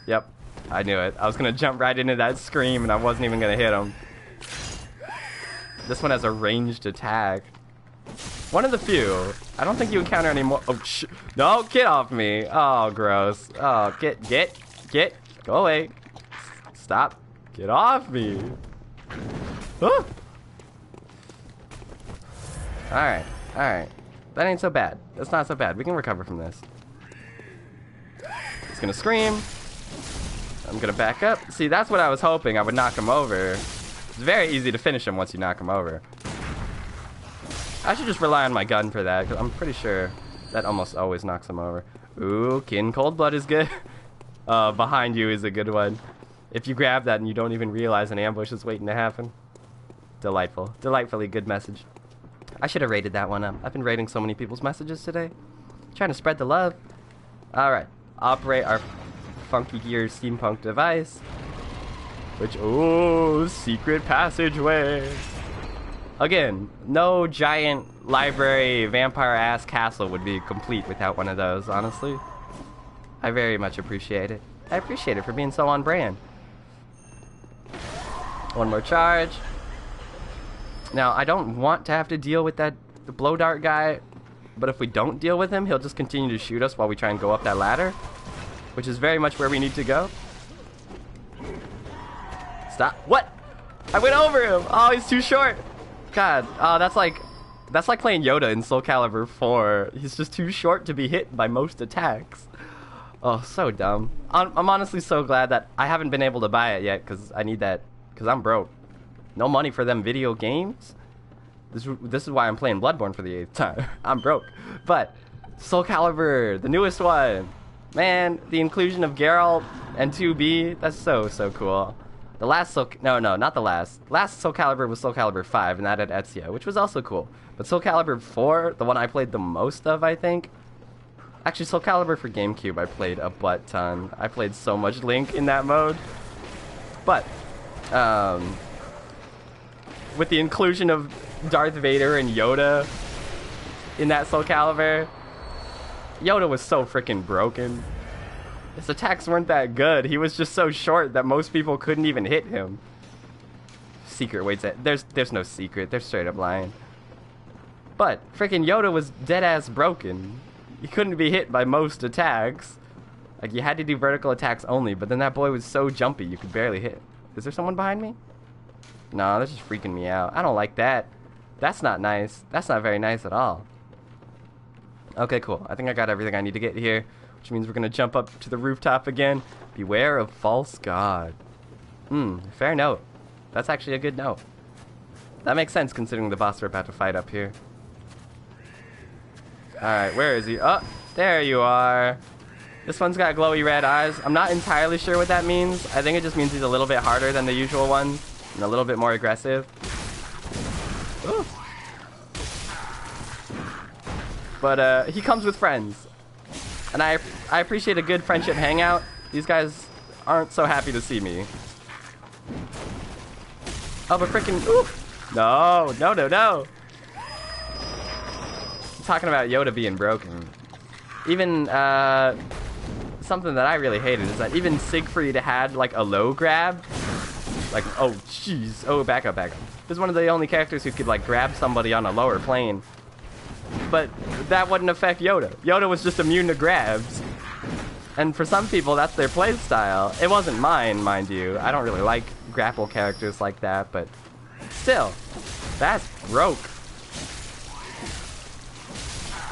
Yep. I knew it. I was gonna jump right into that scream and I wasn't even gonna hit him. This one has a ranged attack. One of the few. I don't think you encounter any more. Oh, no, get off me. Oh, gross. Oh, get. Go away. Stop. Get off me. Ah. Alright. That ain't so bad. That's not so bad. We can recover from this. He's gonna scream. I'm gonna back up. See, that's what I was hoping. I would knock him over. It's very easy to finish him once you knock him over. I should just rely on my gun for that, because I'm pretty sure that almost always knocks him over. Ooh, Kin Cold Blood is good. Behind you is a good one. If you grab that and you don't even realize an ambush is waiting to happen. Delightful. Delightfully good message. I should have rated that one up. I've been rating so many people's messages today. Trying to spread the love. Alright. Operate our funky gear steampunk device. Which, ooh, secret passageway. Again, no giant library vampire-ass castle would be complete without one of those, honestly. I very much appreciate it. I appreciate it for being so on brand. One more charge. Now, I don't want to have to deal with the blow dart guy, but if we don't deal with him, he'll just continue to shoot us while we try and go up that ladder, which is very much where we need to go. Stop. What? I went over him. Oh, he's too short. God. Oh, that's like playing Yoda in Soul Calibur 4. He's just too short to be hit by most attacks. Oh, so dumb. I'm honestly so glad that I haven't been able to buy it yet, because I need that, because I'm broke. No money for them video games. This is why I'm playing Bloodborne for the 8th time. I'm broke. But Soul Calibur, the newest one. Man, the inclusion of Geralt and 2B, that's so cool. The last no, not the last. Last Soul Calibur was Soul Calibur 5, and that had Ezio, which was also cool. But Soul Calibur 4, the one I played the most of, I think. Actually, Soul Calibur for GameCube, I played a butt ton. I played so much Link in that mode. But, with the inclusion of Darth Vader and Yoda in that Soul Calibur, Yoda was so freaking broken. His attacks weren't that good. He was just so short that most people couldn't even hit him. Secret waits at... There's no secret. They're straight up lying. But freaking Yoda was dead ass broken. He couldn't be hit by most attacks. Like, you had to do vertical attacks only, but then that boy was so jumpy you could barely hit. Is there someone behind me? No, that's just freaking me out. I don't like that. That's not nice. That's not very nice at all. Okay, cool. I think I got everything I need to get here, which means we're gonna jump up to the rooftop again. Beware of false god. Fair note. That's actually a good note. That makes sense considering the boss we're about to fight up here. Alright, where is he? Oh, there you are. This one's got glowy red eyes. I'm not entirely sure what that means. I think it just means he's a little bit harder than the usual ones and a little bit more aggressive. Ooh. But he comes with friends. And I appreciate a good friendship hangout. These guys aren't so happy to see me. Oh, but freaking... Ooh. No. I'm talking about Yoda being broken. Even, something that I really hated is that even Siegfried had, like, a low grab. Like, oh, jeez. Oh, back up. He's one of the only characters who could, like, grab somebody on a lower plane. But that wouldn't affect Yoda. Yoda was just immune to grabs. And for some people, that's their play style. It wasn't mine, mind you. I don't really like grapple characters like that, but still, that's broke.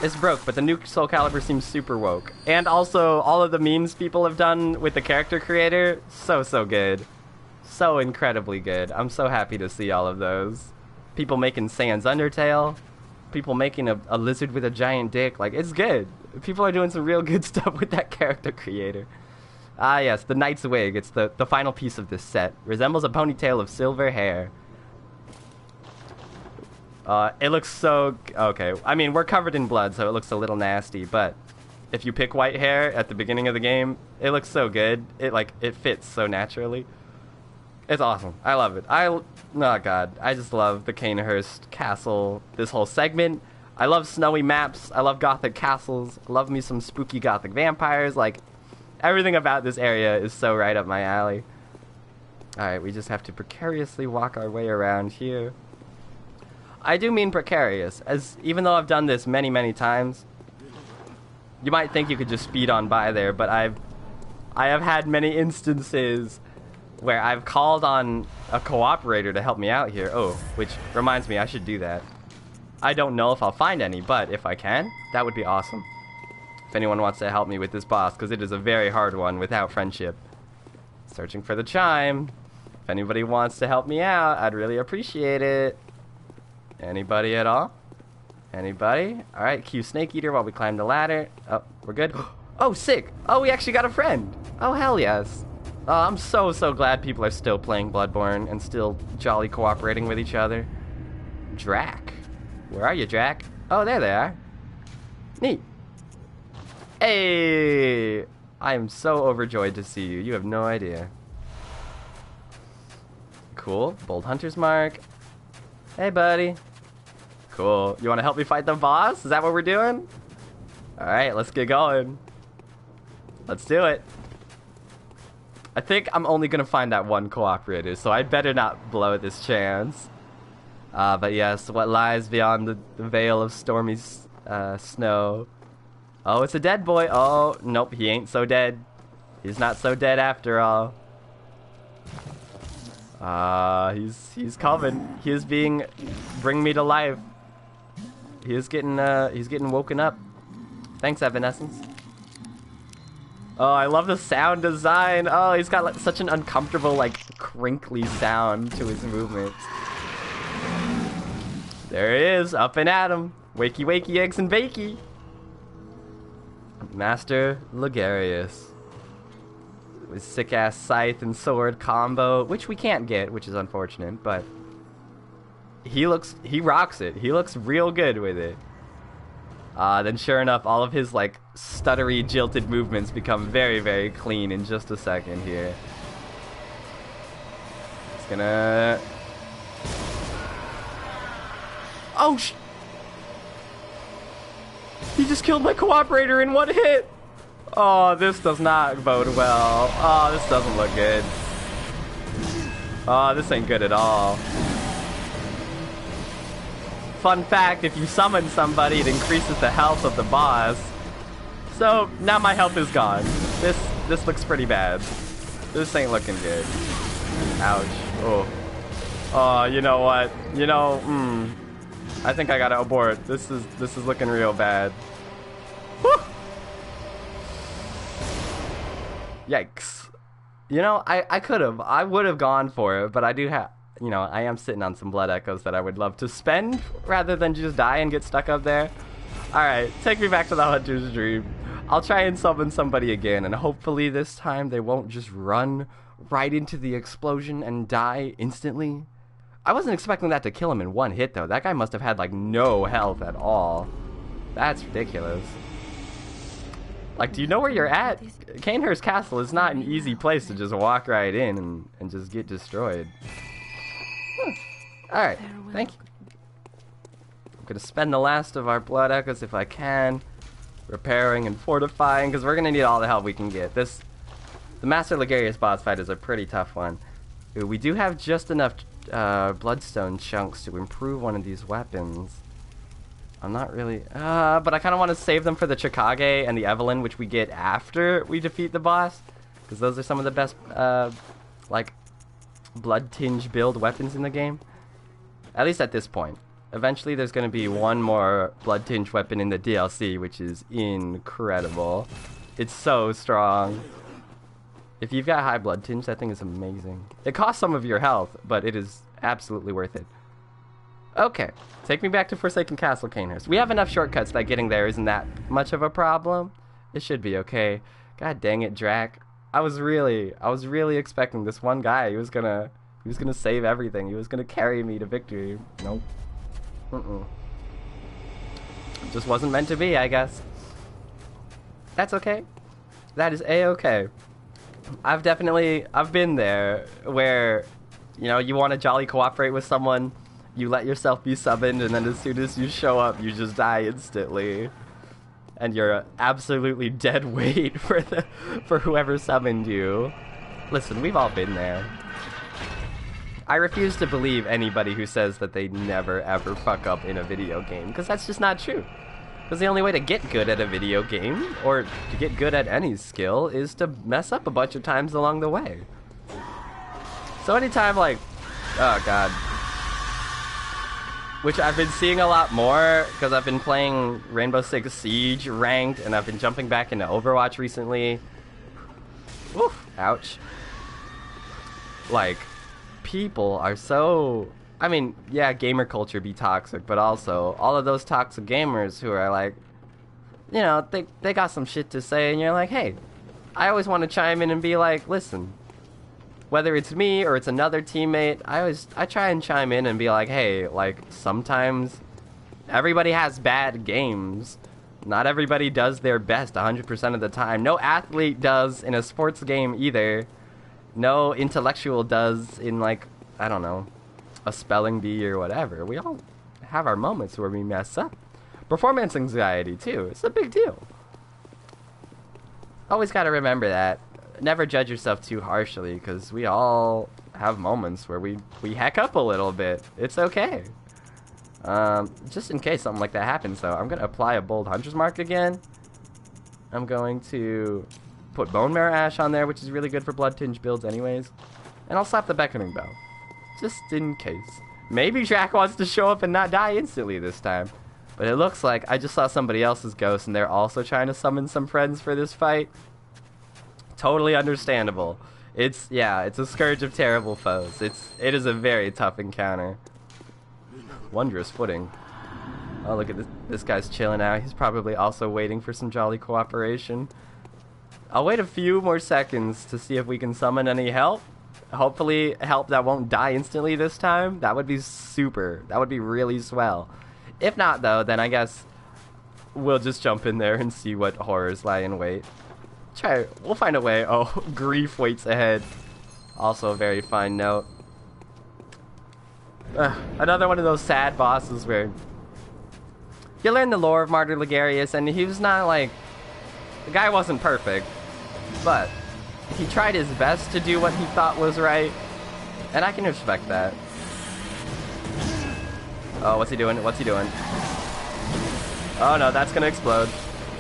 It's broke, but the new Soul Calibur seems super woke. And also, all of the memes people have done with the character creator, so good. So incredibly good. I'm so happy to see all of those. People making Sans Undertale. People making a lizard with a giant dick. Like, it's good. People are doing some real good stuff with that character creator. Ah, yes, the Knight's Wig. It's the final piece of this set. Resembles a ponytail of silver hair. It looks so... Okay, I mean, we're covered in blood, so it looks a little nasty, but if you pick white hair at the beginning of the game, it looks so good. It fits so naturally. It's awesome. I love it. Oh, God. I just love the Canehurst Castle, this whole segment. I love snowy maps. I love gothic castles. I love me some spooky gothic vampires. Like, everything about this area is so right up my alley. Alright, we just have to precariously walk our way around here. I do mean precarious, as even though I've done this many times, you might think you could just speed on by there, but I have had many instances where I've called on a cooperator to help me out here. Oh, which reminds me, I should do that. I don't know if I'll find any, but if I can, that would be awesome. If anyone wants to help me with this boss, because it is a very hard one without friendship. Searching for the chime. If anybody wants to help me out, I'd really appreciate it. Anybody at all? Anybody? Alright, cue Snake Eater while we climb the ladder. Oh, we're good. Oh, sick! Oh, we actually got a friend! Oh, hell yes. Oh, I'm so glad people are still playing Bloodborne and still jolly cooperating with each other. Drac. Where are you, Drac? Oh, there they are. Neat. Hey! I am so overjoyed to see you. You have no idea. Cool. Bold Hunter's Mark. Hey, buddy. Cool. You want to help me fight the boss? Is that what we're doing? Alright, let's get going. Let's do it. I think I'm only going to find that one cooperator, so I better not blow this chance. But yes, what lies beyond the veil of stormy snow. Oh, it's a dead boy. Oh, nope, he ain't so dead. He's not so dead after all. He's coming. He is bring me to life. He's getting woken up. Thanks, Evanescence. Oh, I love the sound design. Oh, he's got like, such an uncomfortable, like, crinkly sound to his movements. There he is, up and at him. Wakey, wakey, eggs and bakey. Master Ligarius. With sick-ass scythe and sword combo, which we can't get, which is unfortunate, but he rocks it. He looks real good with it. Then sure enough, all of his, like, stuttery, jilted movements become very, very clean in just a second here. It's gonna... Oh, he just killed my cooperator in one hit! Oh, this does not bode well. Oh, this doesn't look good. Oh, this ain't good at all. Fun fact, if you summon somebody, it increases the health of the boss. So, now my health is gone. This looks pretty bad. This ain't looking good. Ouch. Oh. Oh, you know what? You know, I think I gotta abort. This is looking real bad. Whew. Yikes. You know, I would have gone for it, but I do have, you know, I am sitting on some blood echoes that I would love to spend rather than just die and get stuck up there. Alright, take me back to the Hunter's Dream. I'll try and summon somebody again, and hopefully this time they won't just run right into the explosion and die instantly. I wasn't expecting that to kill him in one hit, though. That guy must have had, like, no health at all. That's ridiculous. Like, do you know where you're at? Canehurst Castle is not an easy place to just walk right in and just get destroyed. Alright, thank you. I'm gonna spend the last of our blood echoes if I can. Repairing and fortifying, because we're gonna need all the help we can get. The Master Ligarius boss fight is a pretty tough one. We do have just enough bloodstone chunks to improve one of these weapons. I'm not really... but I kind of want to save them for the Chikage and the Evelyn, which we get after we defeat the boss. Because those are some of the best, like, blood-tinged build weapons in the game. At least at this point. Eventually there's going to be one more blood-tinged weapon in the DLC, which is incredible. It's so strong. If you've got high blood tinge, that thing is amazing. It costs some of your health, but it is absolutely worth it. Okay, take me back to Forsaken Castle, Canehurst. We have enough shortcuts that getting there isn't that much of a problem. It should be okay. God dang it, Drac. I was really expecting this one guy. He was gonna save everything. He was gonna carry me to victory. Nope. Just wasn't meant to be, I guess. That's okay. That is a-okay. I've been there where, you know, you want to jolly cooperate with someone, you let yourself be summoned, and then as soon as you show up, you just die instantly. And you're absolutely dead weight for whoever summoned you. Listen, we've all been there. I refuse to believe anybody who says that they never ever fuck up in a video game, because that's just not true. Because the only way to get good at a video game, or to get good at any skill, is to mess up a bunch of times along the way. So anytime, like, oh god, which I've been seeing a lot more, because I've been playing Rainbow Six Siege ranked, and I've been jumping back into Overwatch recently. Oof, ouch. Like, people are so... I mean, yeah, gamer culture be toxic, but also all of those toxic gamers who are like, you know, they got some shit to say, and you're like, hey, I always want to chime in and be like, listen, whether it's me or it's another teammate, I try and chime in and be like, hey, like, sometimes everybody has bad games. Not everybody does their best 100% of the time. No athlete does in a sports game either. No intellectual does in, like, I don't know, a spelling bee or whatever. We all have our moments where we mess up. Performance anxiety, too. It's a big deal. Always got to remember that. Never judge yourself too harshly, because we all have moments where we heck up a little bit. It's okay. Just in case something like that happens, though, I'm going to apply a bold hunter's mark again. I'm going to put bone marrow ash on there, which is really good for blood tinge builds anyways. And I'll slap the beckoning bell. Just in case. Maybe Drac wants to show up and not die instantly this time. But it looks like I just saw somebody else's ghost and they're also trying to summon some friends for this fight. Totally understandable. It's a scourge of terrible foes. It is a very tough encounter. Wondrous footing. Oh, look at this. This guy's chilling out. He's probably also waiting for some jolly cooperation. I'll wait a few more seconds to see if we can summon any help. Hopefully help that won't die instantly this time. That would be super. That would be really swell. If not, though, then I guess we'll just jump in there and see what horrors lie in wait. We'll find a way. Oh, grief waits ahead. Also a very fine note. Another one of those sad bosses where you learn the lore of Martyr Ligarius, and he was not like... The guy wasn't perfect, but he tried his best to do what he thought was right, and I can respect that. Oh, what's he doing? What's he doing? Oh no, that's gonna explode.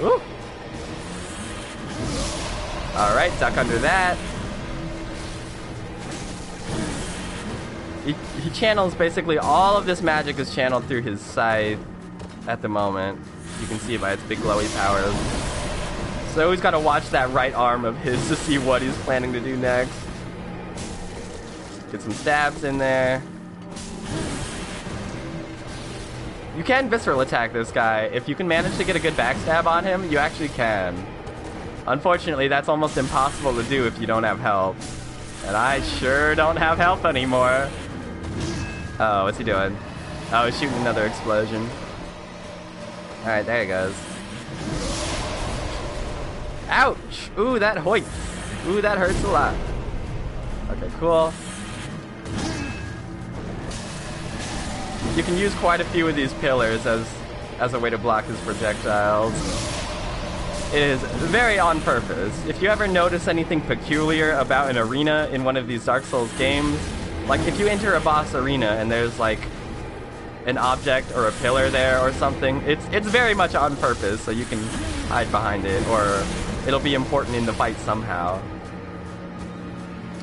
Ooh. Alright, duck under that. He channels basically all of this magic is channeled through his scythe at the moment. You can see it by its big glowy powers. So he's got to watch that right arm of his to see what he's planning to do next. Get some stabs in there. You can visceral attack this guy. If you can manage to get a good backstab on him, you actually can. Unfortunately, that's almost impossible to do if you don't have help. And I sure don't have help anymore. Oh, what's he doing? Oh, he's shooting another explosion. Alright, there he goes. Ouch! Ooh, that hoit. Ooh, that hurts a lot. Okay, cool. You can use quite a few of these pillars as a way to block his projectiles. It is very on purpose. If you ever notice anything peculiar about an arena in one of these Dark Souls games, like if you enter a boss arena and there's like an object or a pillar there or something, it's very much on purpose, so you can hide behind it, or it'll be important in the fight somehow.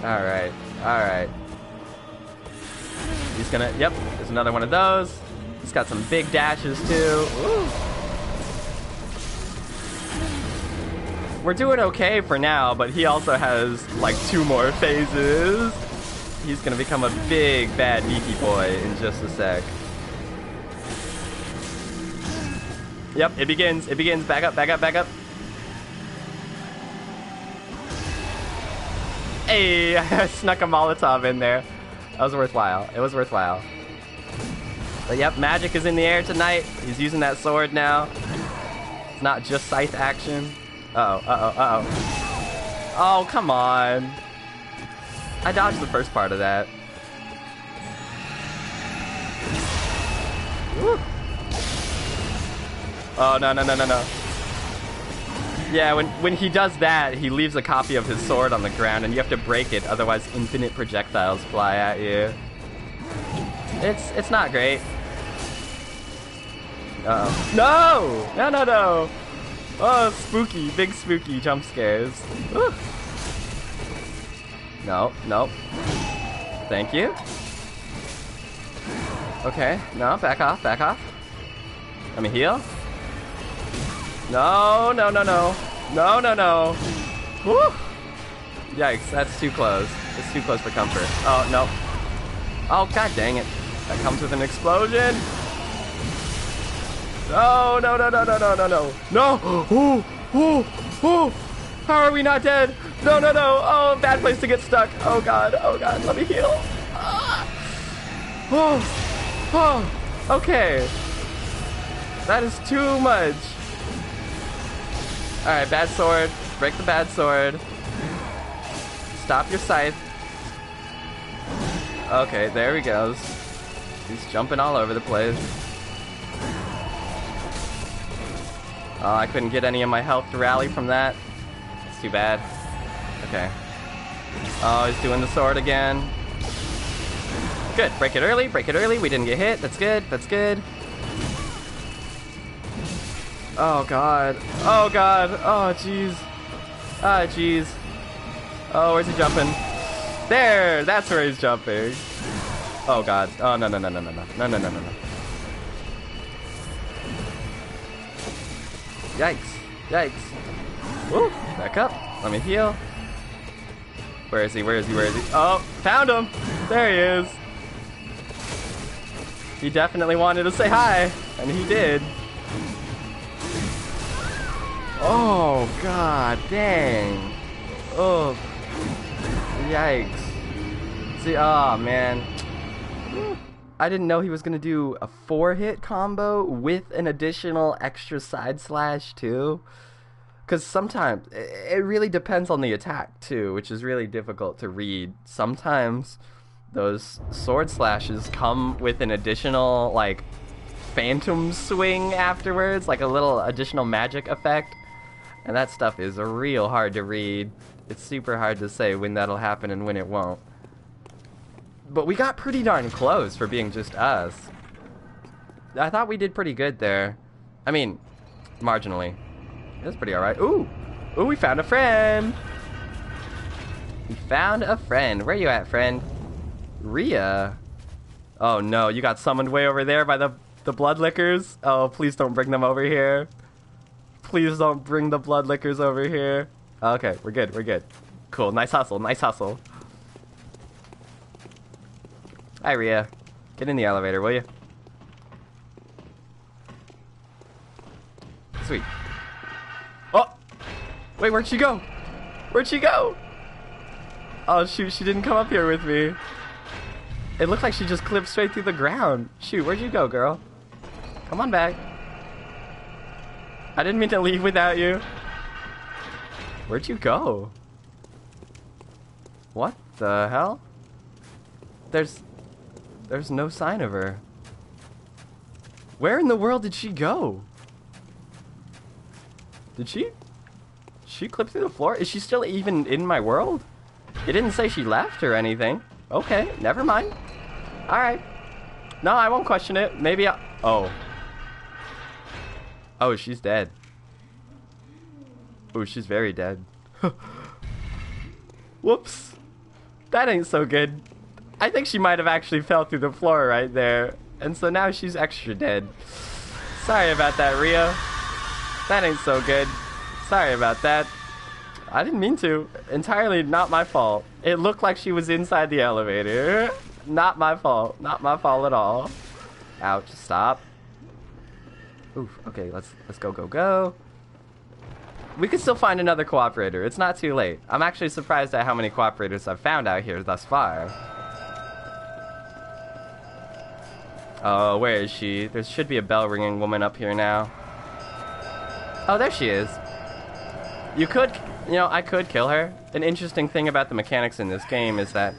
Alright, alright. He's gonna, yep, there's another one of those. He's got some big dashes too. Ooh. We're doing okay for now, but he also has like 2 more phases. He's gonna become a big bad beefy boy in just a sec. Yep, it begins, back up, back up, back up. Hey, I snuck a Molotov in there. That was worthwhile, it was worthwhile. But yep, magic is in the air tonight. He's using that sword now. It's not just scythe action. Uh-oh, uh-oh, uh-oh. Oh, come on. I dodged the first part of that. Woo. Oh, no, no, no, no, no. Yeah, when he does that, he leaves a copy of his sword on the ground, and you have to break it, otherwise infinite projectiles fly at you. It's not great. Uh-oh. No! No, no, no! Oh, spooky, big spooky jump scares. Woo. No, no. Thank you. Okay, no, back off, back off. Let me heal. No, no, no, no. No, no, no. Woo! Yikes, that's too close. It's too close for comfort. Oh, no. Oh, god dang it. That comes with an explosion. No, no, no, no, no, no, no, no. No! Ooh, ooh, ooh! How are we not dead? No, no, no! Oh, bad place to get stuck. Oh god, let me heal. Ah. Oh, oh, okay. That is too much. Alright, bad sword. Break the bad sword. Stop your scythe. Okay, there he goes. He's jumping all over the place. Oh, I couldn't get any of my health to rally from that. It's too bad. Okay. Oh, he's doing the sword again. Good. Break it early. Break it early. We didn't get hit. That's good. That's good. Oh, God. Oh, God. Oh, jeez. Ah, jeez. Oh, where's he jumping? There! That's where he's jumping. Oh god. Oh no no no no no no no no no no no. Yikes. Yikes. Woo! Back up. Let me heal. Where is he? Where is he? Where is he? Oh! Found him! There he is! He definitely wanted to say hi, and he did. Oh god, dang. Oh. Yikes. See, oh man. I didn't know he was gonna do a 4-hit combo with an additional extra side slash too. Because sometimes, it really depends on the attack too, which is really difficult to read. Sometimes those sword slashes come with an additional, like, phantom swing afterwards, like a little additional magic effect. And that stuff is real hard to read. It's super hard to say when that'll happen and when it won't. But we got pretty darn close for being just us. I thought we did pretty good there. I mean, marginally. It was pretty alright. Ooh! Ooh, we found a friend! We found a friend. Where you at, friend? Rhea? Oh no, you got summoned way over there by the Bloodlickers? Oh, please don't bring them over here. Please don't bring the Bloodlickers over here. Okay, we're good, we're good. Cool, nice hustle, nice hustle. Hi, Rhea. Get in the elevator, will you? Sweet. Oh! Wait, where'd she go? Where'd she go? Oh, shoot, she didn't come up here with me. It looked like she just clipped straight through the ground. Shoot, where'd you go, girl? Come on back. I didn't mean to leave without you. Where'd you go? What the hell? There's no sign of her. Where in the world did she go? Did she clip through the floor? Is she still even in my world? It didn't say she left or anything. Okay, never mind. Alright. No, I won't question it. Maybe I... Oh. Oh, she's dead. Oh, she's very dead. Whoops. That ain't so good. I think she might have actually fell through the floor right there. And so now she's extra dead. Sorry about that, Rhea. That ain't so good. Sorry about that. I didn't mean to. Entirely not my fault. It looked like she was inside the elevator. Not my fault. Not my fault at all. Ouch. Stop. Oof. Okay, let's go. We could still find another cooperator. It's not too late. I'm actually surprised at how many cooperators I've found out here thus far. Oh, where is she? There should be a bell-ringing woman up here now. Oh, there she is. You could, I could kill her. An interesting thing about the mechanics in this game is that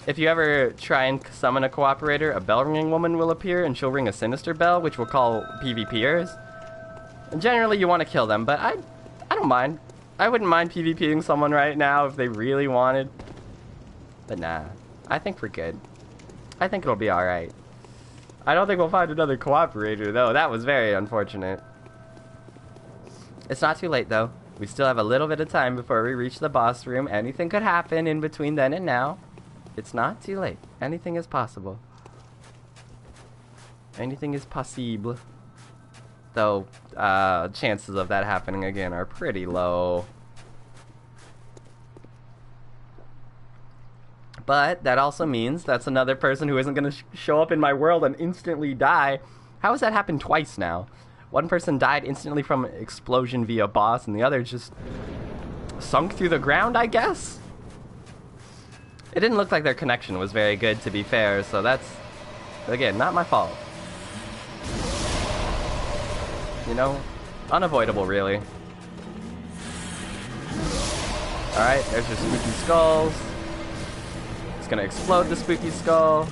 if you ever try and summon a cooperator, a bell-ringing woman will appear and she'll ring a sinister bell, which will call PvPers. And generally you want to kill them, but I don't mind. I wouldn't mind PvPing someone right now if they really wanted. But nah, I think we're good. I think it'll be alright. I don't think we'll find another cooperator, though. That was very unfortunate. It's not too late, though. We still have a little bit of time before we reach the boss room. Anything could happen in between then and now. It's not too late. Anything is possible. Anything is possible. Though, chances of that happening again are pretty low. But that also means that's another person who isn't going to show up in my world and instantly die. How has that happened twice now? One person died instantly from an explosion via boss, and the other just sunk through the ground, I guess? It didn't look like their connection was very good, to be fair, so that's, again, not my fault. Unavoidable, really. Alright, there's your spooky skulls. Gonna explode the spooky skull.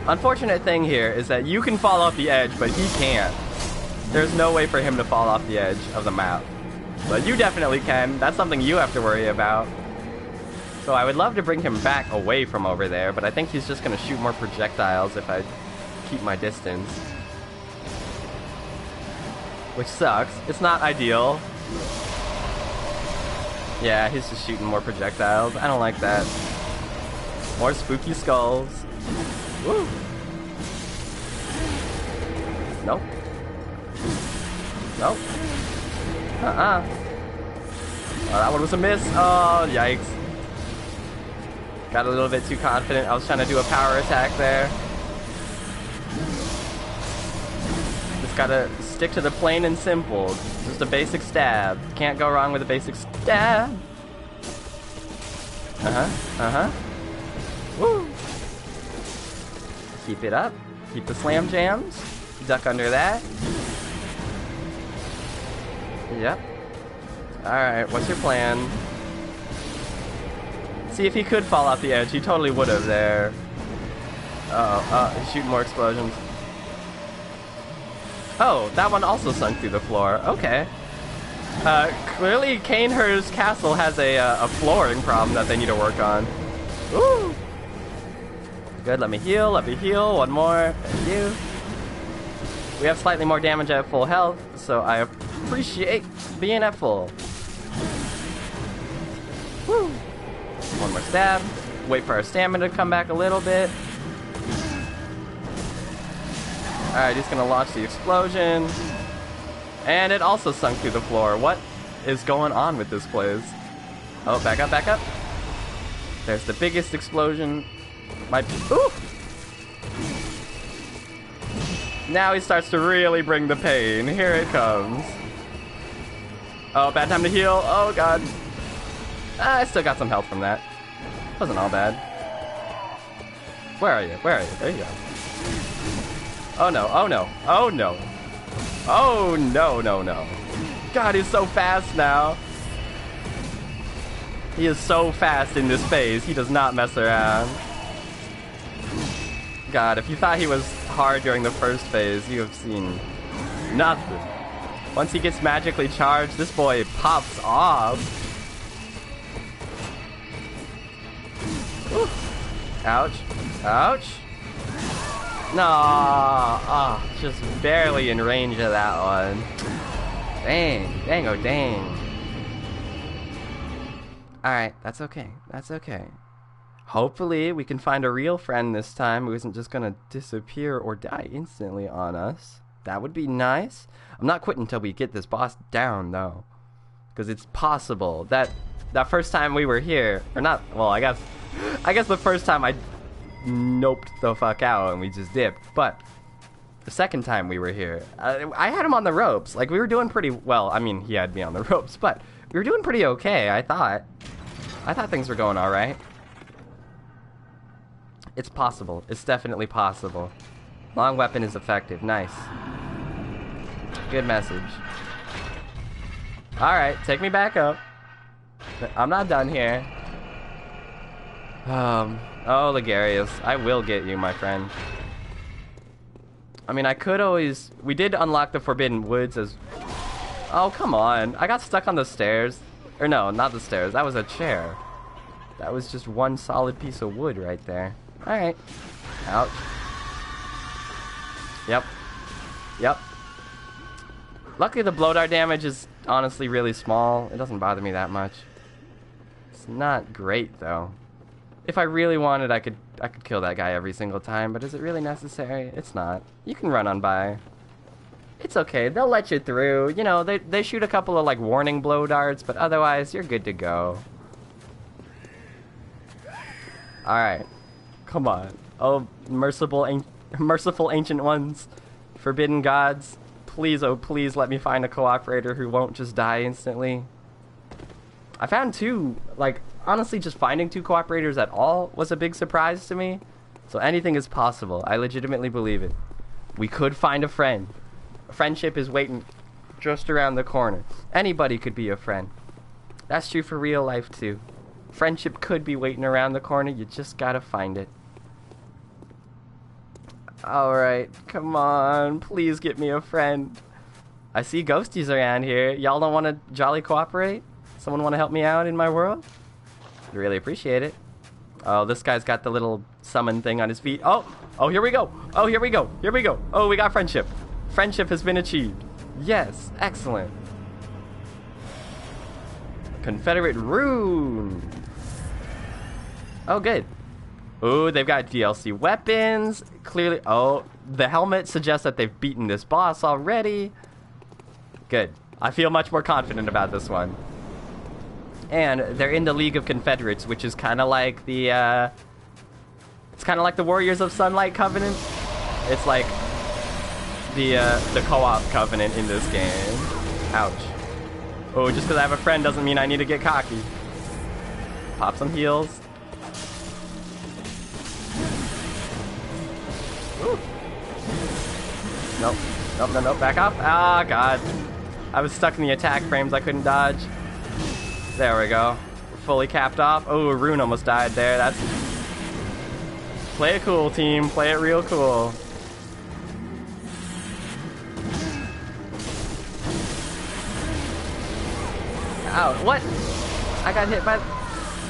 Unfortunate thing here is that you can fall off the edge, but he can't. There's no way for him to fall off the edge of the map. But you definitely can. That's something you have to worry about. So I would love to bring him back away from over there, but I think he's just gonna shoot more projectiles if I keep my distance. Which sucks. It's not ideal. Yeah, he's just shooting more projectiles. I don't like that. More spooky skulls. Woo! Nope. Nope. Uh-uh. Oh, that one was a miss. Oh, yikes. Got a little bit too confident. I was trying to do a power attack there. Just gotta stick to the plain and simple. Just a basic stab. Can't go wrong with a basic stab. Uh-huh. Uh-huh. Woo! Keep it up. Keep the slam jams. Duck under that. Yep. Alright, what's your plan? See, if he could fall off the edge, he totally would have there. He's shooting more explosions. Oh, that one also sunk through the floor. Okay. Clearly Canehurst Castle has a flooring problem that they need to work on. Woo! Good, let me heal, one more. Thank you. We have slightly more damage at full health, so I appreciate being at full. Woo! One more stab. Wait for our stamina to come back a little bit. Alright, he's gonna launch the explosion. And it also sunk through the floor. What is going on with this place? Oh, back up, back up. There's the biggest explosion. Ooh! Now he starts to really bring the pain. Here it comes. Oh, bad time to heal. Oh, God. I still got some health from that. Wasn't all bad. Where are you? Where are you? There you go. Oh, no. Oh, no. Oh, no. Oh, no, no, no. God, he's so fast now. He is so fast in this phase. He does not mess around. God, if you thought he was hard during the first phase, you have seen nothing. Once he gets magically charged, this boy pops off. Whew. Ouch. Ouch. No. Oh, just barely in range of that one. Dang. Dang, oh dang. Alright, that's okay. That's okay. Hopefully, we can find a real friend this time who isn't just gonna disappear or die instantly on us. That would be nice. I'm not quitting until we get this boss down, though. Because it's possible that first time we were here, or not, well, I guess the first time I noped the fuck out and we just dipped. But the second time we were here, I had him on the ropes. Like, we were doing pretty well. I mean, he had me on the ropes, but we were doing pretty okay, I thought. I thought things were going alright. It's possible. It's definitely possible. Long weapon is effective. Nice. Good message. Alright, take me back up. I'm not done here. Oh, Ligarius. I will get you, my friend. I mean, I could always... We did unlock the Forbidden Woods as... Oh, come on. I got stuck on the stairs. Or no, not the stairs. That was a chair. That was just one solid piece of wood right there. Alright. Ouch. Yep. Yep. Luckily the blow dart damage is honestly really small. It doesn't bother me that much. It's not great though. If I really wanted, I could kill that guy every single time, but is it really necessary? It's not. You can run on by. It's okay. They'll let you through. You know, they shoot a couple of like warning blow darts, but otherwise you're good to go. Alright. Come on. Oh, merciful ancient ones. Forbidden gods. Please, oh please let me find a cooperator who won't just die instantly. I found two, like, honestly just finding two cooperators at all was a big surprise to me. So anything is possible. I legitimately believe it. We could find a friend. Friendship is waiting just around the corner. Anybody could be a friend. That's true for real life too. Friendship could be waiting around the corner. You just gotta find it. Alright, come on. Please get me a friend. I see ghosties around here. Y'all don't want to jolly cooperate? Someone want to help me out in my world? I'd really appreciate it. Oh, this guy's got the little summon thing on his feet. Oh, here we go. Oh, here we go. Here we go. Oh, we got friendship. Friendship has been achieved. Yes, excellent. Confederate rune. Oh, good. Ooh, they've got DLC weapons. Clearly, oh, the helmet suggests that they've beaten this boss already. Good. I feel much more confident about this one. And they're in the League of Confederates, which is kind of like the, it's kind of like the Warriors of Sunlight Covenant. It's like the co-op covenant in this game. Ouch. Oh, just because I have a friend doesn't mean I need to get cocky. Pop some heals. Ooh. Nope. Nope, no, nope. Back up. Ah, God. I was stuck in the attack frames. I couldn't dodge. There we go. Fully capped off. Oh, Rune almost died there. That's... Play it cool, team. Play it real cool. Ow, what? I got hit by...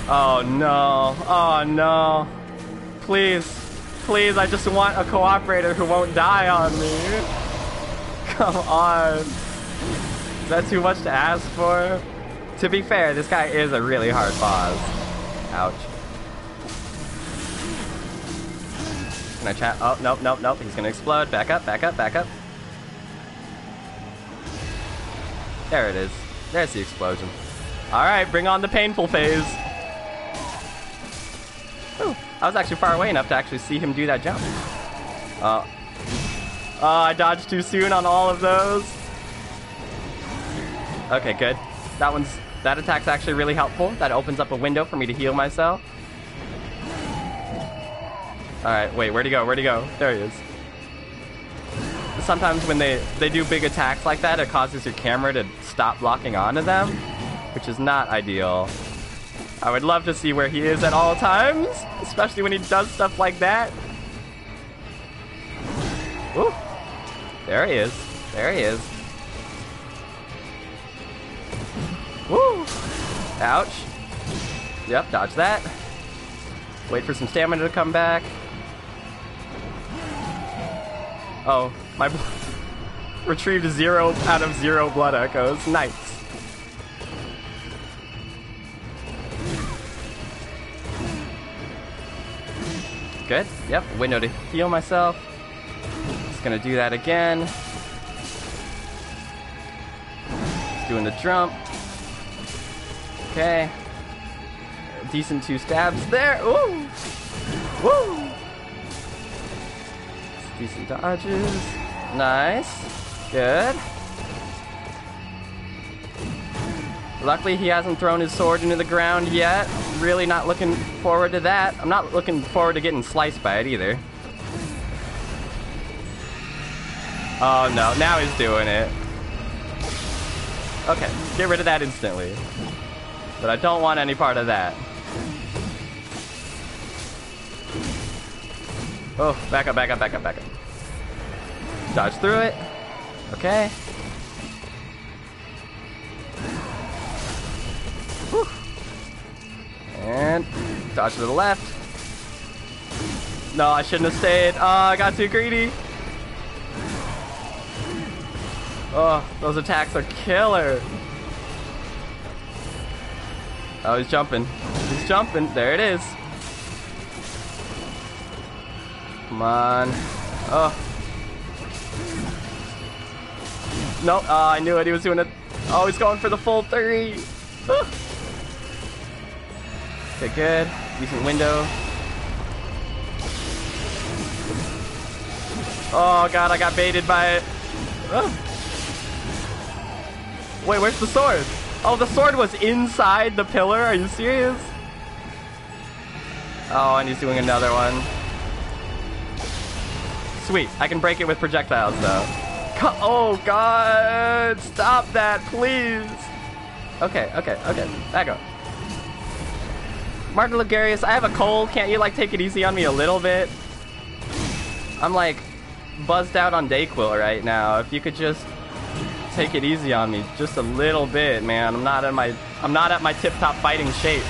Oh, no. Oh, no. Please. Please, I just want a cooperator who won't die on me. Come on. Is that too much to ask for? To be fair, this guy is a really hard boss. Ouch. Can I chat? Oh, nope, nope, nope. He's gonna explode. Back up, back up, back up. There it is. There's the explosion. Alright, bring on the painful phase. Ooh, I was actually far away enough to actually see him do that jump. Oh, I dodged too soon on all of those. Okay, good. That attack's actually really helpful. That opens up a window for me to heal myself. Alright, wait, where'd he go? Where'd he go? There he is. Sometimes when they do big attacks like that, it causes your camera to stop locking onto them, which is not ideal. I would love to see where he is at all times, especially when he does stuff like that. Ooh. There he is. There he is. Woo! Ouch. Yep, dodge that. Wait for some stamina to come back. Oh, my retrieved 0 out of 0 blood echoes. Nice. Good. Yep, window to heal myself. Just gonna do that again. Just doing the jump. Okay. Decent 2 stabs there. Ooh! Woo! Decent dodges. Nice. Good. Luckily, he hasn't thrown his sword into the ground yet. Really not looking forward to that. I'm not looking forward to getting sliced by it either. Oh no, now he's doing it. Okay, get rid of that instantly. But I don't want any part of that. Oh, back up, back up, back up, back up. Dodge through it. Okay. Whew. And dodge to the left. No, I shouldn't have stayed. Oh, I got too greedy. Oh, those attacks are killer. Oh, he's jumping. He's jumping. There it is. Come on. Oh. Nope. Oh, I knew it. He was doing it. Oh, he's going for the full 3. Okay, good. Decent window. Oh, God. I got baited by it. Wait, where's the sword? Oh, the sword was inside the pillar? Are you serious? Oh, and he's doing another one. Sweet. I can break it with projectiles, though. Oh, God. Stop that, please. Okay, okay, okay. Back up. Martin Ligarius, I have a cold. Can't you, like, take it easy on me a little bit? I'm, like, buzzed out on Dayquil right now. If you could just take it easy on me just a little bit, man. I'm not at my tip-top fighting shape.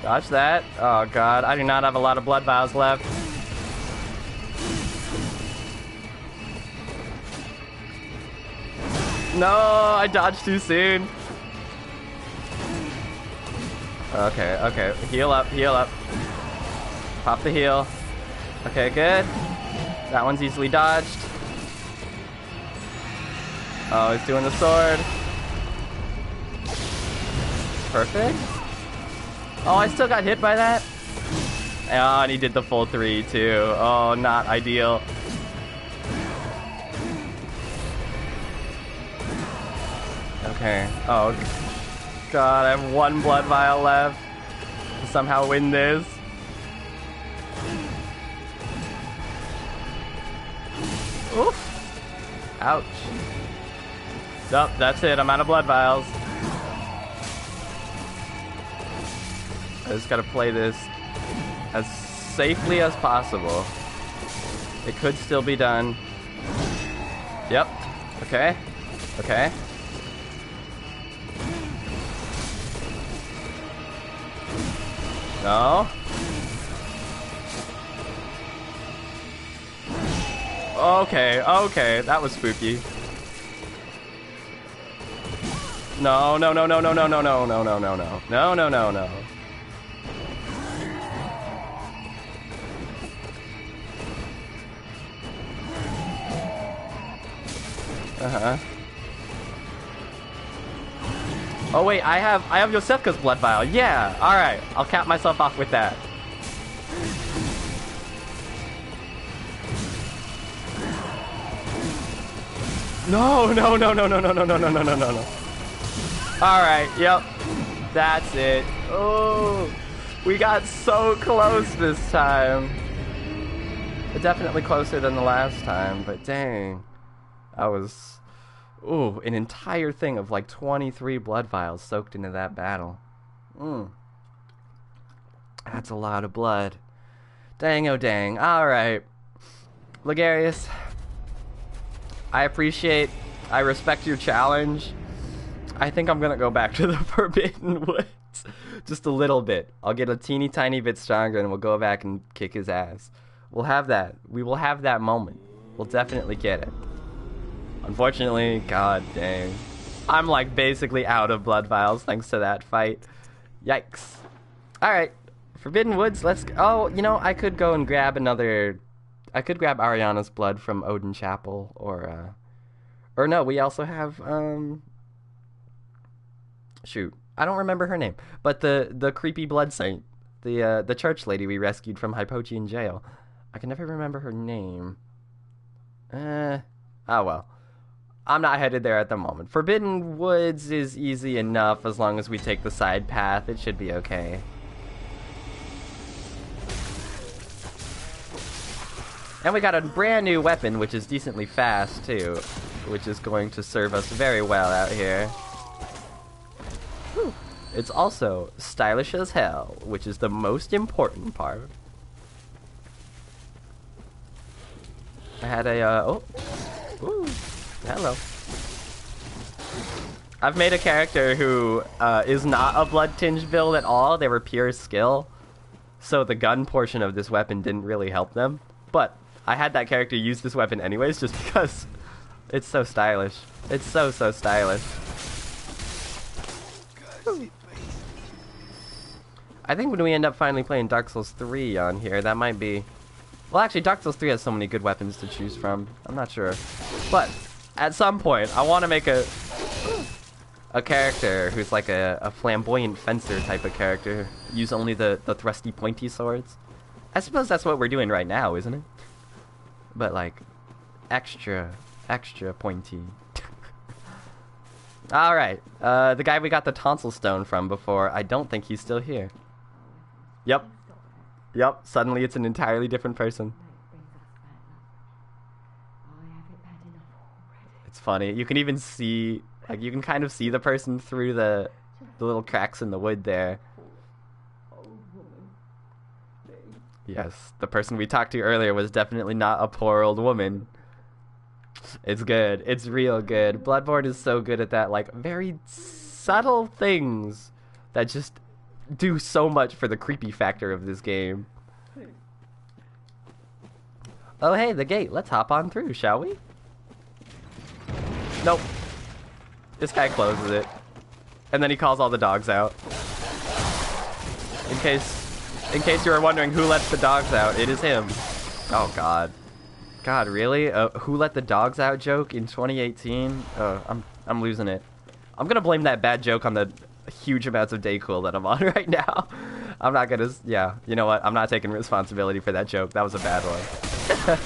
Dodge that. Oh god, I do not have a lot of blood vials left. No, I dodged too soon. Okay, okay. Heal up, heal up. Pop the heal. Okay, good. That one's easily dodged. Oh, he's doing the sword. Perfect. Oh, I still got hit by that? Oh, and he did the full 3 too. Oh, not ideal. Okay. Oh, God, I have 1 blood vial left to somehow win this. Oof. Ouch. Nope, that's it. I'm out of blood vials. I just gotta play this as safely as possible. It could still be done. Yep. Okay. Okay. No. Okay, okay, that was spooky. No, no, no, no, no, no, no, no, no, no, no, no, no, no, no, no. Uh-huh. Oh wait, I have Yosefka's blood vial. Yeah, alright. I'll cap myself off with that. No, no, no, no, no, no, no, no, no, no, no, no, no. Alright, yep. That's it. Oh, we got so close this time. Definitely closer than the last time, but dang. I was... Ooh, an entire thing of like 23 blood vials soaked into that battle. That's a lot of blood. Dang, oh dang. Alright. Ligarius, I respect your challenge. I think I'm gonna go back to the Forbidden Woods. Just a little bit. I'll get a teeny tiny bit stronger and we'll go back and kick his ass. We'll have that. We will have that moment. We'll definitely get it. Unfortunately, god dang. I'm like basically out of blood vials thanks to that fight. Yikes. Alright. Forbidden Woods, let's go. Oh, you know, I could go and grab another... I could grab Ariana's blood from Odin Chapel, or no, we also have, shoot, I don't remember her name, but the creepy blood saint, the church lady we rescued from Hypogean jail. I can never remember her name. Oh well. I'm not headed there at the moment. Forbidden Woods is easy enough as long as we take the side path. It should be okay. And we got a brand new weapon, which is decently fast, too. Which is going to serve us very well out here. Whew. It's also stylish as hell, which is the most important part. I had a, oh. Ooh. Hello. I've made a character who is not a blood-tinged build at all. They were pure skill. So the gun portion of this weapon didn't really help them. But I had that character use this weapon anyways, just because it's so stylish. It's so stylish. I think when we end up finally playing Dark Souls 3 on here, that might be... Well, actually, Dark Souls 3 has so many good weapons to choose from. I'm not sure. But at some point, I want to make a character who's like a flamboyant fencer type of character. Use only the thrusty, pointy swords. I suppose that's what we're doing right now, isn't it? But like, extra pointy. Alright, the guy we got the tonsil stone from before, I don't think he's still here. Yep. Yep, suddenly it's an entirely different person. It's funny, you can even see, like, you can kind of see the person through the little cracks in the wood there. Yes, the person we talked to earlier was definitely not a poor old woman. It's good. It's real good. Bloodborne is so good at that, like, very subtle things that just do so much for the creepy factor of this game. Oh, hey, the gate. Let's hop on through, shall we? Nope. This guy closes it. And then he calls all the dogs out. In case you were wondering who lets the dogs out, it is him. Oh god. God, really? Who let the dogs out joke in 2018? I'm losing it. I'm gonna blame that bad joke on the huge amounts of Dayquil that I'm on right now. I'm not gonna, yeah, you know what? I'm not taking responsibility for that joke. That was a bad one.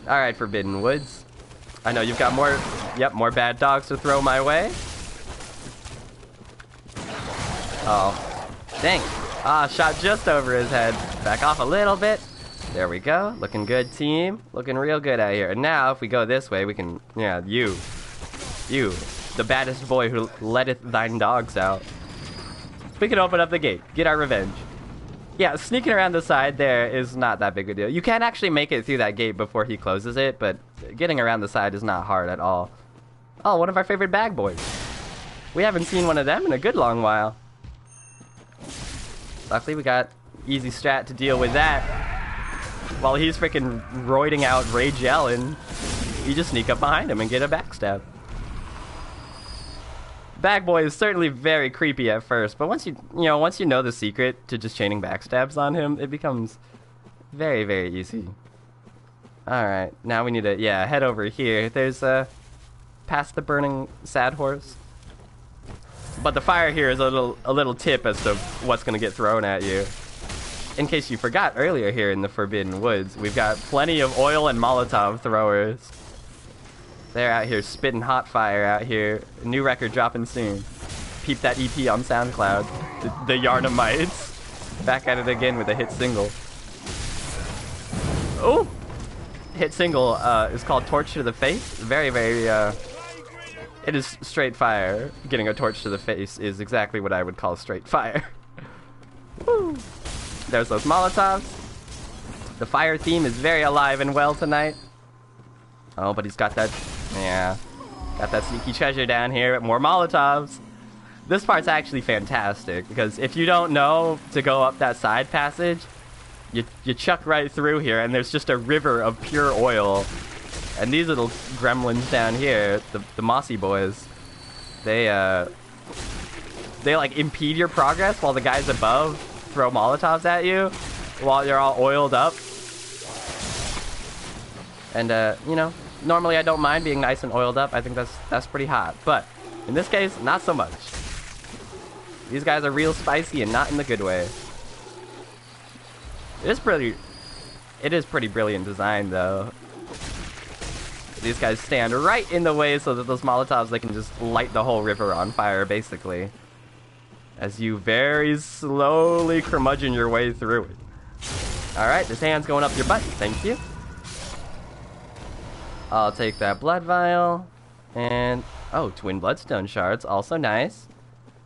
Alright, Forbidden Woods. I know you've got more bad dogs to throw my way. Oh, dang. Ah, shot just over his head. Back off a little bit. There we go. Looking good, team. Looking real good out here. And now, if we go this way, we can, yeah, you, the baddest boy who letteth thine dogs out. We can open up the gate. Get our revenge. Yeah, sneaking around the side there is not that big a deal. You can actually make it through that gate before he closes it, but getting around the side is not hard at all. Oh, one of our favorite bag boys. We haven't seen one of them in a good long while. Luckily, we got easy strat to deal with that. While he's freaking roiding out Rage Allen, you just sneak up behind him and get a backstab. Bag Boy is certainly very creepy at first, but once you know the secret to just chaining backstabs on him, it becomes very, very easy. Alright, now we need to, yeah, head over here. There's, past the burning sad horse. But the fire here is a little tip as to what's gonna get thrown at you. In case you forgot earlier here in the Forbidden Woods, we've got plenty of oil and Molotov throwers. They're out here spitting hot fire out here. New record dropping soon. Peep that EP on SoundCloud. The Yarnamites. Back at it again with a hit single. Oh! Hit single is called Torch to the Face. Very, very, it is straight fire. Getting a torch to the face is exactly what I would call straight fire. Woo! There's those Molotovs. The fire theme is very alive and well tonight. Oh, but he's got that, yeah, got that sneaky treasure down here. More Molotovs. This part's actually fantastic, because if you don't know to go up that side passage, you chuck right through here, and there's just a river of pure oil. And these little gremlins down here, the mossy boys, they like impede your progress while the guys above throw Molotovs at you while you're all oiled up. And you know, normally I don't mind being nice and oiled up. I think that's pretty hot. But in this case, not so much. These guys are real spicy and not in the good way. It is pretty brilliant design though. These guys stand right in the way so that those Molotovs, they can just light the whole river on fire, basically. As you very slowly curmudgeon your way through it. Alright, this hand's going up your butt. Thank you. I'll take that blood vial. And, oh, twin bloodstone shards. Also nice.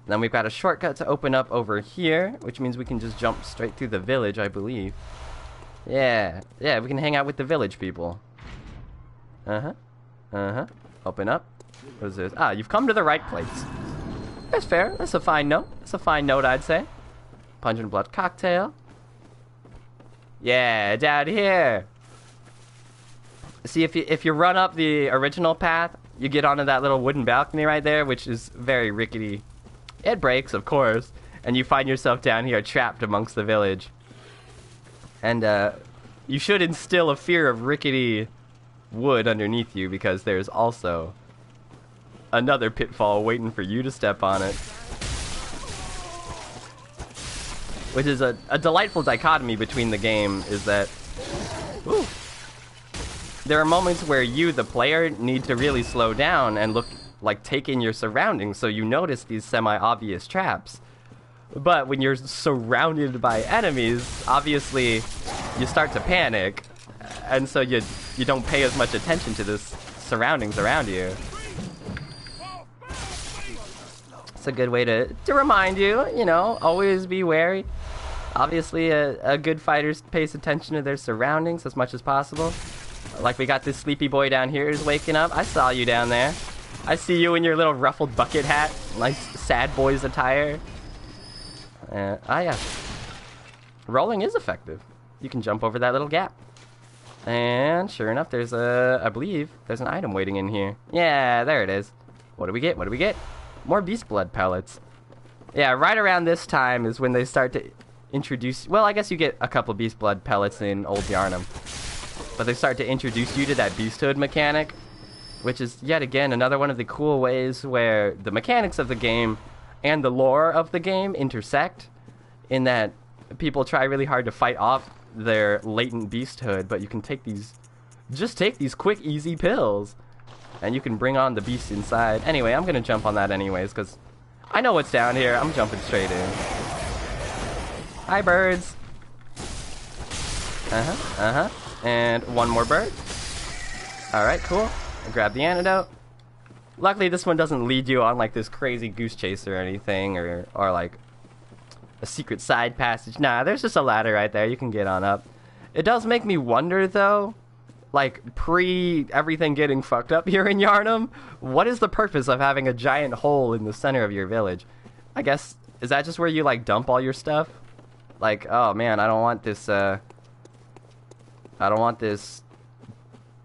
Then we've got a shortcut to open up over here, which means we can just jump straight through the village, I believe. Yeah, we can hang out with the village people. Open up. What is this? Ah, you've come to the right place. That's fair. That's a fine note. That's a fine note, I'd say. Pungent blood cocktail. Yeah, down here. See, if you run up the original path, you get onto that little wooden balcony right there, which is very rickety. It breaks, of course, and you find yourself down here trapped amongst the village. And you should instill a fear of rickety wood underneath you, because there's also another pitfall waiting for you to step on it. Which is a delightful dichotomy between the game, is that woo, there are moments where you, the player, need to really slow down and look, like, take in your surroundings so you notice these semi-obvious traps. But when you're surrounded by enemies, obviously you start to panic, and so you don't pay as much attention to the surroundings around you. It's a good way to remind you, you know, always be wary. Obviously, a good fighter pays attention to their surroundings as much as possible. Like, we got this sleepy boy down here who's waking up. I saw you down there. I see you in your little ruffled bucket hat, like sad boy's attire. Yeah. Rolling is effective. You can jump over that little gap. And sure enough, there's I believe there's an item waiting in here. Yeah, there it is. What do we get? What do we get? More beast blood pellets. Yeah, right around this time is when they start to introduce... Well, I guess you get a couple beast blood pellets in Old Yarnum. But they start to introduce you to that beasthood mechanic, which is, yet again, another one of the cool ways where the mechanics of the game and the lore of the game intersect, in that people try really hard to fight off their latent beasthood, but you can take these... Just take these quick, easy pills, and you can bring on the beast inside. Anyway, I'm gonna jump on that anyways, because I know what's down here. I'm jumping straight in. Hi, birds. And one more bird. Alright, cool. I grab the antidote. Luckily, this one doesn't lead you on like this crazy goose chase or anything, or like a secret side passage. Nah, there's just a ladder right there. You can get on up. It does make me wonder, though, like, pre-everything getting fucked up here in Yarnum, what is the purpose of having a giant hole in the center of your village? I guess, is that just where you, like, dump all your stuff? Like, oh, man, I don't want this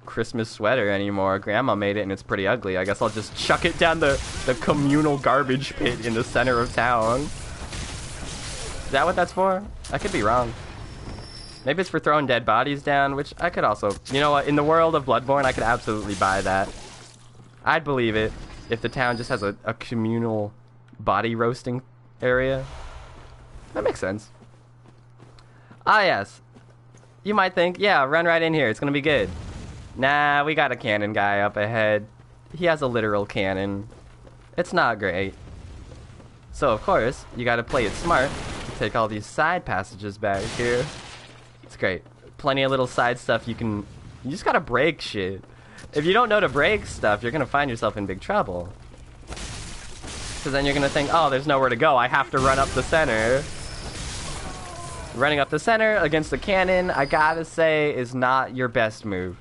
Christmas sweater anymore. Grandma made it and it's pretty ugly. I guess I'll just chuck it down the communal garbage pit in the center of town. Is that what that's for? I could be wrong. Maybe it's for throwing dead bodies down, which I could also... You know what? In the world of Bloodborne, I could absolutely buy that. I'd believe it if the town just has a communal body roasting area. That makes sense. Ah, yes. You might think, yeah, run right in here. It's going to be good. Nah, we got a cannon guy up ahead. He has a literal cannon. It's not great. So, of course, you got to play it smart. Take all these side passages back here. It's great. Plenty of little side stuff you can... You just gotta break shit. If you don't know to break stuff, you're gonna find yourself in big trouble. Because then you're gonna think, oh, there's nowhere to go. I have to run up the center. Running up the center against the cannon, I gotta say, is not your best move.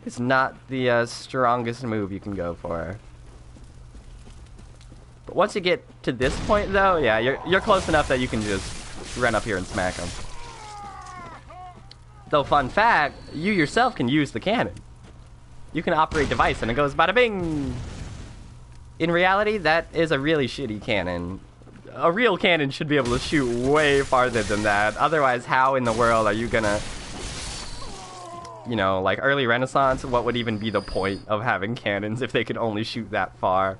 It's not the strongest move you can go for. But once you get to this point, though, yeah, you're close enough that you can just run up here and smack them. Though, fun fact, you yourself can use the cannon. You can operate device and it goes bada bing! In reality, that is a really shitty cannon. A real cannon should be able to shoot way farther than that. Otherwise, how in the world are you gonna... You know, like early Renaissance, what would even be the point of having cannons if they could only shoot that far?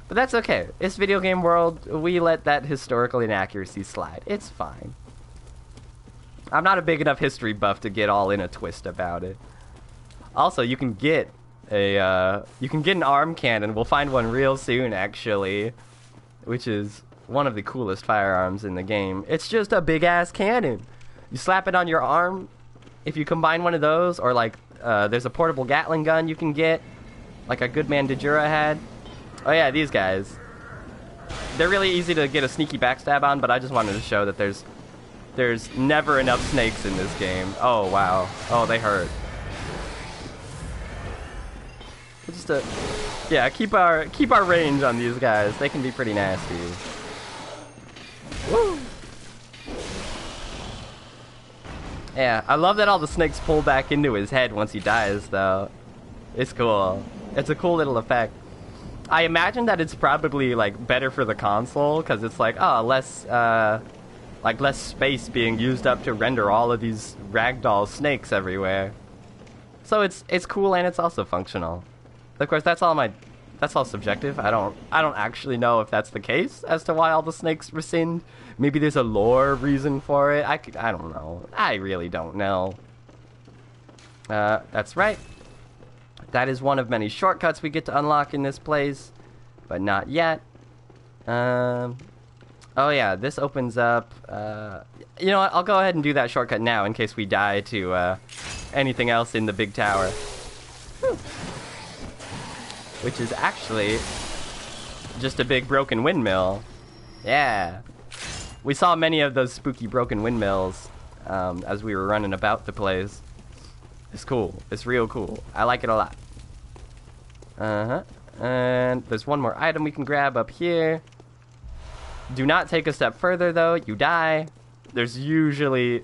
But that's okay. It's video game world. We let that historical inaccuracy slide. It's fine. I'm not a big enough history buff to get all in a twist about it. Also, you can get an arm cannon. We'll find one real soon, actually, which is one of the coolest firearms in the game. It's just a big ass cannon. You slap it on your arm. If you combine one of those, or like there's a portable Gatling gun you can get, like a good man Dejura had. Oh yeah, these guys. They're really easy to get a sneaky backstab on, but I just wanted to show that there's never enough snakes in this game. Oh, wow. Oh, they hurt. Just yeah, keep our range on these guys. They can be pretty nasty. Woo! Yeah, I love that all the snakes pull back into his head once he dies, though. It's cool. It's a cool little effect. I imagine that it's probably, like, better for the console, because it's like, oh, less space being used up to render all of these ragdoll snakes everywhere. So it's cool and it's also functional. Of course, that's all subjective. I don't actually know if that's the case as to why all the snakes rescind. Maybe there's a lore reason for it. I don't know. I really don't know. That's right. That is one of many shortcuts we get to unlock in this place, but not yet. Oh yeah, this opens up, you know what, I'll go ahead and do that shortcut now in case we die to, anything else in the big tower. Which is actually just a big broken windmill. Yeah. We saw many of those spooky broken windmills, as we were running about the place. It's cool. It's real cool. I like it a lot. And there's one more item we can grab up here. Do not take a step further, though. You die. There's usually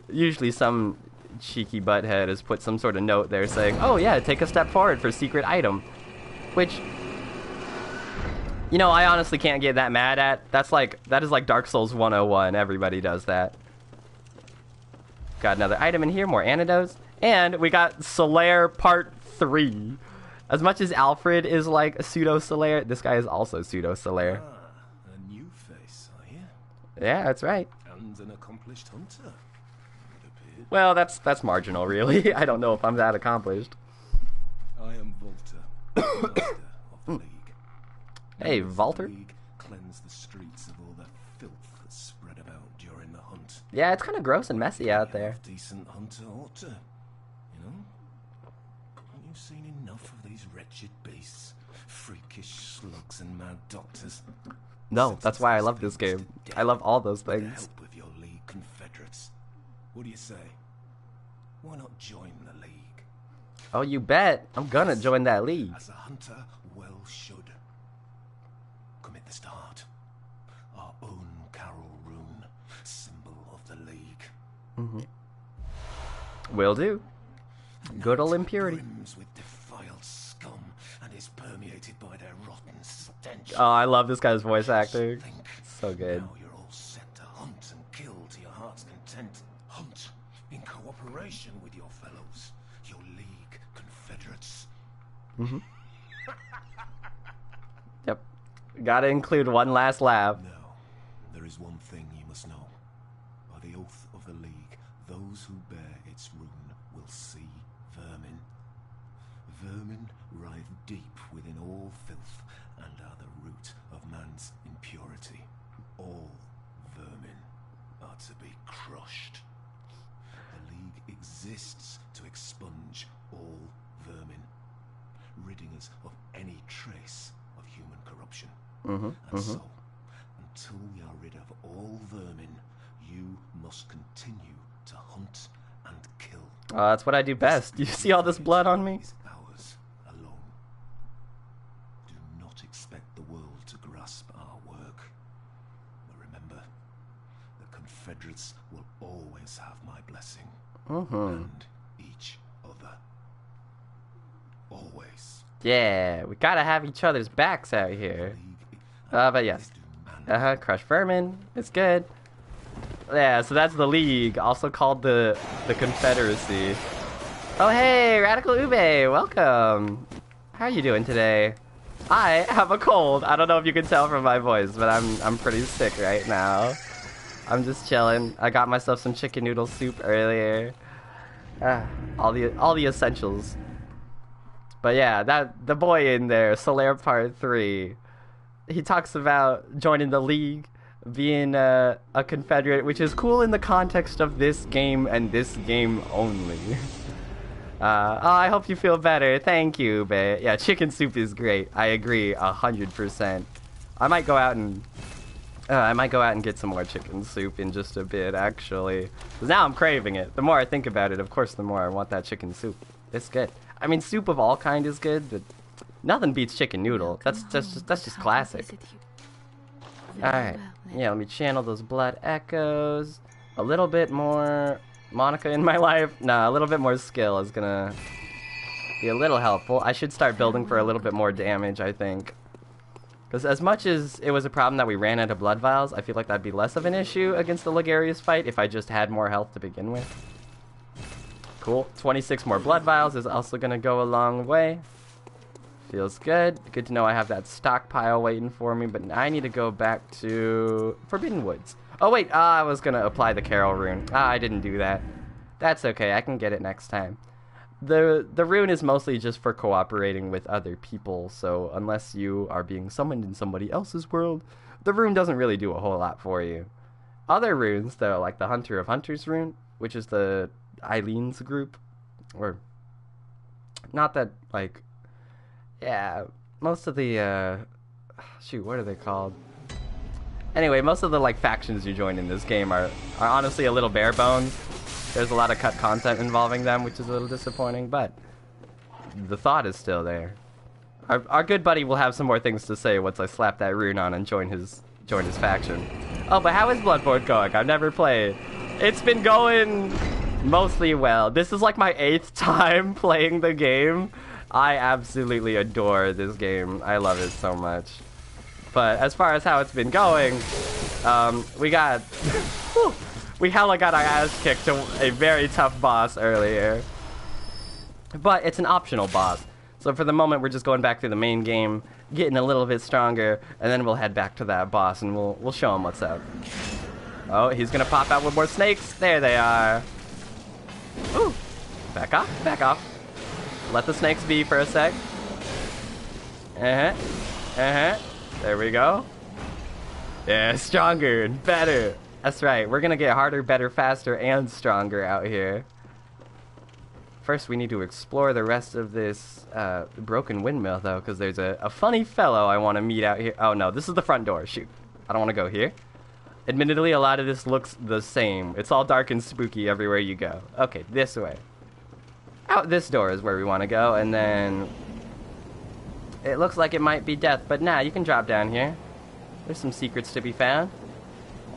some cheeky butthead has put some sort of note there saying, oh yeah, take a step forward for secret item. Which, You know, I honestly can't get that mad at. That is like Dark Souls 101. Everybody does that. Got another item in here, more antidotes. And we got Solaire Part 3. As much as Alfred is like a pseudo-Solaire, this guy is also pseudo-Solaire. Ah, a new face, are you? Yeah, that's right. And an accomplished hunter, it appeared. Well, that's marginal, really. I don't know if I'm that accomplished. I am Volter, master of the League. Hey, Members of Volter? the League cleanse the streets of all the filth that spread about during the hunt. Yeah, it's kind of gross and messy out there. A decent hunter ought to, you know? Haven't you seen enough of these wretched beasts? Freakish slugs and mad doctors. No, that's why I love this game. I love all those With the things. help of your League confederates. What do you say? Why not join the League? Oh, you bet. I'm gonna join that league. As a hunter, well should. Commit this to heart. Our own Carol rune, symbol of the League. Will do. Good ol' impurity. Brims with defiled scum and is permeated by their rotten stench. Oh, I love this guy's voice acting. Think. So good. Now you're all set to hunt and kill to your heart's content. Hunt in cooperation with your fellows, your League confederates. Yep. Gotta include one last laugh. Now, there is one thing you must know. By the oath of the League, those who bear its rune will see vermin. Vermin writhe deep within all filth and are the root of man's impurity. All vermin are to be crushed. The League exists to expunge all vermin, ridding us of any trace of human corruption. And so, until we are rid of all vermin, you must continue to hunt and kill. That's what I do best. You see all this blood on me? Is ours alone. Do not expect the world to grasp our work. But remember, the Confederates will always have my blessing. And each other. Always. Yeah, we gotta have each other's backs out here. But yes. Crush vermin. It's good. Yeah, so that's the League, also called the Confederacy. Oh hey, Radical Ube, welcome. How are you doing today? I have a cold. I don't know if you can tell from my voice, but I'm pretty sick right now. I'm just chilling. I got myself some chicken noodle soup earlier. All the essentials. But yeah, the boy in there, Solaire Part 3. He talks about joining the League, being a Confederate, which is cool in the context of this game and this game only. I hope you feel better. Thank you, but yeah, chicken soup is great. I agree 100%. I might go out and get some more chicken soup in just a bit, actually. 'Cause now I'm craving it. The more I think about it, of course, the more I want that chicken soup. It's good. I mean, soup of all kind is good, but nothing beats chicken noodle. That's just classic. Alright. Yeah, let me channel those blood echoes. A little bit more Monica in my life. Nah, a little bit more skill is gonna be a little helpful. I should start building for a little bit more damage, I think. Because as much as it was a problem that we ran out of blood vials, I feel like that'd be less of an issue against the Ligarius fight if I just had more health to begin with. Cool. 26 more blood vials is also gonna go a long way. Feels good. Good to know I have that stockpile waiting for me, but I need to go back to Forbidden Woods. Oh wait, I was gonna apply the Carol rune. I didn't do that. That's okay, I can get it next time. The rune is mostly just for cooperating with other people, so unless you are being summoned in somebody else's world, the rune doesn't really do a whole lot for you. Other runes, though, like the Hunter of Hunters rune, which is the Eileen's group, or not that, like, yeah, most of the, shoot, what are they called? Anyway, most of the, like, factions you join in this game are honestly a little bare bones. There's a lot of cut content involving them, which is a little disappointing, but the thought is still there. Our good buddy will have some more things to say once I slap that rune on and join his faction. Oh, but how is Bloodborne going? I've never played. It's been going mostly well. This is like my 8th time playing the game. I absolutely adore this game. I love it so much. But as far as how it's been going, we got... we hella got our ass kicked to a very tough boss earlier. But it's an optional boss. So for the moment, we're just going back through the main game, getting a little bit stronger, and then we'll head back to that boss and we'll show him what's up. Oh, he's gonna pop out with more snakes. There they are. Ooh. Back off, back off. Let the snakes be for a sec. There we go. Yeah, stronger and better. That's right, we're gonna get harder, better, faster, and stronger out here. First, we need to explore the rest of this broken windmill, though, because there's a funny fellow I want to meet out here. Oh, no, this is the front door. Shoot. I don't want to go here. Admittedly, a lot of this looks the same. It's all dark and spooky everywhere you go. Okay, this way. Out this door is where we want to go, and then... It looks like it might be death, but nah, you can drop down here. There's some secrets to be found.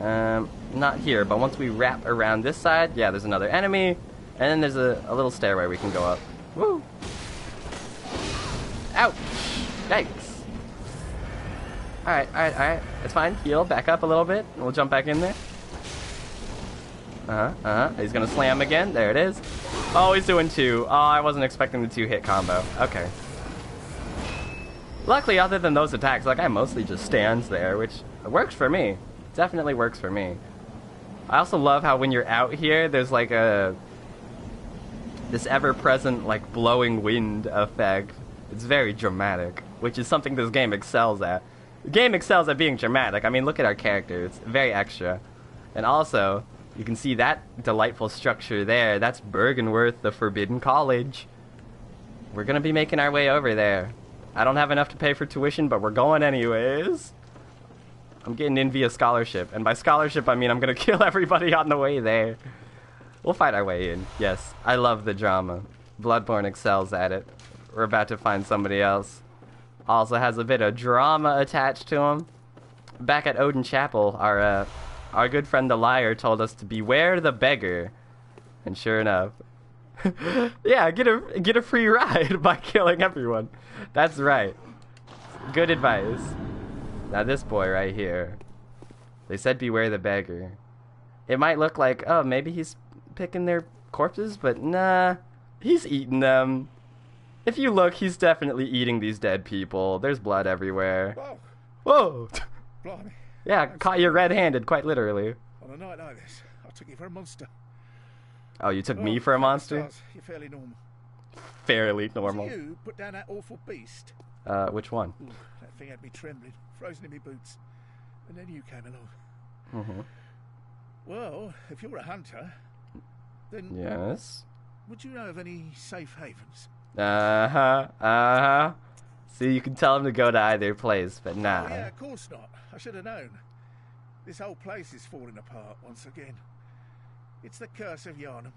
Not here, but once we wrap around this side, yeah, there's another enemy. And then there's a little stairway we can go up. Woo! Ouch! Yikes! Alright. It's fine. Heal, back up a little bit, and we'll jump back in there. He's gonna slam again. There it is. Oh, he's doing 2. Oh, I wasn't expecting the 2-hit combo. Okay. Luckily, other than those attacks, like, I mostly just stands there, which works for me. Definitely works for me. I also love how when you're out here, there's like this ever-present, like, blowing wind effect. It's very dramatic, which is something this game excels at. The game excels at being dramatic. I mean, look at our character. It's very extra. And also, you can see that delightful structure there. That's Bergenworth, the Forbidden College. We're gonna be making our way over there. I don't have enough to pay for tuition, but we're going anyways. I'm getting in via scholarship. And by scholarship, I mean I'm gonna kill everybody on the way there. We'll fight our way in. Yes, I love the drama. Bloodborne excels at it. We're about to find somebody else. Also has a bit of drama attached to him. Back at Odin Chapel, our good friend the Liar told us to beware the beggar. And sure enough. Yeah, get a free ride by killing everyone. That's right. Good advice. Now this boy right here. They said beware the beggar. It might look like, oh, maybe he's picking their corpses, but nah, he's eating them. If you look, he's definitely eating these dead people. There's blood everywhere. Whoa! Blimey. Yeah, caught you red-handed, quite literally. On a night like this, I took you for a monster. Oh, you took me for a monster? You're fairly normal. Fairly normal. Was it you put down that awful beast? Which one? Ooh, that thing had me trembling, frozen in my boots. And then you came along. Mm-hmm. Well, if you're a hunter, then... Yes? Would you know of any safe havens? See, you can tell him to go to either place, but nah. Oh, yeah, of course not. I should have known. This whole place is falling apart once again. It's the curse of Yharnam.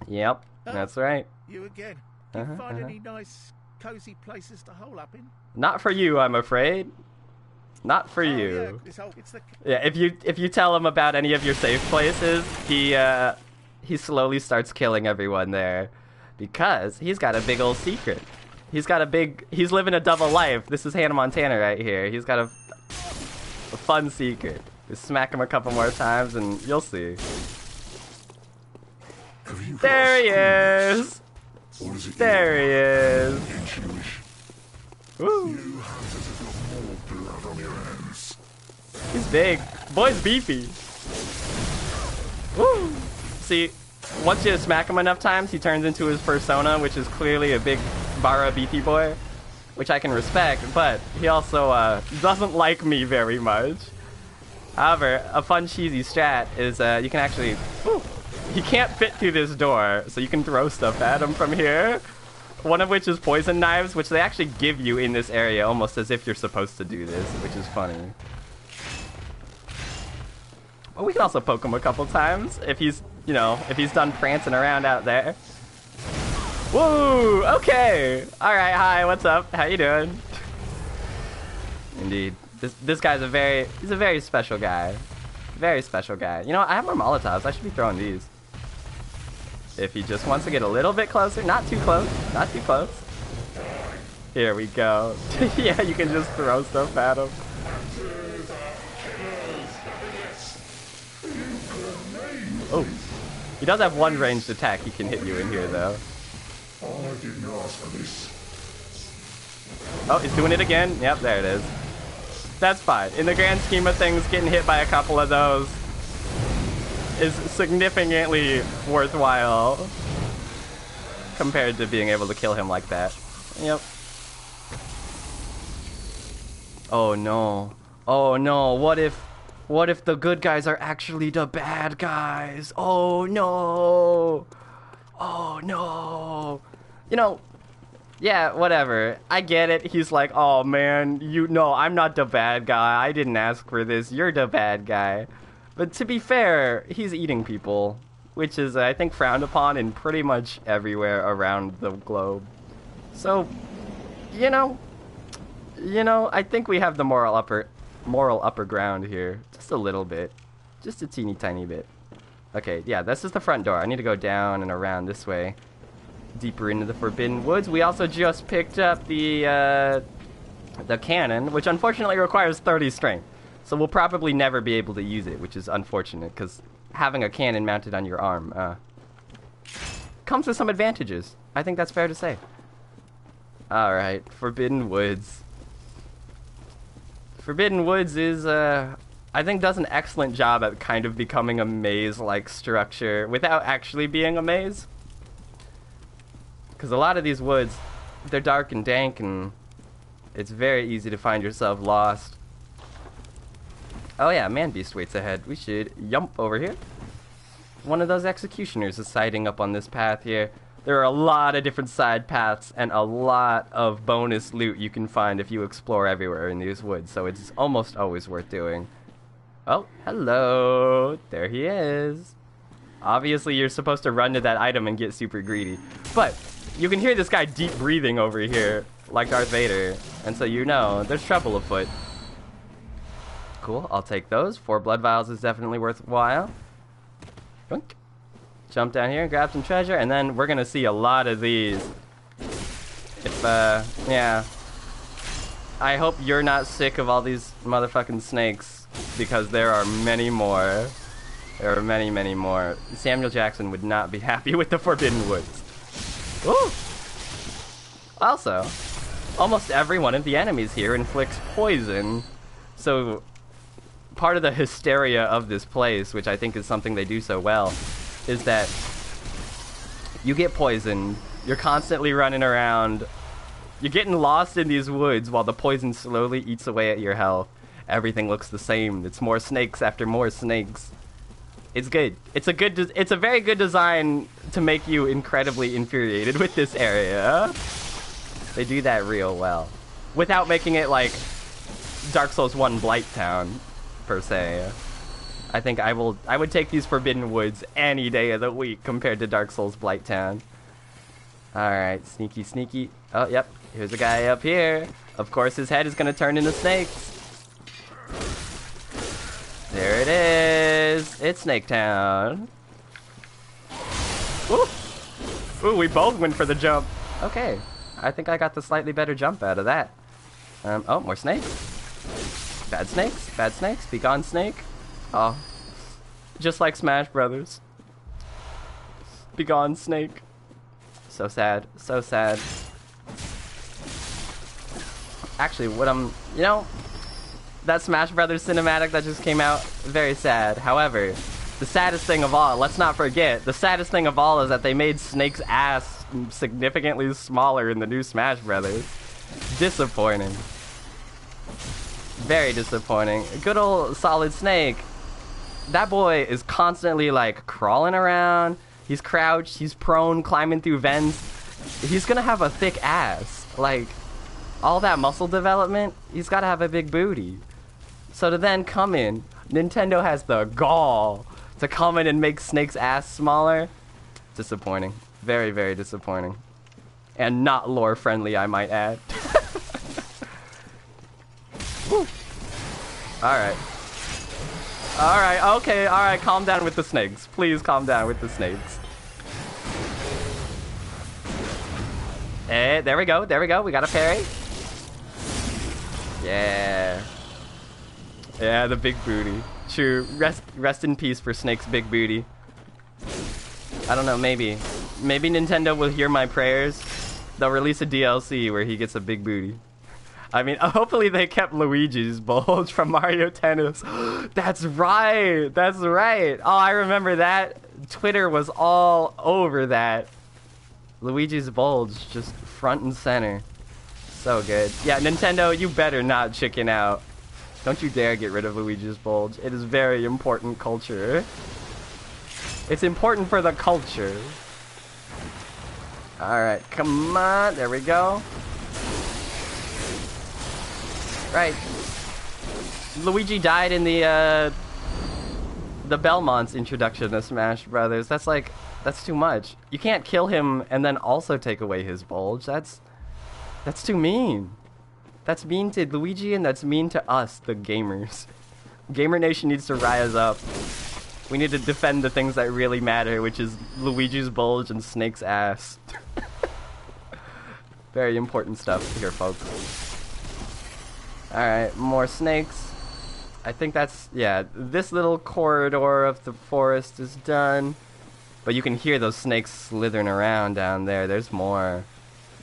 Yep, that's right. You again. Do you find any nice, cozy places to hole up in? Not for you, I'm afraid. Not for you. Yeah, if you tell him about any of your safe places, he slowly starts killing everyone there. Because he's got a big old secret. He's living a double life. This is Hannah Montana right here. He's got a fun secret. Just smack him a couple more times and you'll see. There he is! There he is! Woo! He's big. Boy's beefy. Woo! See, once you smack him enough times, he turns into his persona, which is clearly a big Bara beefy boy, which I can respect, but he also doesn't like me very much. However, a fun cheesy strat is you can actually... Woo, he can't fit through this door, so you can throw stuff at him from here. One of which is poison knives, which they actually give you in this area, almost as if you're supposed to do this, which is funny. But we can also poke him a couple times if he's, you know, if he's done prancing around out there. Woo! Okay! Alright, hi, what's up? How you doing? Indeed. This guy's he's a very special guy. Very special guy. You know, I have more Molotovs. I should be throwing these. If he just wants to get a little bit closer. Not too close. Not too close. Here we go. Yeah, you can just throw stuff at him. Oh, he does have one ranged attack he can hit you in here, though. I didn't ask for this. Oh, he's doing it again. Yep, there it is. That's fine. In the grand scheme of things, getting hit by a couple of those is significantly worthwhile compared to being able to kill him like that. Yep. Oh no. Oh no. What if the good guys are actually the bad guys? Oh no. Oh no. You know, yeah, whatever. I get it. He's like, oh man, I'm not the bad guy. I didn't ask for this. You're the bad guy. But to be fair, he's eating people, which is, I think, frowned upon in pretty much everywhere around the globe. So, you know, I think we have the moral upper ground here. Just a little bit. Just a teeny tiny bit. Okay, yeah, this is the front door. I need to go down and around this way. Deeper into the Forbidden Woods. We also just picked up the cannon, which unfortunately requires 30 strength. So we'll probably never be able to use it, which is unfortunate, because having a cannon mounted on your arm comes with some advantages. I think that's fair to say. Alright, Forbidden Woods. Forbidden Woods is, I think does an excellent job at kind of becoming a maze-like structure without actually being a maze. Because a lot of these woods, they're dark and dank, and it's very easy to find yourself lost. Oh yeah, man-beast waits ahead. We should yump over here. One of those executioners is siding up on this path here. There are a lot of different side paths and a lot of bonus loot you can find if you explore everywhere in these woods, so it's almost always worth doing. Oh, hello. There he is. Obviously, you're supposed to run to that item and get super greedy. But you can hear this guy deep breathing over here, like Darth Vader, and so you know there's trouble afoot. Cool, I'll take those. 4 blood vials is definitely worthwhile. Boink. Jump down here and grab some treasure, and then we're gonna see a lot of these. Yeah. I hope you're not sick of all these motherfucking snakes, because there are many more. There are many, many more. Samuel Jackson would not be happy with the Forbidden Woods. Woo! Also, almost every one of the enemies here inflicts poison, so part of the hysteria of this place, which I think is something they do so well, is that you get poisoned, you're constantly running around, you're getting lost in these woods while the poison slowly eats away at your health. Everything looks the same. It's more snakes after more snakes. It's good. It's a very good design to make you incredibly infuriated with this area. They do that real well, without making it like Dark Souls 1 Blight Town, per se. I think I would take these Forbidden Woods any day of the week compared to Dark Souls Blight Town. Alright, sneaky, sneaky. Oh, yep, here's a guy up here. Of course his head is gonna turn into snakes. There it is. It's Snake Town. Ooh. Ooh, we both went for the jump. Okay, I think I got the slightly better jump out of that. Oh, more snakes. Bad snakes, bad snakes. Be gone, snake. Oh, just like Smash Brothers. Be gone, snake. So sad, so sad. Actually, you know, that Smash Brothers cinematic that just came out, very sad. However, the saddest thing of all, let's not forget, the saddest thing of all is that they made Snake's ass significantly smaller in the new Smash Brothers. Disappointing. Very disappointing. Good old Solid Snake. That boy is constantly like crawling around. He's crouched, he's prone, climbing through vents. He's gonna have a thick ass. Like, all that muscle development, he's gotta have a big booty. So to then come in, Nintendo has the gall to come in and make Snake's ass smaller. Disappointing. Very, very disappointing. And not lore friendly, I might add. Alright. Alright, okay, alright, calm down with the snakes. Please calm down with the snakes. Hey, there we go. There we go. We got a parry. Yeah. Yeah, the big booty. True. Rest in peace for Snake's big booty. I don't know, maybe. Maybe Nintendo will hear my prayers. They'll release a DLC where he gets a big booty. I mean, hopefully they kept Luigi's bulge from Mario Tennis. That's right. That's right. Oh, I remember that. Twitter was all over that. Luigi's bulge, just front and center. So good. Yeah, Nintendo, you better not chicken out. Don't you dare get rid of Luigi's bulge. It is very important culture. It's important for the culture. Alright, come on. There we go. Right. Luigi died in the Belmont's introduction to Smash Brothers. That's too much. You can't kill him and then also take away his bulge. That's too mean. That's mean to Luigi and that's mean to us, the gamers. Gamer Nation needs to rise up. We need to defend the things that really matter, which is Luigi's bulge and Snake's ass. Very important stuff here, folks. Alright, more snakes. I think that's, yeah, this little corridor of the forest is done. But you can hear those snakes slithering around down there. There's more.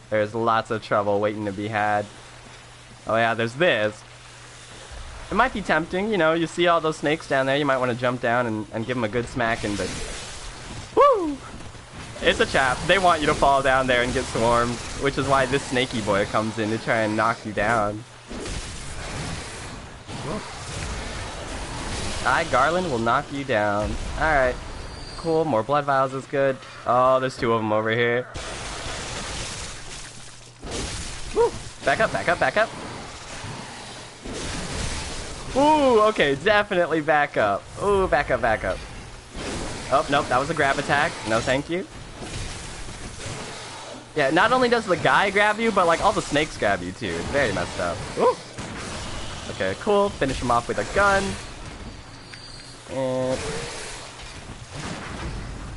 There's lots of trouble waiting to be had. Oh yeah, there's this. It might be tempting, you know, you see all those snakes down there, you might want to jump down and give them a good smacking, but... Woo! It's a trap. They want you to fall down there and get swarmed, which is why this snaky boy comes in to try and knock you down. Garland will knock you down. Alright. Cool, more blood vials is good. Oh, there's two of them over here. Woo! Back up, back up, back up. Ooh, okay, definitely back up. Ooh, back up, back up. Oh, nope, that was a grab attack. No, thank you. Yeah, not only does the guy grab you, but like all the snakes grab you too. It's very messed up. Ooh. Okay, cool. Finish him off with a gun. And...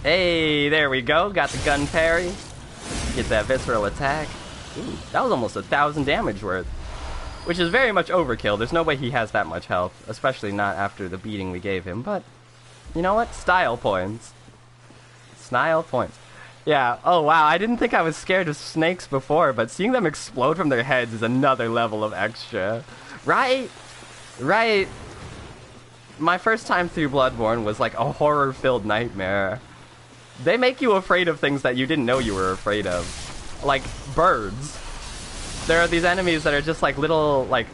Hey, there we go. Got the gun parry. Get that visceral attack. Ooh, that was almost 1,000 damage worth. Which is very much overkill. There's no way he has that much health. Especially not after the beating we gave him. But, you know what? Style points. Style points. Yeah, oh wow, I didn't think I was scared of snakes before, but seeing them explode from their heads is another level of extra. Right? Right. My first time through Bloodborne was like a horror-filled nightmare. They make you afraid of things that you didn't know you were afraid of. Like, birds. There are these enemies that are just like little, like,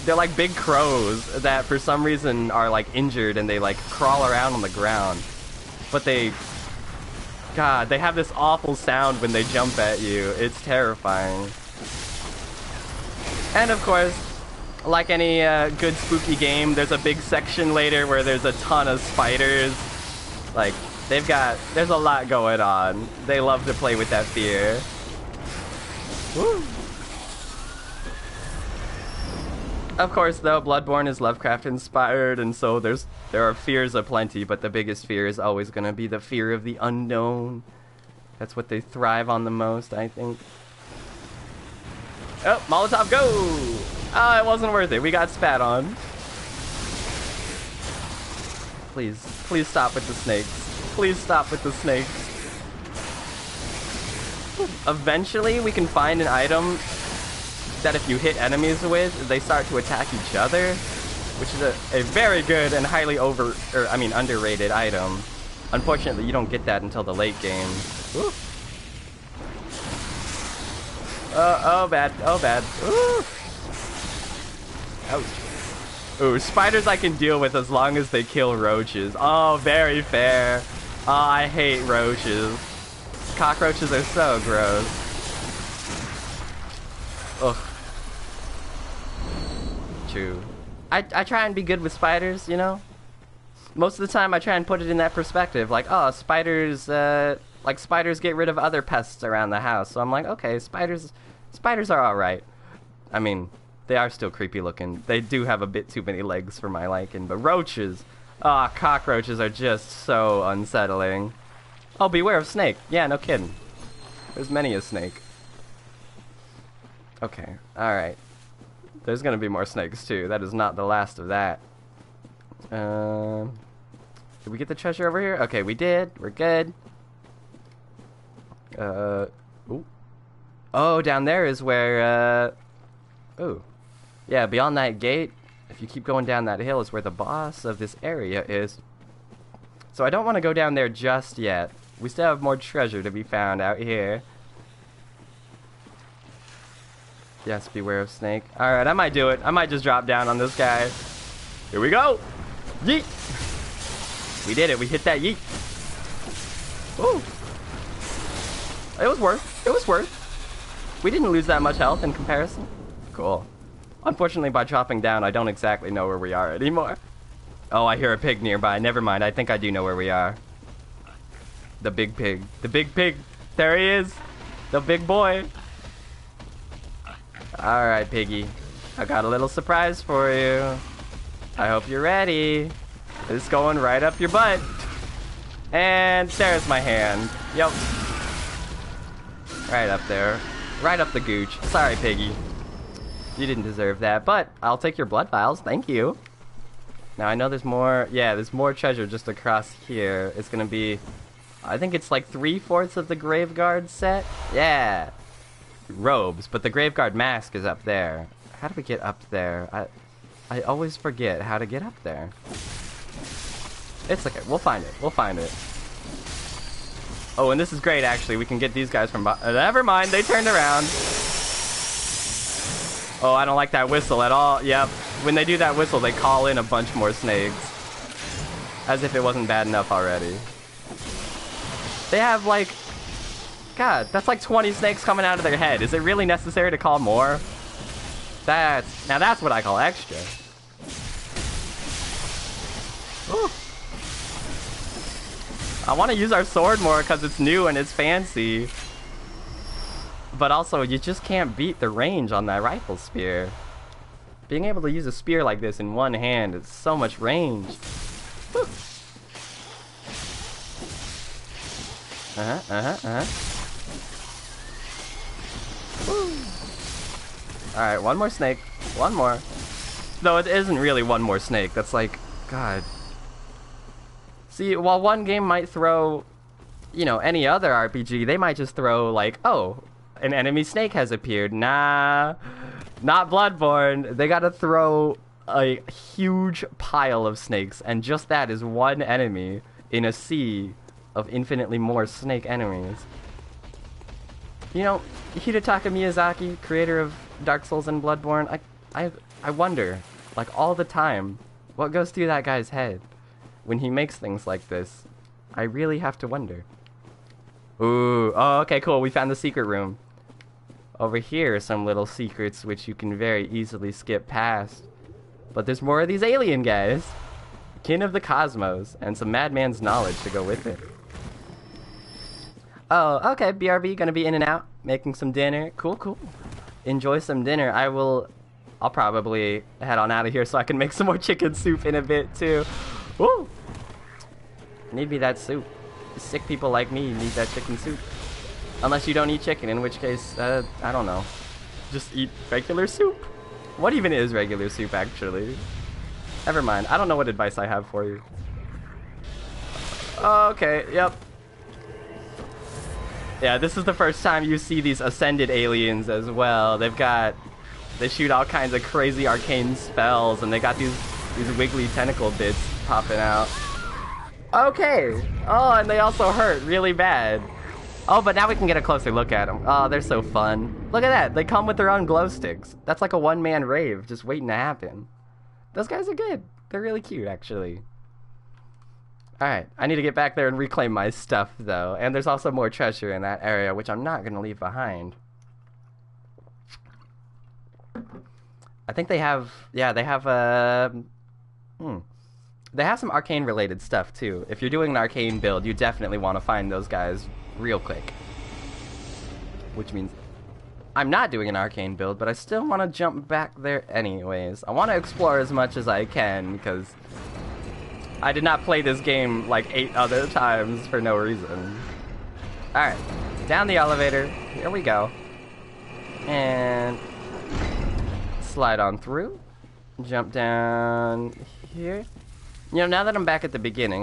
they're like big crows that for some reason are like injured and they like crawl around on the ground. But they, God, they have this awful sound when they jump at you. It's terrifying. And of course, like any good spooky game, there's a big section later where there's a ton of spiders. Like, there's a lot going on. They love to play with that fear. Woo. Of course, though, Bloodborne is Lovecraft-inspired, and so there are fears aplenty, but the biggest fear is always going to be the fear of the unknown. That's what they thrive on the most, I think. Oh, Molotov, go! Oh, it wasn't worth it. We got spat on. Please, please stop with the snakes. Please stop with the snakes. Eventually, we can find an item that if you hit enemies with, they start to attack each other, which is a very good and highly underrated item. Unfortunately, you don't get that until the late game. Woo. Oh, bad. Oh, bad. Ooh. Ouch. Ooh, spiders I can deal with as long as they kill roaches. Oh, very fair. Oh, I hate roaches. Cockroaches are so gross. Ugh. True. I try and be good with spiders, you know? Most of the time I try and put it in that perspective. Like, oh, spiders get rid of other pests around the house. So I'm like, okay, spiders are alright. I mean, they are still creepy looking. They do have a bit too many legs for my liking. But roaches, cockroaches are just so unsettling. Oh, beware of snake. Yeah, no kidding. There's many a snake. Okay, alright. There's gonna be more snakes too. That is not the last of that. Did we get the treasure over here? Okay, we did. We're good. Ooh. Oh, down there is where, ooh. Yeah, beyond that gate, if you keep going down that hill, is where the boss of this area is. So I don't want to go down there just yet. We still have more treasure to be found out here. Yes, beware of snake. Alright, I might do it. I might just drop down on this guy. Here we go! Yeet! We did it. We hit that yeet. Ooh. It was worth. It was worth. We didn't lose that much health in comparison. Cool. Unfortunately, by dropping down, I don't exactly know where we are anymore. Oh, I hear a pig nearby. Never mind. I think I do know where we are. The big pig. The big pig. There he is. The big boy. Alright, piggy. I got a little surprise for you. I hope you're ready. It's going right up your butt. And there's my hand. Yep. Right up there. Right up the gooch. Sorry, piggy. You didn't deserve that, but I'll take your blood vials. Thank you. Now, I know there's more. Yeah, there's more treasure just across here. It's gonna be... I think it's like 3/4 of the Graveguard set. Yeah. Robes, but the Graveguard mask is up there. How do we get up there? I always forget how to get up there. It's okay. We'll find it. We'll find it. Oh, and this is great, actually. We can get these guys from... Never mind. They turned around. Oh, I don't like that whistle at all. Yep. When they do that whistle, they call in a bunch more snakes. As if it wasn't bad enough already. They have, like... God, that's like 20 snakes coming out of their head. Is it really necessary to call more? Now that's what I call extra. Ooh. I want to use our sword more because it's new and it's fancy. But also, you just can't beat the range on that rifle spear. Being able to use a spear like this in one hand is so much range. Woo. Alright, one more snake. One more. Though it isn't really one more snake. That's like, God. See, while one game might throw, you know, any other RPG, they might just throw like, oh, an enemy snake has appeared. Nah, not Bloodborne. They gotta throw a huge pile of snakes, and just that is one enemy in a sea of infinitely more snake enemies. You know, Hidetaka Miyazaki, creator of Dark Souls and Bloodborne, I wonder, like all the time, what goes through that guy's head when he makes things like this. I really have to wonder. Ooh, oh, okay, cool, we found the secret room. Over here are some little secrets which you can very easily skip past. But there's more of these alien guys. Kin of the Cosmos, and some madman's knowledge to go with it. Oh, okay, BRB gonna be in and out, making some dinner. Cool, cool. Enjoy some dinner. I'll probably head on out of here so I can make some more chicken soup in a bit, too. Woo! Need me that soup. Sick people like me need that chicken soup. Unless you don't eat chicken, in which case, I don't know. Just eat regular soup? What even is regular soup, actually? Never mind. I don't know what advice I have for you. Okay, yep. Yeah, this is the first time you see these ascended aliens as well. They shoot all kinds of crazy arcane spells, and they got these wiggly tentacle bits popping out. Okay. Oh, and they also hurt really bad. Oh, but now we can get a closer look at them. Oh, they're so fun. Look at that. They come with their own glow sticks. That's like a one-man rave just waiting to happen. Those guys are good. They're really cute, actually. Alright, I need to get back there and reclaim my stuff, though. And there's also more treasure in that area, which I'm not going to leave behind. I think they have... Yeah, they have, They have some arcane-related stuff, too. If you're doing an arcane build, you definitely want to find those guys real quick. Which means I'm not doing an arcane build, but I still want to jump back there anyways. I want to explore as much as I can, because I did not play this game like 8 other times for no reason. Alright, down the elevator. Here we go. And slide on through. Jump down here. You know, now that I'm back at the beginning,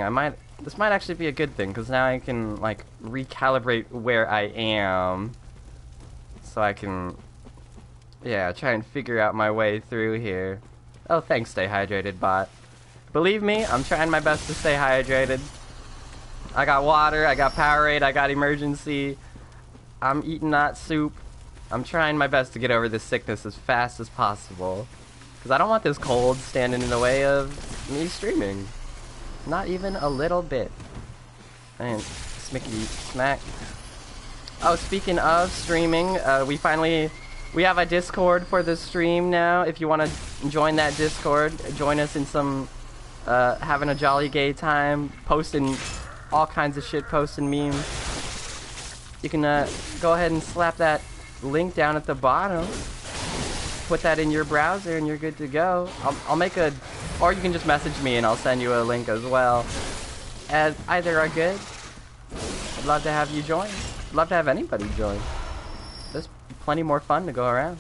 this might actually be a good thing, because now I can, like, recalibrate where I am. So I can, yeah, try and figure out my way through here. Oh, thanks, Stay Hydrated bot. Believe me, I'm trying my best to stay hydrated. I got water, I got Powerade, I got Emergency. I'm eating that soup. I'm trying my best to get over this sickness as fast as possible. Because I don't want this cold standing in the way of me streaming. Not even a little bit. And smickety smack. Oh, speaking of streaming, we have a Discord for the stream now. If you want to join that Discord, join us in some, having a jolly gay time, posting all kinds of shit, posting memes. You can go ahead and slap that link down at the bottom. Put that in your browser and you're good to go. I'll make a, or you can just message me and I'll send you a link as well. As either are good. I'd love to have you join. I'd love to have anybody join. There's plenty more fun to go around.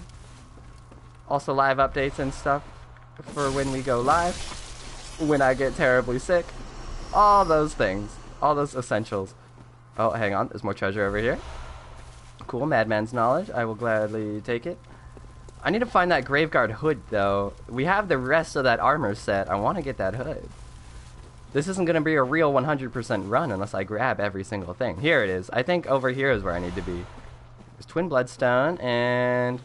Also live updates and stuff for when we go live. When I get terribly sick. All those things. All those essentials. Oh, hang on. There's more treasure over here. Cool. Madman's knowledge. I will gladly take it. I need to find that Graveguard hood, though. We have the rest of that armor set. I want to get that hood. This isn't going to be a real 100% run unless I grab every single thing. Here it is. I think over here is where I need to be. There's Twin Bloodstone, and...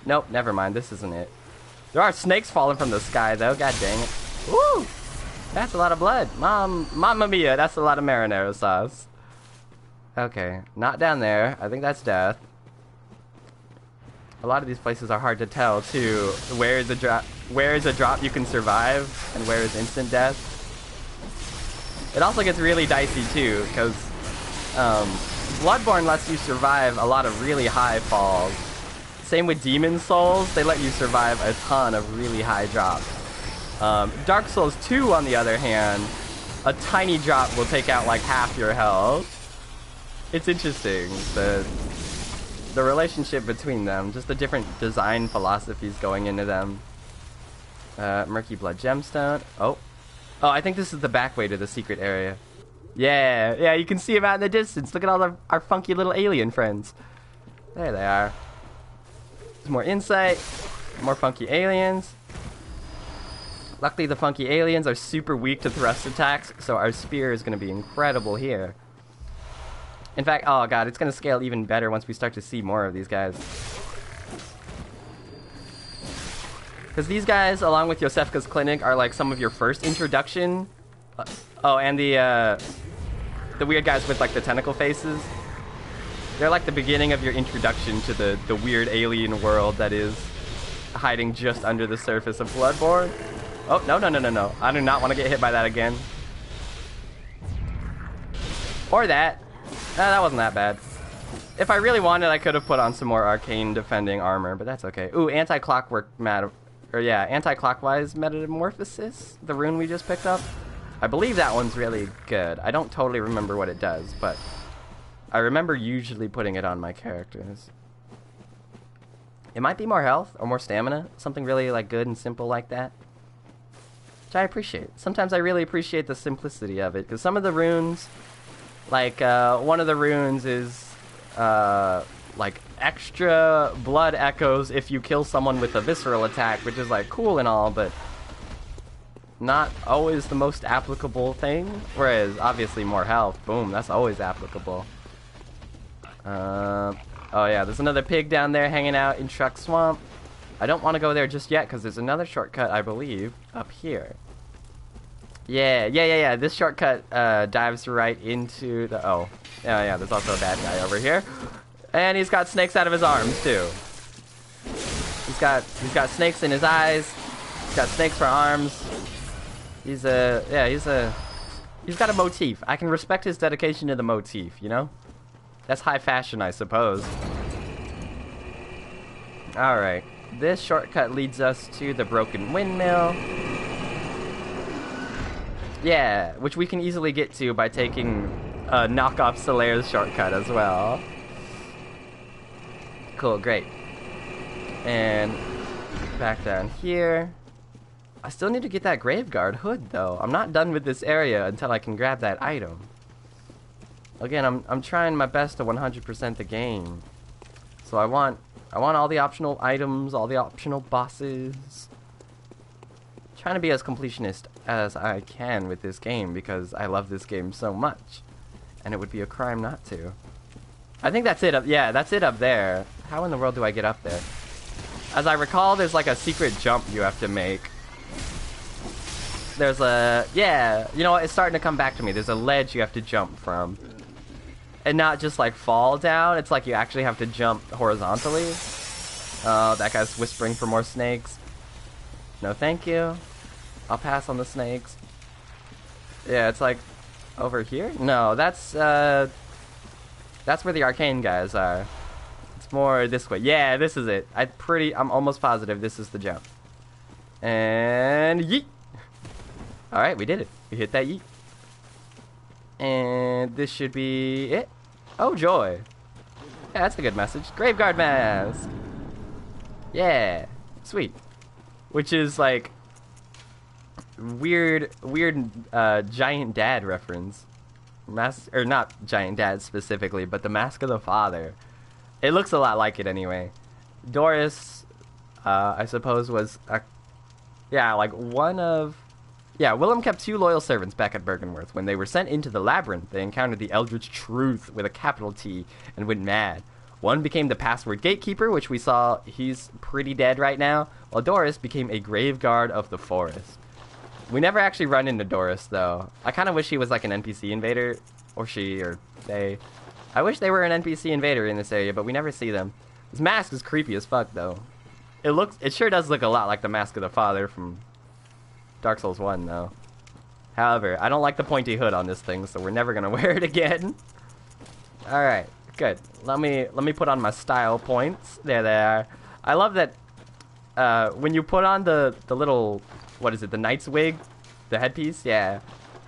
Nope, never mind. This isn't it. There are snakes falling from the sky, though. God dang it. Woo! That's a lot of blood. Mamma mia, that's a lot of marinara sauce. Okay, not down there. I think that's death. A lot of these places are hard to tell, too. Where is a drop you can survive, and where is instant death. It also gets really dicey, too, because Bloodborne lets you survive a lot of really high falls. Same with Demon Souls, they let you survive a ton of really high drops. Dark Souls 2, on the other hand, a tiny drop will take out like half your health. It's interesting, the relationship between them, just the different design philosophies going into them. Murky Blood Gemstone. Oh, I think this is the back way to the secret area. Yeah, you can see them out in the distance. Look at all our funky little alien friends. There they are. There's more insight, more funky aliens. Luckily, the funky aliens are super weak to thrust attacks, so our spear is going to be incredible here. In fact, oh god, it's going to scale even better once we start to see more of these guys. Because these guys, along with Yosefka's Clinic, are like some of your first introduction. Oh, and the weird guys with like the tentacle faces. They're like the beginning of your introduction to the weird alien world that is hiding just under the surface of Bloodborne. Oh, no. I do not want to get hit by that again. Or that. That wasn't that bad. If I really wanted, I could have put on some more arcane defending armor, but that's okay. Ooh, anti-clockwise metamorphosis, the rune we just picked up. I believe that one's really good. I don't totally remember what it does, but I remember usually putting it on my characters. It might be more health or more stamina, something really like good and simple like that. Which I appreciate. Sometimes I really appreciate the simplicity of it, because some of the runes, like one of the runes is like extra blood echoes if you kill someone with a visceral attack, which is like cool and all, but not always the most applicable thing. Whereas obviously more health, boom, that's always applicable. Oh yeah, there's another pig down there hanging out in Truck Swamp. I don't want to go there just yet because there's another shortcut, I believe, up here. Yeah. This shortcut dives right into the... Oh, yeah, there's also a bad guy over here. And he's got snakes out of his arms, too. He's got snakes in his eyes. He's got snakes for arms. He's got a motif. I can respect his dedication to the motif, you know? That's high fashion, I suppose. Alright. This shortcut leads us to the Broken Windmill. Yeah, which we can easily get to by taking a knockoff Solaire's shortcut as well. Cool, great. And back down here. I still need to get that Graveguard hood though. I'm not done with this area until I can grab that item. Again, I'm trying my best to 100% the game. So I want all the optional items, all the optional bosses. Trying to be as completionist as I can with this game because I love this game so much. And it would be a crime not to. I think that's it up, yeah, that's it up there. How in the world do I get up there? As I recall, there's like a secret jump you have to make. There's a, yeah, you know what, it's starting to come back to me. There's a ledge you have to jump from. And not just like fall down, it's like you actually have to jump horizontally. Oh, that guy's whispering for more snakes. No thank you. I'll pass on the snakes. Yeah, it's like over here? No, that's where the arcane guys are. It's more this way. Yeah, this is it. I'm almost positive this is the jump. And yeet. Alright, we did it. We hit that yeet. And this should be it. Oh, joy. Yeah, that's a good message. Graveguard mask. Yeah. Sweet. Which is like weird giant dad reference. Or not giant dad specifically, but the Mask of the Father. It looks a lot like it anyway. Doris, I suppose was Willem kept 2 loyal servants back at Bergenworth. When they were sent into the labyrinth, they encountered the Eldritch Truth with a capital T and went mad. One became the password gatekeeper, which we saw he's pretty dead right now, while Doris became a graveguard of the forest. We never actually run into Doris, though. I kind of wish he was like an NPC invader, or she, or they. I wish they were an NPC invader in this area, but we never see them. This mask is creepy as fuck, though. It sure does look a lot like the Mask of the Father from Dark Souls 1, though. However, I don't like the pointy hood on this thing, so we're never gonna wear it again. Alright, good. Let me put on my style points. There they are. I love that when you put on the little, what is it, the knight's wig? The headpiece? Yeah.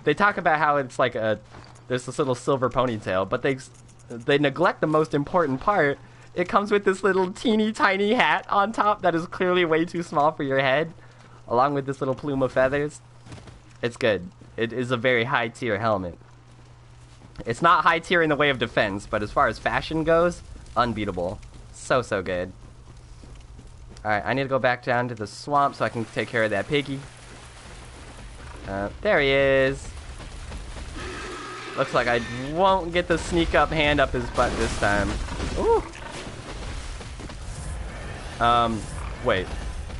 They talk about how it's like there's this little silver ponytail, but they neglect the most important part. It comes with this little teeny tiny hat on top that is clearly way too small for your head, along with this little plume of feathers. It's good. It is a very high tier helmet. It's not high tier in the way of defense, but as far as fashion goes, unbeatable. So good. Alright, I need to go back down to the swamp so I can take care of that piggy. There he is. Looks like I won't get the sneak up hand up his butt this time. Ooh. Wait.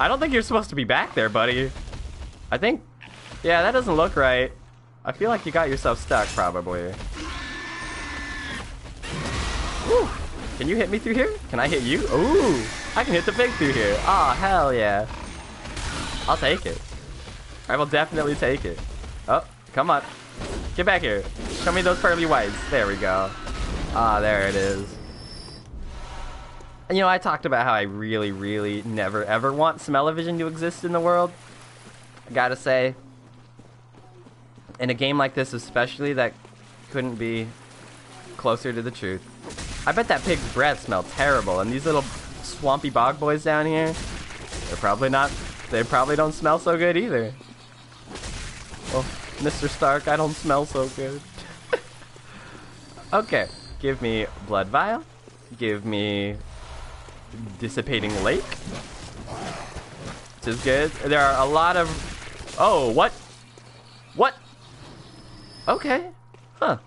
I don't think you're supposed to be back there, buddy. I think... Yeah, that doesn't look right. I feel like you got yourself stuck, probably. Ooh. Can you hit me through here? Can I hit you? Ooh. I can hit the pig through here. Aw, hell yeah. I'll take it. I will definitely take it. Oh, come on. Get back here. Show me those pearly whites. There we go. Ah, there it is. And, you know, I talked about how I really never ever want smell-o-vision to exist in the world. I gotta say, in a game like this especially, that couldn't be closer to the truth. I bet that pig's breath smelled terrible, and these little swampy bog boys down here, they probably don't smell so good either. Well, Mr. Stark, I don't smell so good. Okay, give me Blood Vial. Give me Dissipating Lake. Which is good. There are a lot of... Oh, what? What? Okay. Huh.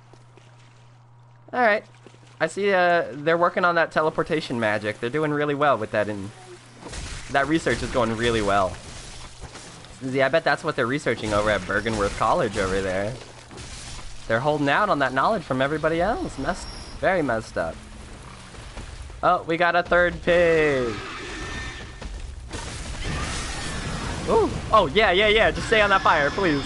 Alright. I see they're working on that teleportation magic. They're doing really well with that, and that research is going really well. See, I bet that's what they're researching over at Bergenworth College over there. They're holding out on that knowledge from everybody else. Very messed up. Oh, we got a third pig. Ooh. Oh, yeah. Just stay on that fire, please.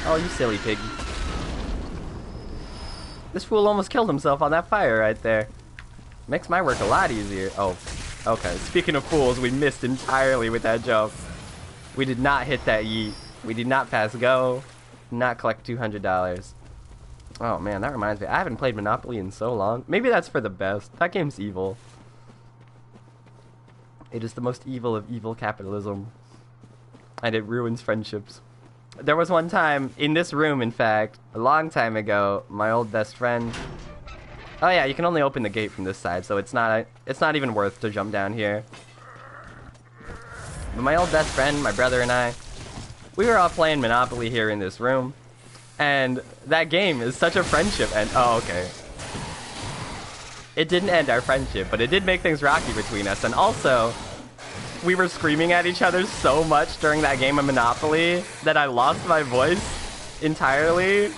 Oh, you silly piggy. This fool almost killed himself on that fire right there. Makes my work a lot easier. Oh, okay. Speaking of fools, we missed entirely with that jump. We did not hit that yeet. We did not pass go. Did not collect $200. Oh man, that reminds me. I haven't played Monopoly in so long. Maybe that's for the best. That game's evil. It is the most evil of evil capitalism. And it ruins friendships. There was one time, in this room in fact, a long time ago, my old best friend... Oh yeah, you can only open the gate from this side, so it's not even worth to jump down here. But my old best friend, my brother and I, we were all playing Monopoly here in this room. And that game is such a friendship, and oh, okay. It didn't end our friendship, but it did make things rocky between us, and also, we were screaming at each other so much during that game of Monopoly that I lost my voice entirely.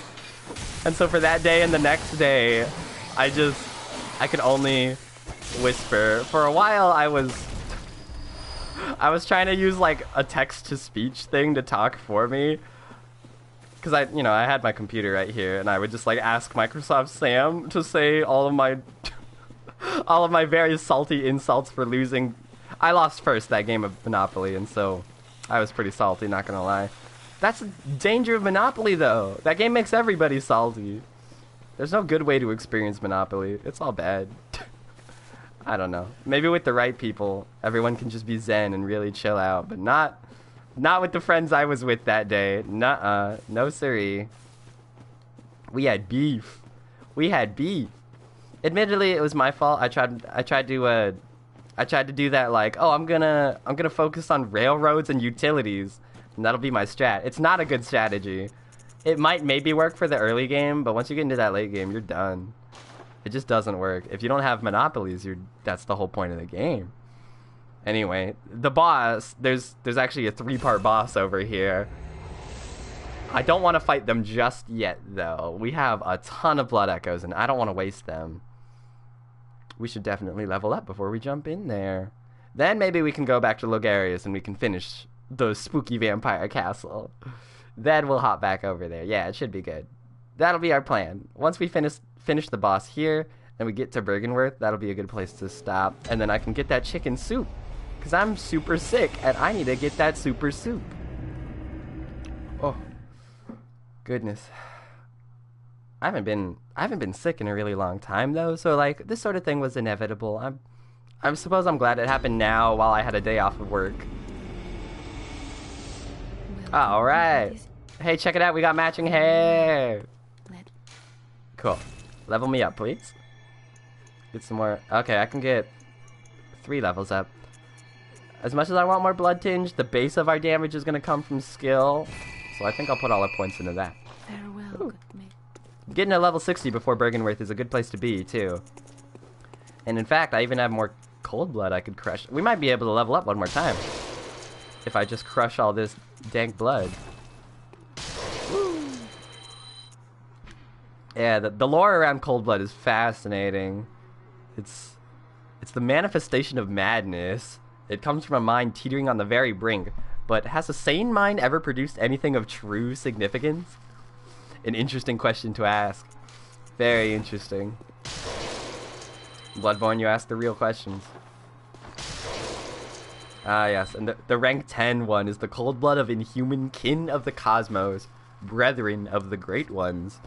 And so for that day and the next day, I could only whisper. For a while, I was trying to use like a text-to-speech thing to talk for me. Because I had my computer right here, and I would just like ask Microsoft Sam to say all of my very salty insults for losing. I lost first that game of Monopoly, and so I was pretty salty, not gonna lie. That's the danger of Monopoly, though. That game makes everybody salty. There's no good way to experience Monopoly. It's all bad. I don't know. Maybe with the right people, everyone can just be zen and really chill out, but not with the friends I was with that day. Nuh-uh. No siree. We had beef. Admittedly, it was my fault. I tried to do that like, oh, I'm gonna focus on railroads and utilities, and that'll be my strat. It's not a good strategy. It might maybe work for the early game, but once you get into that late game, you're done. It just doesn't work. If you don't have monopolies, that's the whole point of the game. Anyway, the boss, there's actually a 3-part boss over here. I don't want to fight them just yet, though. We have a ton of blood echoes, and I don't want to waste them. We should definitely level up before we jump in there. Then maybe we can go back to Logarius and we can finish the spooky vampire castle. Then we'll hop back over there. Yeah, it should be good. That'll be our plan. Once we finish the boss here and we get to Bergenworth, that'll be a good place to stop. And then I can get that chicken soup. Because I'm super sick and I need to get that super soup. Oh, goodness. I haven't been sick in a really long time though, so like this sort of thing was inevitable. I suppose I'm glad it happened now while I had a day off of work. All right. Hey, check it out. We got matching hair. Cool. Level me up, please. Get some more. Okay, I can get 3 levels up. As much as I want more blood tinge, the base of our damage is going to come from skill. So I think I'll put all our points into that. Farewell, Ooh. good mate. Getting to level 60 before Bergenworth is a good place to be, too. And in fact, I even have more cold blood I could crush. We might be able to level up one more time. If I just crush all this dank blood. Woo. Yeah, the lore around cold blood is fascinating. It's the manifestation of madness. It comes from a mind teetering on the very brink. But has a sane mind ever produced anything of true significance? An interesting question to ask. Very interesting. Bloodborne, you ask the real questions. Ah, yes, and the rank 10 one is the cold blood of inhuman kin of the cosmos, brethren of the great ones.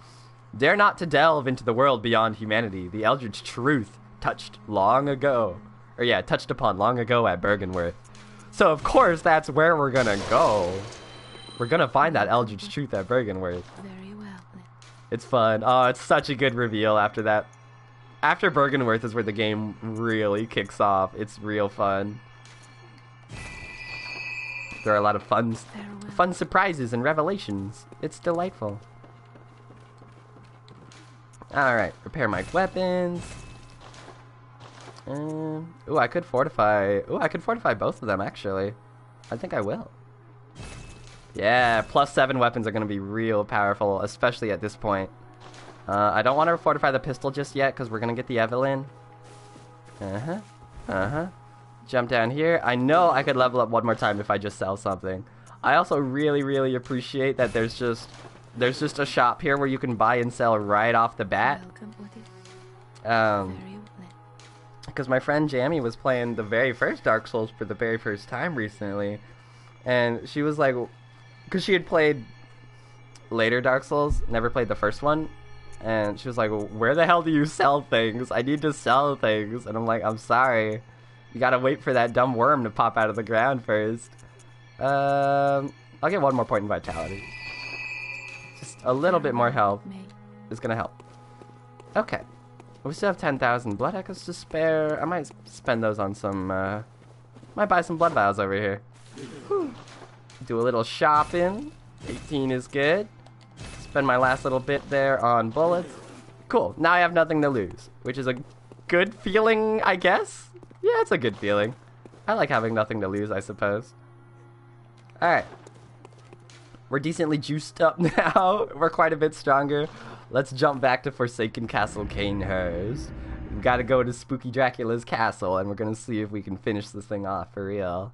Dare not to delve into the world beyond humanity, the eldritch truth touched upon long ago at Bergenworth. So of course that's where we're gonna go. We're gonna find that eldritch truth at Bergenworth. Very well. It's fun. Oh, it's such a good reveal after that. After Bergenworth is where the game really kicks off. It's real fun. There are a lot of fun surprises and revelations. It's delightful. Alright, repair my weapons. Ooh, I could fortify. Ooh, I could fortify both of them, actually. I think I will. Yeah, +7 weapons are going to be real powerful, especially at this point. I don't want to fortify the pistol just yet, because we're going to get the Evelyn. Jump down here. I know I could level up one more time if I just sell something. I also really, really appreciate that there's just a shop here where you can buy and sell right off the bat. Because my friend Jamie was playing the very first Dark Souls for the very first time recently, and she was like, because she had played later Dark Souls, never played the first one, And she was like, where the hell do you sell things? I need to sell things. And I'm like, I'm sorry. You gotta wait for that dumb worm to pop out of the ground first. I'll get 1 more point in vitality. Just a little bit more health is gonna help. Okay. We still have 10,000 blood echoes to spare. I might spend those on some, might buy some blood vials over here. Whew. Do a little shopping. 18 is good. Spend my last little bit there on bullets. Cool. Now I have nothing to lose, which is a good feeling, I guess. Yeah, it's a good feeling. I like having nothing to lose, I suppose. Alright. We're decently juiced up now. We're quite a bit stronger. Let's jump back to Forsaken Castle Canehurst. We've got to go to Spooky Dracula's castle, and we're going to see if we can finish this thing off for real.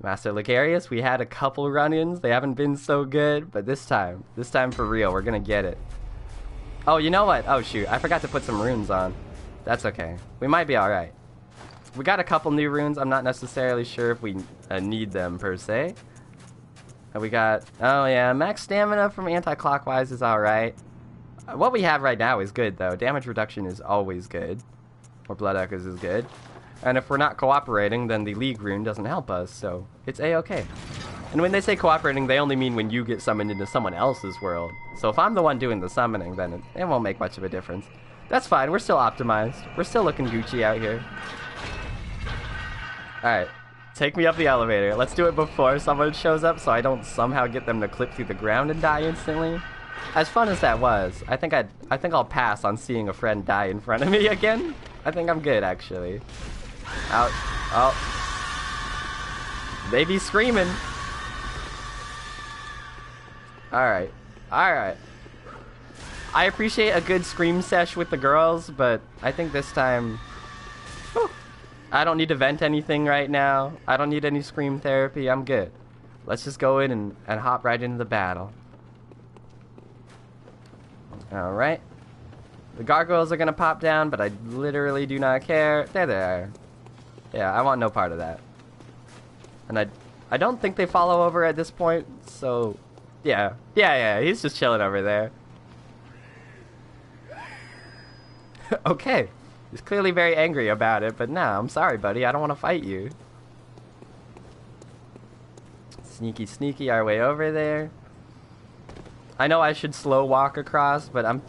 Master Licarius, we had a couple run-ins. They haven't been so good, but this time for real, we're going to get it. Oh, you know what? Oh, shoot. I forgot to put some runes on. That's okay. We might be alright. We got a couple new runes. I'm not necessarily sure if we need them, per se. And we got... Oh, yeah. Max stamina from anti-clockwise is alright. What we have right now is good, though. Damage reduction is always good. Or blood echoes is good. And if we're not cooperating, then the League rune doesn't help us, so it's a-okay. And when they say cooperating, they only mean when you get summoned into someone else's world. So if I'm the one doing the summoning, then it won't make much of a difference. That's fine, we're still optimized. We're still looking Gucci out here. Alright, take me up the elevator. Let's do it before someone shows up so I don't somehow get them to clip through the ground and die instantly. As fun as that was, I think I'll pass on seeing a friend die in front of me again. I think I'm good, actually. Out. Oh. They be screaming. Alright. Alright. I appreciate a good scream sesh with the girls, but I think this time... Whew, I don't need to vent anything right now. I don't need any scream therapy. I'm good. Let's just go in and hop right into the battle. Alright. The gargoyles are gonna pop down, but I literally do not care. There they are. Yeah, I want no part of that. And I don't think they follow over at this point, so... Yeah, he's just chilling over there. Okay. He's clearly very angry about it, but nah, I'm sorry, buddy. I don't want to fight you. Sneaky our way over there. I know I should slow walk across, but I'm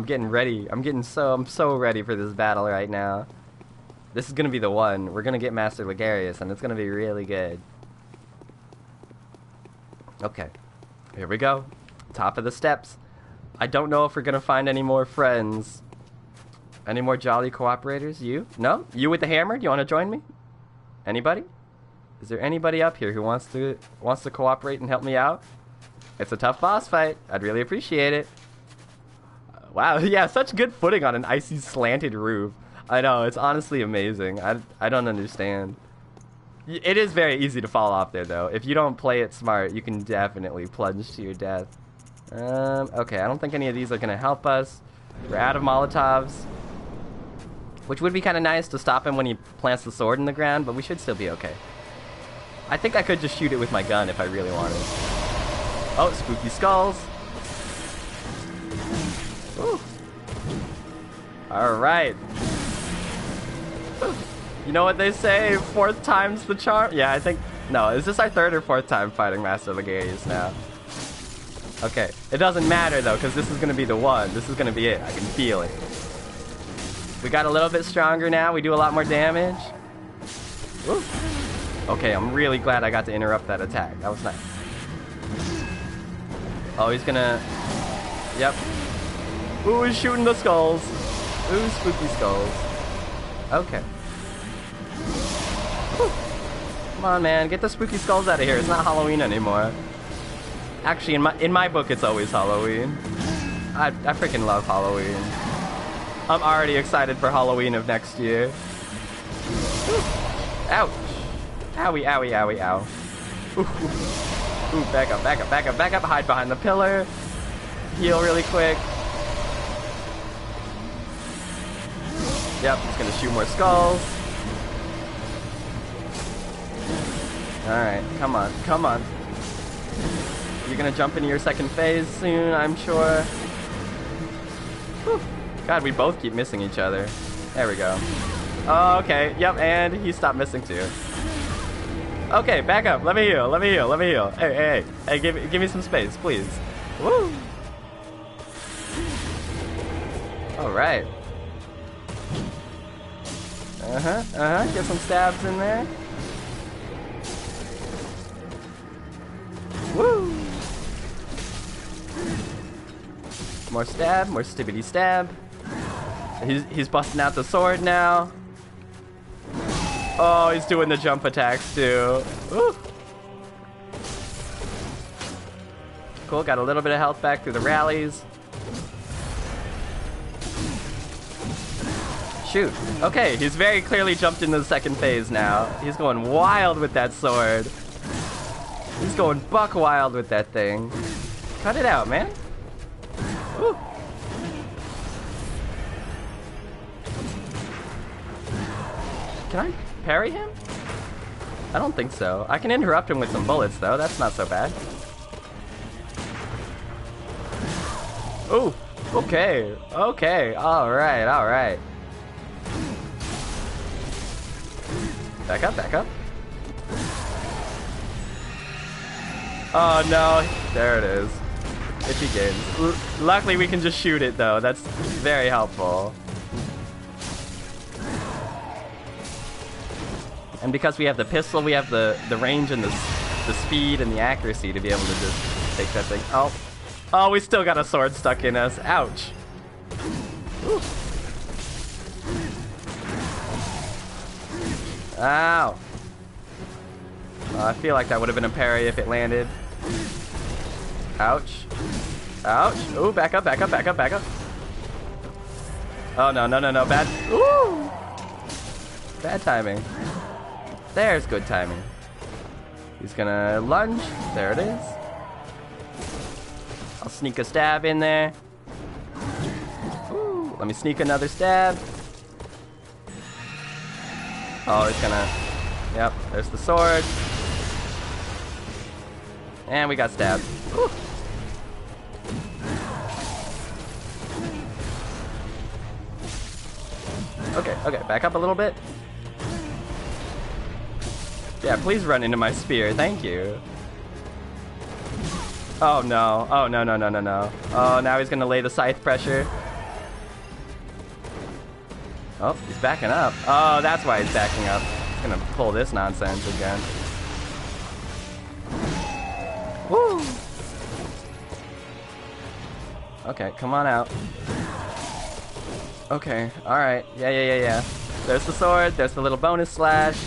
getting ready. I'm so ready for this battle right now. This is gonna be the one. We're gonna get Master Licarius, and it's gonna be really good. Okay. Here we go. Top of the steps. I don't know if we're gonna find any more friends. Any more jolly cooperators? You? No? You with the hammer? Do you want to join me? Anybody? Is there anybody up here who wants to cooperate and help me out? It's a tough boss fight. I'd really appreciate it. Wow, yeah, such good footing on an icy slanted roof. I know, it's honestly amazing. I don't understand. It is very easy to fall off there, though. If you don't play it smart, you can definitely plunge to your death. Okay, I don't think any of these are going to help us. We're out of Molotovs. Which would be kind of nice to stop him when he plants the sword in the ground, but we should still be okay. I think I could just shoot it with my gun if I really wanted. Oh, spooky skulls. Ooh. Alright. You know what they say, 4th time's the charm? Yeah, I think... No, is this our 3rd or 4th time fighting Master Licarius now? Okay, it doesn't matter though, because this is going to be the one. This is going to be it. I can feel it. We got a little bit stronger now. We do a lot more damage. Woo. Okay, I'm really glad I got to interrupt that attack. That was nice. Oh, he's gonna... Yep. Ooh, he's shooting the skulls. Ooh, spooky skulls. Okay. Whew. Come on, man. Get the spooky skulls out of here. It's not Halloween anymore. Actually, in my book, it's always Halloween. I freaking love Halloween. I'm already excited for Halloween of next year. Whew. Ouch. Owie, owie, owie, ow. Ooh, back up, back up, back up, back up. Hide behind the pillar. Heal really quick. Yep, he's gonna shoot more skulls. Alright, come on, come on. You're gonna jump into your second phase soon, I'm sure. Whew. God, we both keep missing each other. There we go. Oh, okay. Yep, and he stopped missing too. Okay, back up. Let me heal. Let me heal. Let me heal. Hey, hey, hey. Hey, give me some space, please. Woo! Alright. Get some stabs in there. Woo! More stab, more stibbity stab. He's busting out the sword now. Oh, he's doing the jump attacks too. Woo! Cool, got a little bit of health back through the rallies. Shoot. Okay, he's very clearly jumped into the second phase now. He's going wild with that sword. He's going buck wild with that thing. Cut it out, man. Woo. Can I parry him? I don't think so. I can interrupt him with some bullets, though. That's not so bad. Ooh. Okay. Okay. Alright, alright. Back up, back up. Oh no, there it is. It begins. Luckily we can just shoot it though, that's very helpful. And because we have the pistol, we have the range and the speed and the accuracy to be able to just take that thing. Oh, oh, we still got a sword stuck in us, ouch. Ooh. Ow. I feel like that would have been a parry if it landed. Ouch. Ouch. Ooh, back up, back up, back up, back up. Oh, no, no, no, no. Bad. Ooh. Bad timing. There's good timing. He's gonna lunge. There it is. I'll sneak a stab in there. Ooh. Let me sneak another stab. Oh, he's gonna... Yep, there's the sword. And we got stabbed. Whew. Okay, okay, back up a little bit. Yeah, please run into my spear, thank you. Oh no, oh no, no, no, no, no. Oh, now he's gonna lay the scythe pressure. Oh, he's backing up. Oh, that's why he's backing up. He's gonna pull this nonsense again. Woo! Okay, come on out. Okay, alright. Yeah, yeah, yeah, yeah. There's the sword, there's the little bonus slash.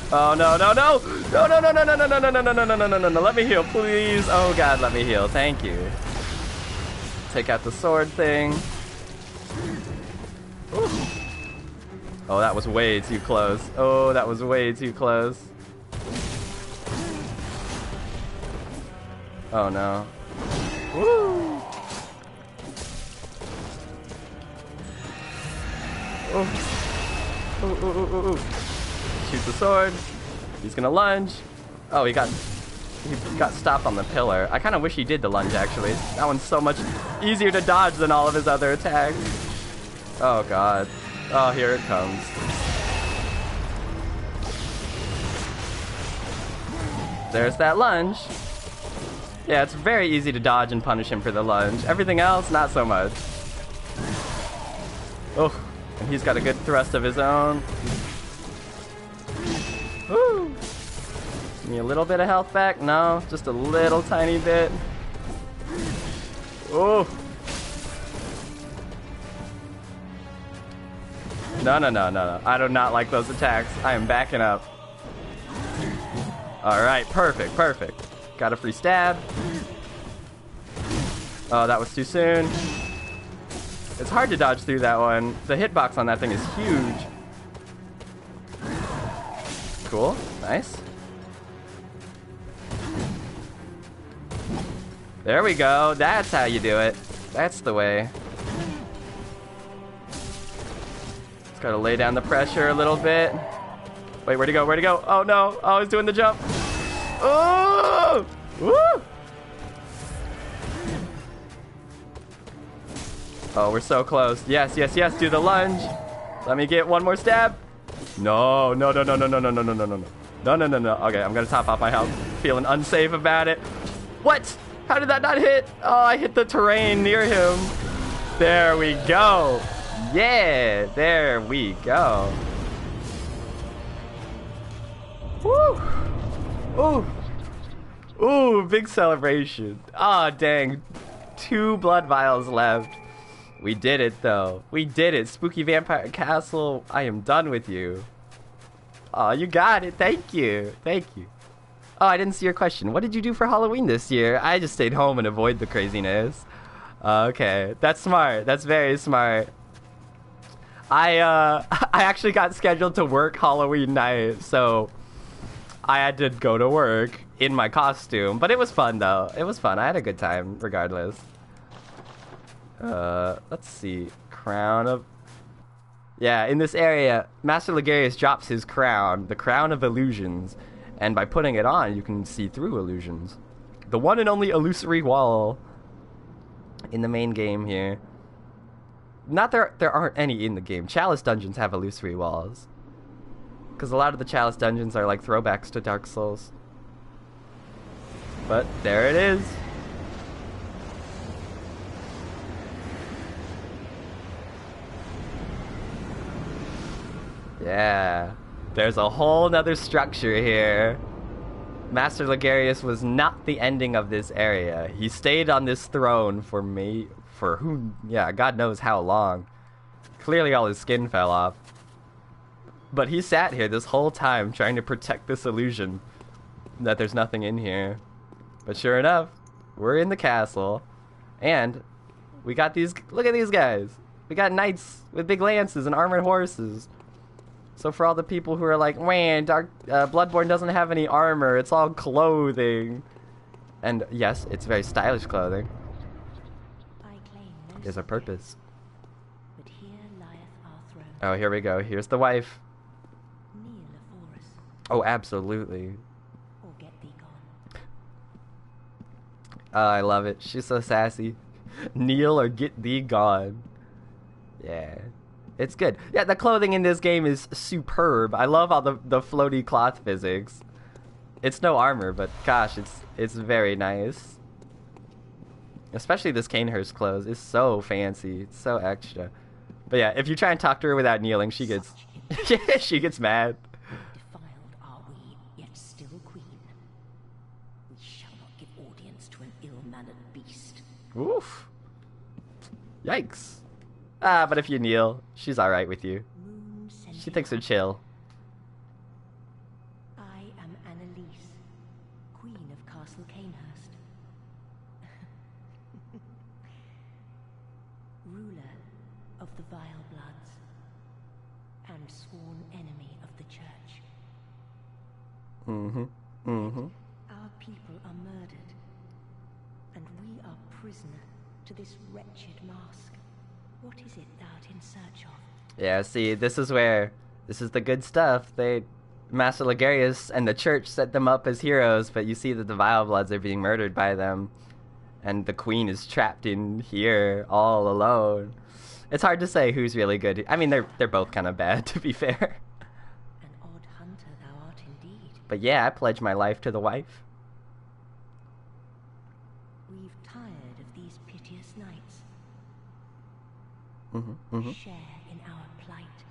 Oh no, no, no! No, no, no, no, no, no, no, no, no, no, no, no, no, no, no, let me heal, please. Oh god, let me heal, thank you. Take out the sword thing. Ooh. Oh, that was way too close. Oh, that was way too close. Oh no. Woo! Oh. Ooh, ooh, ooh, ooh, ooh. Shoot the sword. He's gonna lunge. Oh, he got stopped on the pillar. I kind of wish he did the lunge actually. That one's so much easier to dodge than all of his other attacks. Oh god. Oh, here it comes. There's that lunge. Yeah, it's very easy to dodge and punish him for the lunge. Everything else, not so much. Oh, and he's got a good thrust of his own. Woo! Give me a little bit of health back. No, just a little tiny bit. Oh. No, no, no, no, no. I do not like those attacks. I am backing up. Alright, perfect, perfect. Got a free stab. Oh, that was too soon. It's hard to dodge through that one. The hitbox on that thing is huge. Cool, nice. There we go. That's how you do it. That's the way. Just gotta lay down the pressure a little bit. Wait, where'd he go? Where'd he go? Oh no! Oh, he's doing the jump. Oh! Woo! Oh, we're so close. Yes, yes, yes. Do the lunge. Let me get one more stab. No, no, no, no, no, no, no, no, no, no, no. No, no, no, no. Okay, I'm gonna top off my health. Feeling unsafe about it. What? How did that not hit? Oh, I hit the terrain near him. There we go. Yeah, there we go. Woo! Ooh! Ooh, big celebration. Ah, dang. 2 blood vials left. We did it, though. We did it. Spooky Vampire Castle, I am done with you. Oh, you got it. Thank you. Thank you. Oh, I didn't see your question. What did you do for Halloween this year? I just stayed home and avoid the craziness. Okay, that's smart. That's very smart. I actually got scheduled to work Halloween night, so I had to go to work in my costume. But it was fun, though. It was fun. I had a good time, regardless. Let's see. Crown of... Yeah, in this area, Master Ligarius drops his crown, the Crown of Illusions. And by putting it on, you can see through illusions. The one and only illusory wall in the main game here. Not there aren't any in the game. Chalice dungeons have illusory walls. Because a lot of the Chalice dungeons are like throwbacks to Dark Souls. But there it is. Yeah. There's a whole nother structure here. Master Ligarius was not the ending of this area. He stayed on this throne for who, yeah, God knows how long. Clearly all his skin fell off. But he sat here this whole time trying to protect this illusion that there's nothing in here. But sure enough, we're in the castle. And we got these, look at these guys. We got knights with big lances and armored horses. So for all the people who are like, man, Bloodborne doesn't have any armor, it's all clothing. And yes, it's very stylish clothing. There's a purpose. But here lieth our throne. Oh, here we go. Here's the wife. Kneel afore us, Oh, absolutely. or get thee gone. Oh, I love it. She's so sassy. Kneel or get thee gone. Yeah. It's good. Yeah, the clothing in this game is superb. I love all the floaty cloth physics. It's no armor, but gosh, it's very nice. Especially this Canehurst clothes. It's so fancy. It's so extra. But yeah, if you try and talk to her without kneeling, she gets she gets mad. Defiled are we, yet still queen. We shall not give audience to an ill-mannered beast. Oof. Yikes. Ah, but if you kneel, she's alright with you. She thinks you're chill. I am Annalise, Queen of Castle Canehurst. Ruler of the Vile Bloods, and sworn enemy of the Church. Our people are murdered, and we are prisoner to this wretched mask. What is it thou art in search of? Yeah, see, this is the good stuff. Master Ligarius and the church set them up as heroes, but you see that the Vile Bloods are being murdered by them. And the queen is trapped in here all alone. It's hard to say who's really good. I mean, they're both kind of bad, to be fair. An odd hunter thou art indeed. But yeah, I pledge my life to the wife. We've tired of these piteous nights. Mm-hmm. Share in our plight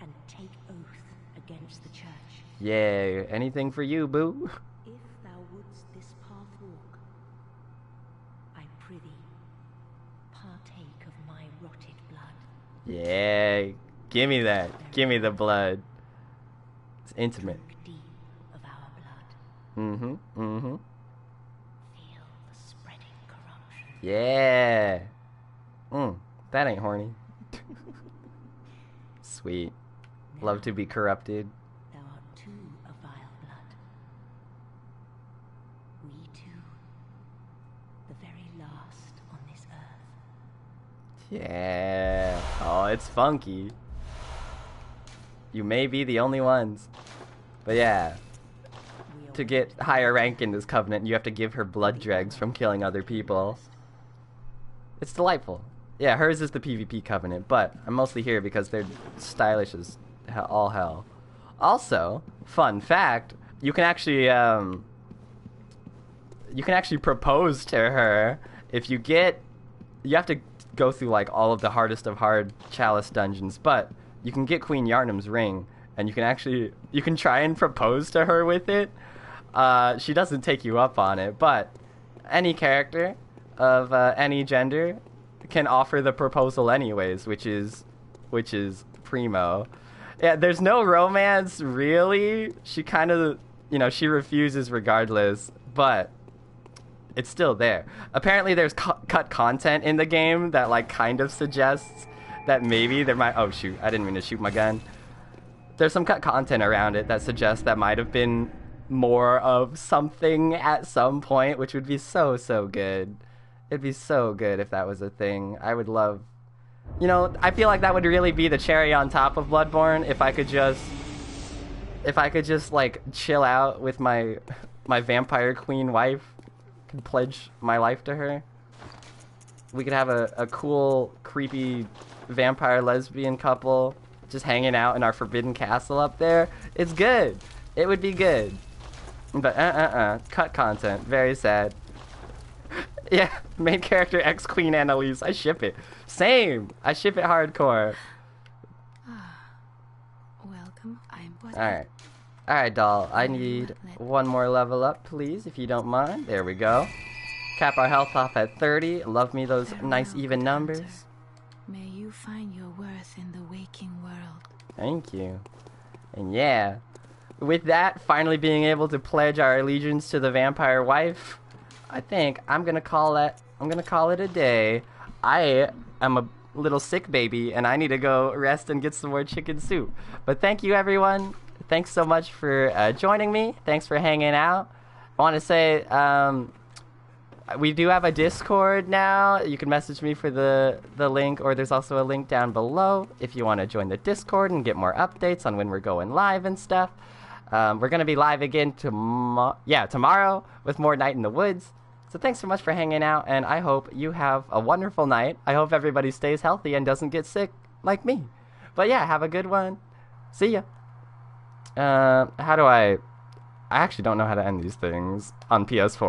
and take oath against the Church. Yeah, anything for you, boo. If thou wouldst this path walk, I prithee, partake of my rotted blood. Yeah, give me that. Give me the blood. It's intimate. Drink deep of our blood. Feel the spreading corruption. Yeah. That ain't horny. Sweet. Love to be corrupted. Thou art too a vile blood. We two, the very last on this earth. Yeah. Oh, it's funky. You may be the only ones. But yeah. To get higher rank in this covenant, you have to give her blood dregs from killing other people. It's delightful. Yeah, hers is the PvP Covenant, but I'm mostly here because they're stylish as all hell. Also, fun fact, you can actually propose to her if you get... You have to go through like all of the hardest of hard Chalice dungeons, but you can get Queen Yharnam's ring, and you can try and propose to her with it. She doesn't take you up on it, but any character of any gender can offer the proposal anyways, which is primo. Yeah, there's no romance really. She kind of, she refuses regardless, but it's still there. Apparently there's cut content in the game that like kind of suggests that maybe there might... Oh shoot, I didn't mean to shoot my gun. There's some cut content around it that suggests that might have been more of something at some point, which would be so good. It'd be so good if that was a thing. I would love... I feel like that would really be the cherry on top of Bloodborne if I could just like chill out with my vampire queen wife, could pledge my life to her. We could have a cool, creepy vampire lesbian couple just hanging out in our forbidden castle up there. It's good. It would be good. But cut content. Very sad. Yeah, main character ex-Queen Annalise. I ship it. Same. I ship it hardcore. Welcome. Alright, doll. I need one more level up, please, if you don't mind. There we go. Cap our health off at 30. Love me those nice even numbers. May you find your worth in the waking world. Thank you. And yeah, with that, finally being able to pledge our allegiance to the vampire wife, I think I'm gonna call it a day. I am a little sick baby, and I need to go rest and get some more chicken soup. But thank you, everyone. Thanks so much for joining me. Thanks for hanging out. I want to say we do have a Discord now. You can message me for the link, or there's also a link down below if you want to join the Discord and get more updates on when we're going live and stuff. We're going to be live again tomorrow with more Night in the Woods. So thanks so much for hanging out, and I hope you have a wonderful night. I hope everybody stays healthy and doesn't get sick like me. But yeah, have a good one. See ya. I actually don't know how to end these things on PS4.